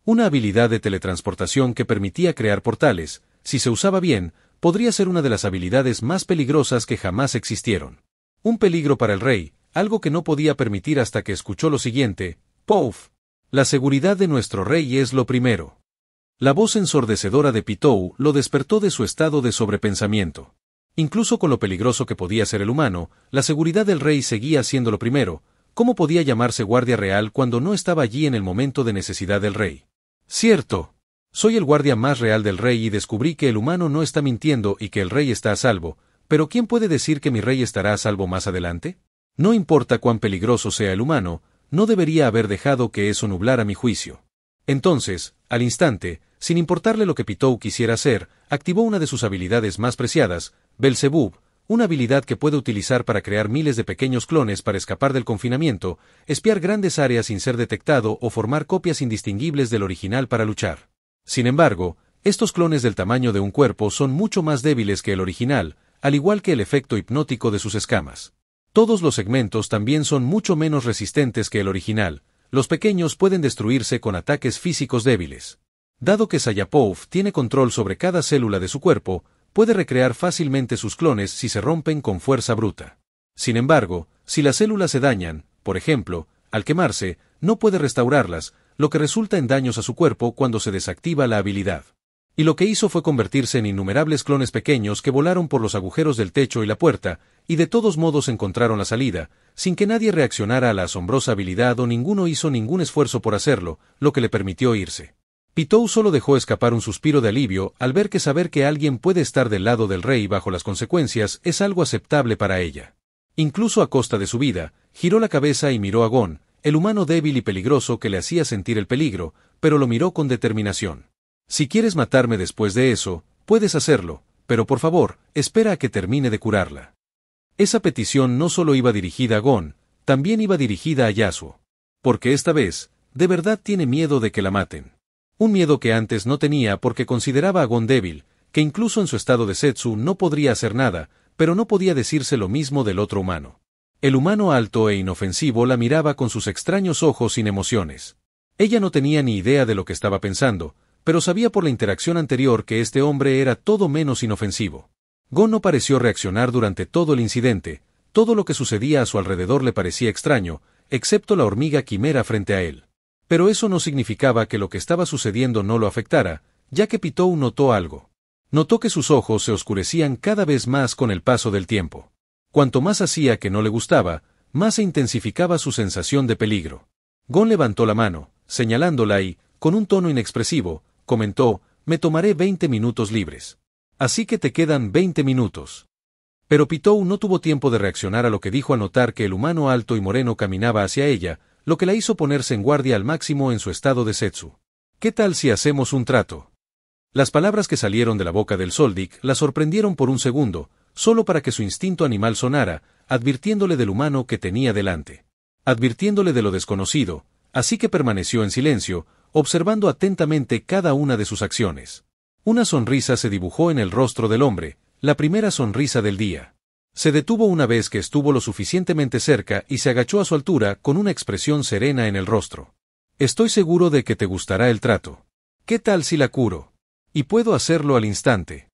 Una habilidad de teletransportación que permitía crear portales, si se usaba bien, podría ser una de las habilidades más peligrosas que jamás existieron. Un peligro para el rey, algo que no podía permitir hasta que escuchó lo siguiente, Pouf. La seguridad de nuestro rey es lo primero. La voz ensordecedora de Pitou lo despertó de su estado de sobrepensamiento. Incluso con lo peligroso que podía ser el humano, la seguridad del rey seguía siendo lo primero. ¿Cómo podía llamarse guardia real cuando no estaba allí en el momento de necesidad del rey? Cierto. Soy el guardia más real del rey y descubrí que el humano no está mintiendo y que el rey está a salvo, pero ¿quién puede decir que mi rey estará a salvo más adelante? No importa cuán peligroso sea el humano, no debería haber dejado que eso nublara mi juicio. Entonces, al instante, sin importarle lo que Pitou quisiera hacer, activó una de sus habilidades más preciadas, Belzebub, una habilidad que puede utilizar para crear miles de pequeños clones para escapar del confinamiento, espiar grandes áreas sin ser detectado o formar copias indistinguibles del original para luchar. Sin embargo, estos clones del tamaño de un cuerpo son mucho más débiles que el original, al igual que el efecto hipnótico de sus escamas. Todos los segmentos también son mucho menos resistentes que el original, los pequeños pueden destruirse con ataques físicos débiles. Dado que Sayapouf tiene control sobre cada célula de su cuerpo, puede recrear fácilmente sus clones si se rompen con fuerza bruta. Sin embargo, si las células se dañan, por ejemplo, al quemarse, no puede restaurarlas, lo que resulta en daños a su cuerpo cuando se desactiva la habilidad. Y lo que hizo fue convertirse en innumerables clones pequeños que volaron por los agujeros del techo y la puerta, y de todos modos encontraron la salida, sin que nadie reaccionara a la asombrosa habilidad o ninguno hizo ningún esfuerzo por hacerlo, lo que le permitió irse. Pitou solo dejó escapar un suspiro de alivio al ver que saber que alguien puede estar del lado del rey bajo las consecuencias es algo aceptable para ella. Incluso a costa de su vida, giró la cabeza y miró a Gon, el humano débil y peligroso que le hacía sentir el peligro, pero lo miró con determinación. Si quieres matarme después de eso, puedes hacerlo, pero por favor, espera a que termine de curarla. Esa petición no solo iba dirigida a Gon, también iba dirigida a Yasuo. Porque esta vez, de verdad tiene miedo de que la maten. Un miedo que antes no tenía porque consideraba a Gon débil, que incluso en su estado de Zetsu no podría hacer nada, pero no podía decirse lo mismo del otro humano. El humano alto e inofensivo la miraba con sus extraños ojos sin emociones. Ella no tenía ni idea de lo que estaba pensando, pero sabía por la interacción anterior que este hombre era todo menos inofensivo. Gon no pareció reaccionar durante todo el incidente, todo lo que sucedía a su alrededor le parecía extraño, excepto la hormiga quimera frente a él. Pero eso no significaba que lo que estaba sucediendo no lo afectara, ya que Pitou notó algo. Notó que sus ojos se oscurecían cada vez más con el paso del tiempo. Cuanto más hacía que no le gustaba, más se intensificaba su sensación de peligro. Gon levantó la mano, señalándola y, con un tono inexpresivo, comentó, me tomaré 20 minutos libres. Así que te quedan 20 minutos. Pero Pitou no tuvo tiempo de reaccionar a lo que dijo al notar que el humano alto y moreno caminaba hacia ella, lo que la hizo ponerse en guardia al máximo en su estado de Zetsu. ¿Qué tal si hacemos un trato? Las palabras que salieron de la boca del Soldic la sorprendieron por un segundo, solo para que su instinto animal sonara, advirtiéndole del humano que tenía delante. Advirtiéndole de lo desconocido, así que permaneció en silencio, observando atentamente cada una de sus acciones. Una sonrisa se dibujó en el rostro del hombre, la primera sonrisa del día. Se detuvo una vez que estuvo lo suficientemente cerca y se agachó a su altura con una expresión serena en el rostro. Estoy seguro de que te gustará el trato. ¿Qué tal si la curo? Y puedo hacerlo al instante.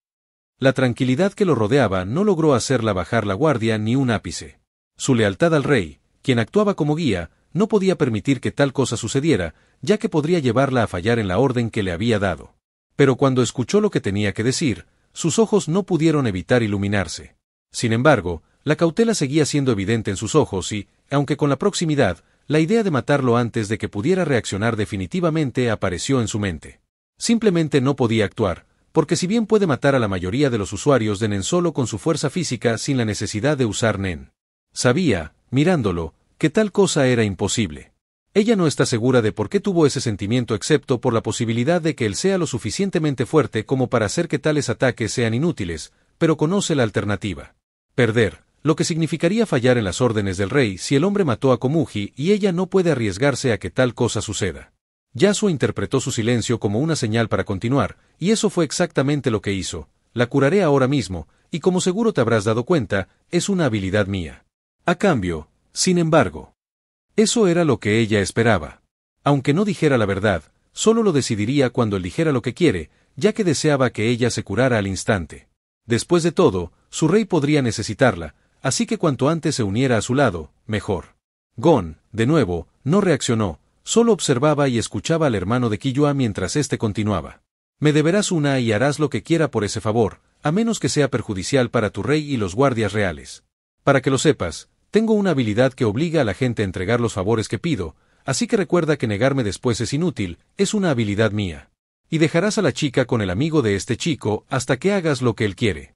La tranquilidad que lo rodeaba no logró hacerla bajar la guardia ni un ápice. Su lealtad al rey, quien actuaba como guía, no podía permitir que tal cosa sucediera, ya que podría llevarla a fallar en la orden que le había dado. Pero cuando escuchó lo que tenía que decir, sus ojos no pudieron evitar iluminarse. Sin embargo, la cautela seguía siendo evidente en sus ojos y, aunque con la proximidad, la idea de matarlo antes de que pudiera reaccionar definitivamente apareció en su mente. Simplemente no podía actuar, porque si bien puede matar a la mayoría de los usuarios de Nen solo con su fuerza física sin la necesidad de usar Nen. Sabía, mirándolo, que tal cosa era imposible. Ella no está segura de por qué tuvo ese sentimiento excepto por la posibilidad de que él sea lo suficientemente fuerte como para hacer que tales ataques sean inútiles, pero conoce la alternativa. Perder, lo que significaría fallar en las órdenes del rey si el hombre mató a Komugi y ella no puede arriesgarse a que tal cosa suceda. Yasuo interpretó su silencio como una señal para continuar, y eso fue exactamente lo que hizo. La curaré ahora mismo, y como seguro te habrás dado cuenta, es una habilidad mía. A cambio, sin embargo, eso era lo que ella esperaba. Aunque no dijera la verdad, solo lo decidiría cuando él dijera lo que quiere, ya que deseaba que ella se curara al instante. Después de todo, su rey podría necesitarla, así que cuanto antes se uniera a su lado, mejor. Gon, de nuevo, no reaccionó, solo observaba y escuchaba al hermano de Killua mientras éste continuaba. Me deberás una y harás lo que quiera por ese favor, a menos que sea perjudicial para tu rey y los guardias reales. Para que lo sepas, tengo una habilidad que obliga a la gente a entregar los favores que pido, así que recuerda que negarme después es inútil, es una habilidad mía. Y dejarás a la chica con el amigo de este chico hasta que hagas lo que él quiere.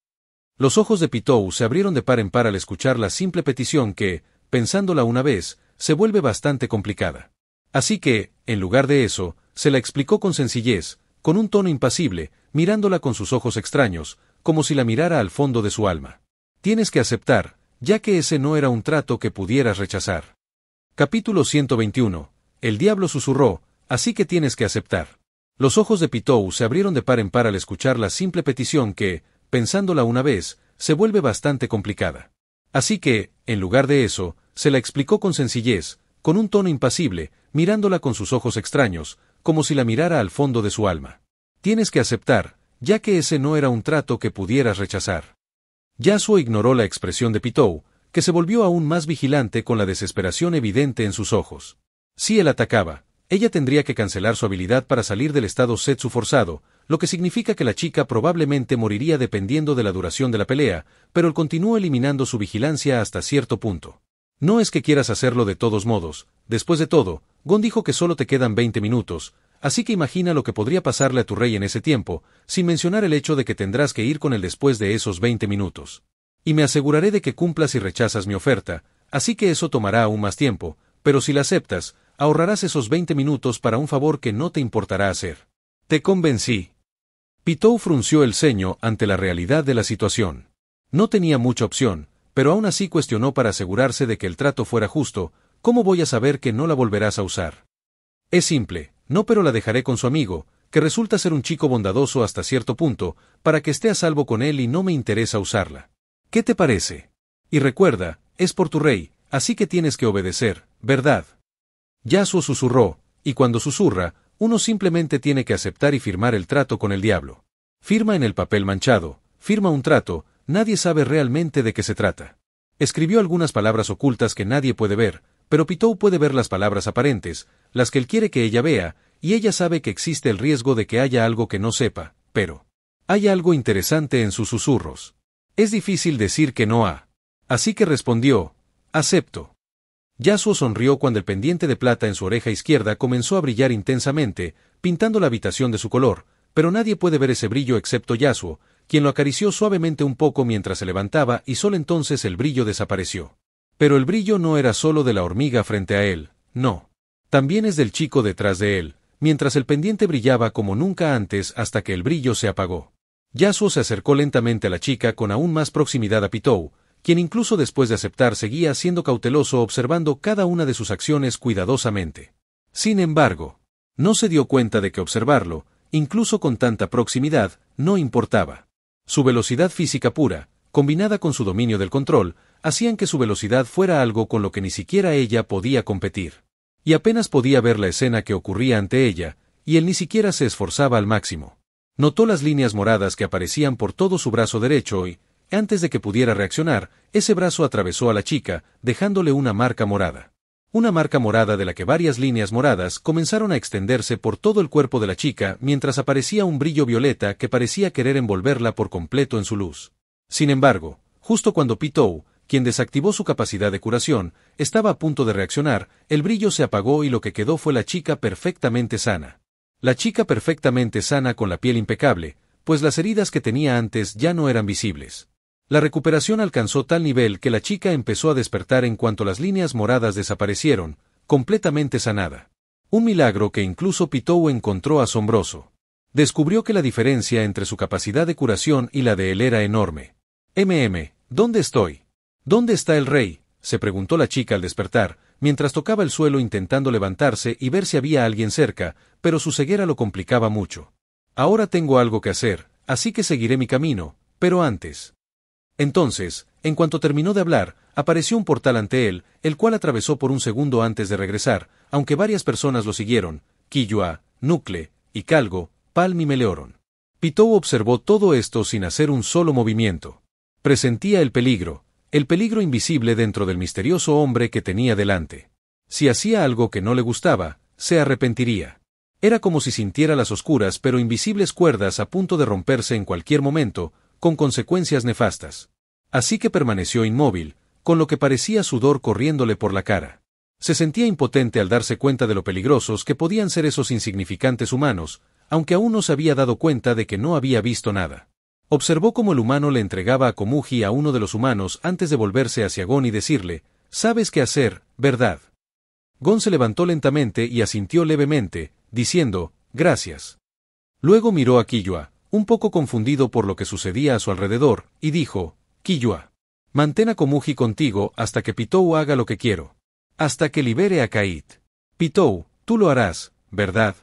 Los ojos de Pitou se abrieron de par en par al escuchar la simple petición que, pensándola una vez, se vuelve bastante complicada. Así que, en lugar de eso, se la explicó con sencillez, con un tono impasible, mirándola con sus ojos extraños, como si la mirara al fondo de su alma. Tienes que aceptar, ya que ese no era un trato que pudieras rechazar. Capítulo 121. El diablo susurró, así que tienes que aceptar. Los ojos de Pitou se abrieron de par en par al escuchar la simple petición que, pensándola una vez, se vuelve bastante complicada. Así que, en lugar de eso, se la explicó con sencillez, con un tono impasible, mirándola con sus ojos extraños, como si la mirara al fondo de su alma. Tienes que aceptar, ya que ese no era un trato que pudieras rechazar. Yasuo ignoró la expresión de Pitou, que se volvió aún más vigilante con la desesperación evidente en sus ojos. Si él atacaba, Ella tendría que cancelar su habilidad para salir del estado Setsu forzado, lo que significa que la chica probablemente moriría dependiendo de la duración de la pelea, pero él continuó eliminando su vigilancia hasta cierto punto. No es que quieras hacerlo de todos modos, después de todo, Gon dijo que solo te quedan 20 minutos, así que imagina lo que podría pasarle a tu rey en ese tiempo, sin mencionar el hecho de que tendrás que ir con él después de esos 20 minutos. Y me aseguraré de que cumplas y rechazas mi oferta, así que eso tomará aún más tiempo, pero si la aceptas, ahorrarás esos 20 minutos para un favor que no te importará hacer. Te convencí. Pitou frunció el ceño ante la realidad de la situación. No tenía mucha opción, pero aún así cuestionó para asegurarse de que el trato fuera justo. ¿Cómo voy a saber que no la volverás a usar? Es simple, no, pero la dejaré con su amigo, que resulta ser un chico bondadoso hasta cierto punto, para que esté a salvo con él y no me interesa usarla. ¿Qué te parece? Y recuerda, es por tu rey, así que tienes que obedecer, ¿verdad? Yasuo susurró, y cuando susurra, uno simplemente tiene que aceptar y firmar el trato con el diablo. Firma en el papel manchado, firma un trato, nadie sabe realmente de qué se trata. Escribió algunas palabras ocultas que nadie puede ver, pero Pitou puede ver las palabras aparentes, las que él quiere que ella vea, y ella sabe que existe el riesgo de que haya algo que no sepa, pero hay algo interesante en sus susurros. Es difícil decir que no ha. Así que respondió, acepto. Yasuo sonrió cuando el pendiente de plata en su oreja izquierda comenzó a brillar intensamente, pintando la habitación de su color, pero nadie puede ver ese brillo excepto Yasuo, quien lo acarició suavemente un poco mientras se levantaba y solo entonces el brillo desapareció. Pero el brillo no era solo de la hormiga frente a él, no. También es del chico detrás de él, mientras el pendiente brillaba como nunca antes hasta que el brillo se apagó. Yasuo se acercó lentamente a la chica con aún más proximidad a Pitou, quien incluso después de aceptar seguía siendo cauteloso observando cada una de sus acciones cuidadosamente. Sin embargo, no se dio cuenta de que observarlo, incluso con tanta proximidad, no importaba. Su velocidad física pura, combinada con su dominio del control, hacían que su velocidad fuera algo con lo que ni siquiera ella podía competir. Y apenas podía ver la escena que ocurría ante ella, y él ni siquiera se esforzaba al máximo. Notó las líneas moradas que aparecían por todo su brazo derecho y, antes de que pudiera reaccionar, ese brazo atravesó a la chica, dejándole una marca morada. Una marca morada de la que varias líneas moradas comenzaron a extenderse por todo el cuerpo de la chica mientras aparecía un brillo violeta que parecía querer envolverla por completo en su luz. Sin embargo, justo cuando Pitou, quien desactivó su capacidad de curación, estaba a punto de reaccionar, el brillo se apagó y lo que quedó fue la chica perfectamente sana. La chica perfectamente sana con la piel impecable, pues las heridas que tenía antes ya no eran visibles. La recuperación alcanzó tal nivel que la chica empezó a despertar en cuanto las líneas moradas desaparecieron, completamente sanada. Un milagro que incluso Pitou encontró asombroso. Descubrió que la diferencia entre su capacidad de curación y la de él era enorme. ¿Dónde estoy? ¿Dónde está el rey?, se preguntó la chica al despertar, mientras tocaba el suelo intentando levantarse y ver si había alguien cerca, pero su ceguera lo complicaba mucho. Ahora tengo algo que hacer, así que seguiré mi camino, pero antes. Entonces, en cuanto terminó de hablar, apareció un portal ante él, el cual atravesó por un segundo antes de regresar, aunque varias personas lo siguieron, Killua, Nucle, Icalgo, Palm y Meleoron. Pitou observó todo esto sin hacer un solo movimiento. Presentía el peligro invisible dentro del misterioso hombre que tenía delante. Si hacía algo que no le gustaba, se arrepentiría. Era como si sintiera las oscuras pero invisibles cuerdas a punto de romperse en cualquier momento, con consecuencias nefastas. Así que permaneció inmóvil, con lo que parecía sudor corriéndole por la cara. Se sentía impotente al darse cuenta de lo peligrosos que podían ser esos insignificantes humanos, aunque aún no se había dado cuenta de que no había visto nada. Observó cómo el humano le entregaba a Komugi a uno de los humanos antes de volverse hacia Gon y decirle, «Sabes qué hacer, ¿verdad?». Gon se levantó lentamente y asintió levemente, diciendo, «Gracias». Luego miró a Killua, un poco confundido por lo que sucedía a su alrededor, y dijo, «Killua, mantén a Komugi contigo hasta que Pitou haga lo que quiero. Hasta que libere a Kait. Pitou, tú lo harás, ¿verdad?».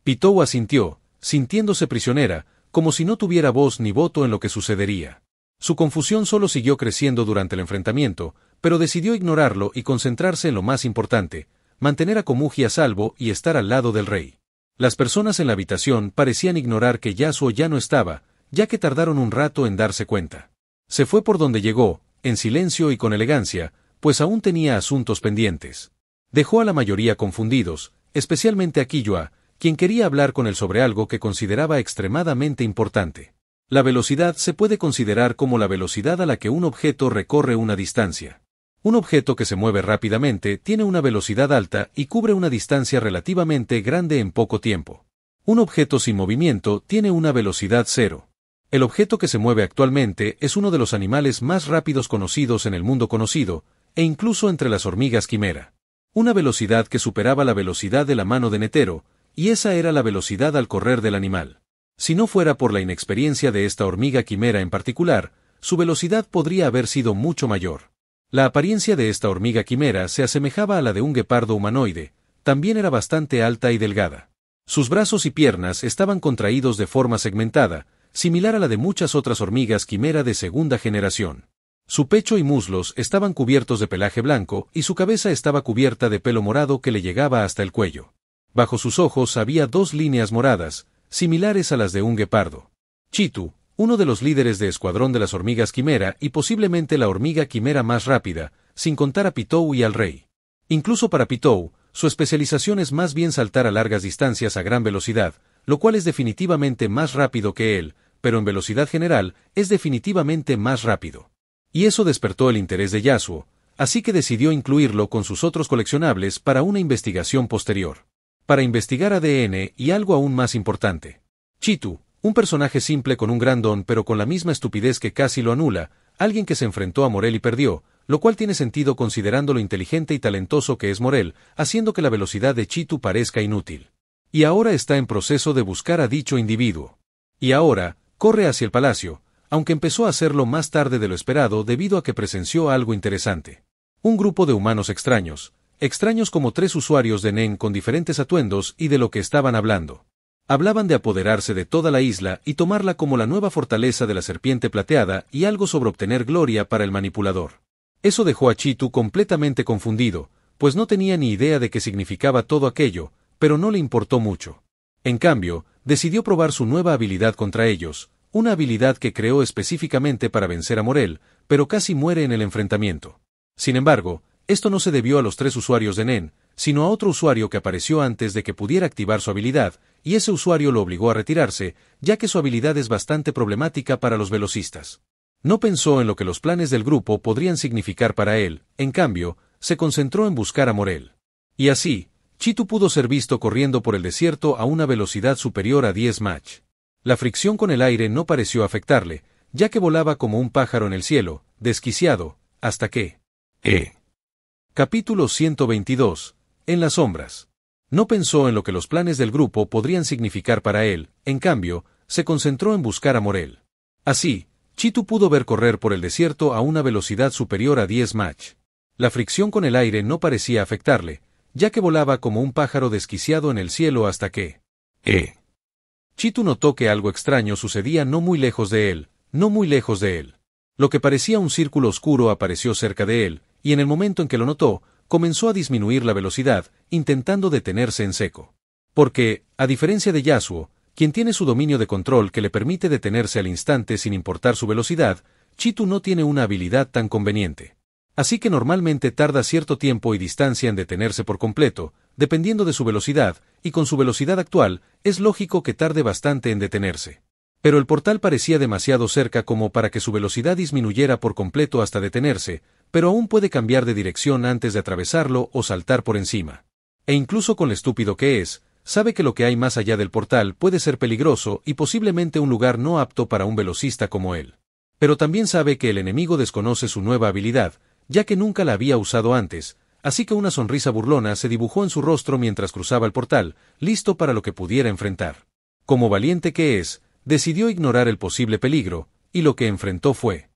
Pitou asintió, sintiéndose prisionera, como si no tuviera voz ni voto en lo que sucedería. Su confusión solo siguió creciendo durante el enfrentamiento, pero decidió ignorarlo y concentrarse en lo más importante, mantener a Komugi a salvo y estar al lado del rey. Las personas en la habitación parecían ignorar que Yasuo ya no estaba, ya que tardaron un rato en darse cuenta. Se fue por donde llegó, en silencio y con elegancia, pues aún tenía asuntos pendientes. Dejó a la mayoría confundidos, especialmente a Killua, quien quería hablar con él sobre algo que consideraba extremadamente importante. La velocidad se puede considerar como la velocidad a la que un objeto recorre una distancia. Un objeto que se mueve rápidamente tiene una velocidad alta y cubre una distancia relativamente grande en poco tiempo. Un objeto sin movimiento tiene una velocidad cero. El objeto que se mueve actualmente es uno de los animales más rápidos conocidos en el mundo conocido, e incluso entre las hormigas quimera. Una velocidad que superaba la velocidad de la mano de Netero, y esa era la velocidad al correr del animal. Si no fuera por la inexperiencia de esta hormiga quimera en particular, su velocidad podría haber sido mucho mayor. La apariencia de esta hormiga quimera se asemejaba a la de un guepardo humanoide, también era bastante alta y delgada. Sus brazos y piernas estaban contraídos de forma segmentada, similar a la de muchas otras hormigas quimera de segunda generación. Su pecho y muslos estaban cubiertos de pelaje blanco y su cabeza estaba cubierta de pelo morado que le llegaba hasta el cuello. Bajo sus ojos había dos líneas moradas, similares a las de un guepardo. Chitu, uno de los líderes de escuadrón de las hormigas quimera y posiblemente la hormiga quimera más rápida, sin contar a Pitou y al rey. Incluso para Pitou, su especialización es más bien saltar a largas distancias a gran velocidad, lo cual es definitivamente más rápido que él, pero en velocidad general es definitivamente más rápido. Y eso despertó el interés de Yasuo, así que decidió incluirlo con sus otros coleccionables para una investigación posterior. Para investigar ADN y algo aún más importante. Chitu, un personaje simple con un gran don pero con la misma estupidez que casi lo anula, alguien que se enfrentó a Morel y perdió, lo cual tiene sentido considerando lo inteligente y talentoso que es Morel, haciendo que la velocidad de Chitu parezca inútil. Y ahora está en proceso de buscar a dicho individuo. Y ahora, corre hacia el palacio, aunque empezó a hacerlo más tarde de lo esperado debido a que presenció algo interesante. Un grupo de humanos extraños como 3 usuarios de Nen con diferentes atuendos y de lo que estaban hablando. Hablaban de apoderarse de toda la isla y tomarla como la nueva fortaleza de la serpiente plateada y algo sobre obtener gloria para el manipulador. Eso dejó a Chitu completamente confundido, pues no tenía ni idea de qué significaba todo aquello, pero no le importó mucho. En cambio, decidió probar su nueva habilidad contra ellos, una habilidad que creó específicamente para vencer a Morel, pero casi muere en el enfrentamiento. Sin embargo, esto no se debió a los 3 usuarios de Nen, sino a otro usuario que apareció antes de que pudiera activar su habilidad, y ese usuario lo obligó a retirarse, ya que su habilidad es bastante problemática para los velocistas. No pensó en lo que los planes del grupo podrían significar para él, en cambio, se concentró en buscar a Morel. Y así, Chitu pudo ser visto corriendo por el desierto a una velocidad superior a 10 Mach. La fricción con el aire no pareció afectarle, ya que volaba como un pájaro en el cielo, desquiciado, hasta que... Capítulo 122. En las sombras. No pensó en lo que los planes del grupo podrían significar para él, en cambio, se concentró en buscar a Morel. Así, Chitu pudo ver correr por el desierto a una velocidad superior a 10 Mach. La fricción con el aire no parecía afectarle, ya que volaba como un pájaro desquiciado en el cielo hasta que... Chitu notó que algo extraño sucedía no muy lejos de él. Lo que parecía un círculo oscuro apareció cerca de él, y en el momento en que lo notó, comenzó a disminuir la velocidad, intentando detenerse en seco. Porque, a diferencia de Yasuo, quien tiene su dominio de control que le permite detenerse al instante sin importar su velocidad, Chitu no tiene una habilidad tan conveniente. Así que normalmente tarda cierto tiempo y distancia en detenerse por completo, dependiendo de su velocidad, y con su velocidad actual, es lógico que tarde bastante en detenerse. Pero el portal parecía demasiado cerca como para que su velocidad disminuyera por completo hasta detenerse, pero aún puede cambiar de dirección antes de atravesarlo o saltar por encima. E incluso con lo estúpido que es, sabe que lo que hay más allá del portal puede ser peligroso y posiblemente un lugar no apto para un velocista como él. Pero también sabe que el enemigo desconoce su nueva habilidad, ya que nunca la había usado antes, así que una sonrisa burlona se dibujó en su rostro mientras cruzaba el portal, listo para lo que pudiera enfrentar. Como valiente que es, decidió ignorar el posible peligro, y lo que enfrentó fue...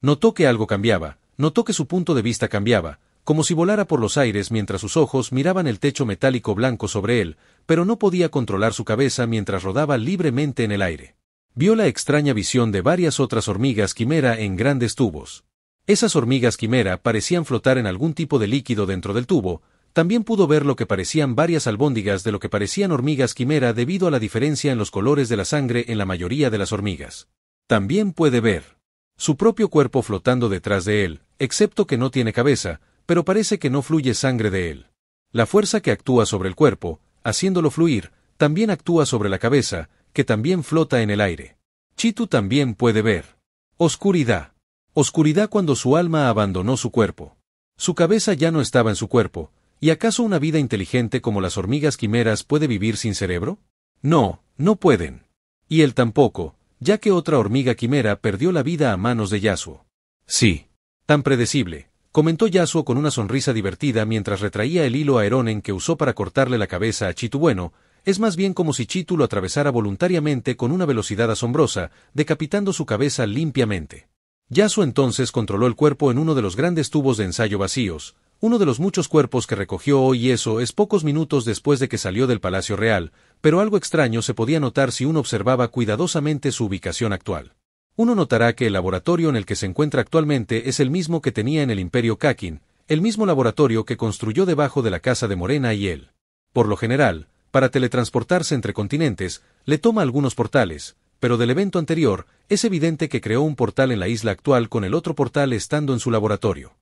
Notó que algo cambiaba, notó que su punto de vista cambiaba, como si volara por los aires mientras sus ojos miraban el techo metálico blanco sobre él, pero no podía controlar su cabeza mientras rodaba libremente en el aire. Vio la extraña visión de varias otras hormigas quimera en grandes tubos. Esas hormigas quimera parecían flotar en algún tipo de líquido dentro del tubo. También pudo ver lo que parecían varias albóndigas de lo que parecían hormigas quimera debido a la diferencia en los colores de la sangre en la mayoría de las hormigas. También puede ver su propio cuerpo flotando detrás de él, excepto que no tiene cabeza, pero parece que no fluye sangre de él. La fuerza que actúa sobre el cuerpo, haciéndolo fluir, también actúa sobre la cabeza, que también flota en el aire. Chitu también puede ver. Oscuridad. Oscuridad cuando su alma abandonó su cuerpo. Su cabeza ya no estaba en su cuerpo, ¿y acaso una vida inteligente como las hormigas quimeras puede vivir sin cerebro? No, no pueden. Y él tampoco, ya que otra hormiga quimera perdió la vida a manos de Yasuo. Sí. Tan predecible, comentó Yasuo con una sonrisa divertida mientras retraía el hilo a Eronen que usó para cortarle la cabeza a Chitu. Bueno, es más bien como si Chitu lo atravesara voluntariamente con una velocidad asombrosa, decapitando su cabeza limpiamente. Yasuo entonces controló el cuerpo en uno de los grandes tubos de ensayo vacíos, uno de los muchos cuerpos que recogió hoy, y eso es pocos minutos después de que salió del Palacio Real, pero algo extraño se podía notar si uno observaba cuidadosamente su ubicación actual. Uno notará que el laboratorio en el que se encuentra actualmente es el mismo que tenía en el Imperio Kakin, el mismo laboratorio que construyó debajo de la casa de Morena y él. Por lo general, para teletransportarse entre continentes, le toma algunos portales, pero del evento anterior, es evidente que creó un portal en la isla actual con el otro portal estando en su laboratorio.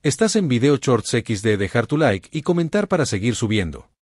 Estás en Video Shorts XD, dejar tu like y comentar para seguir subiendo.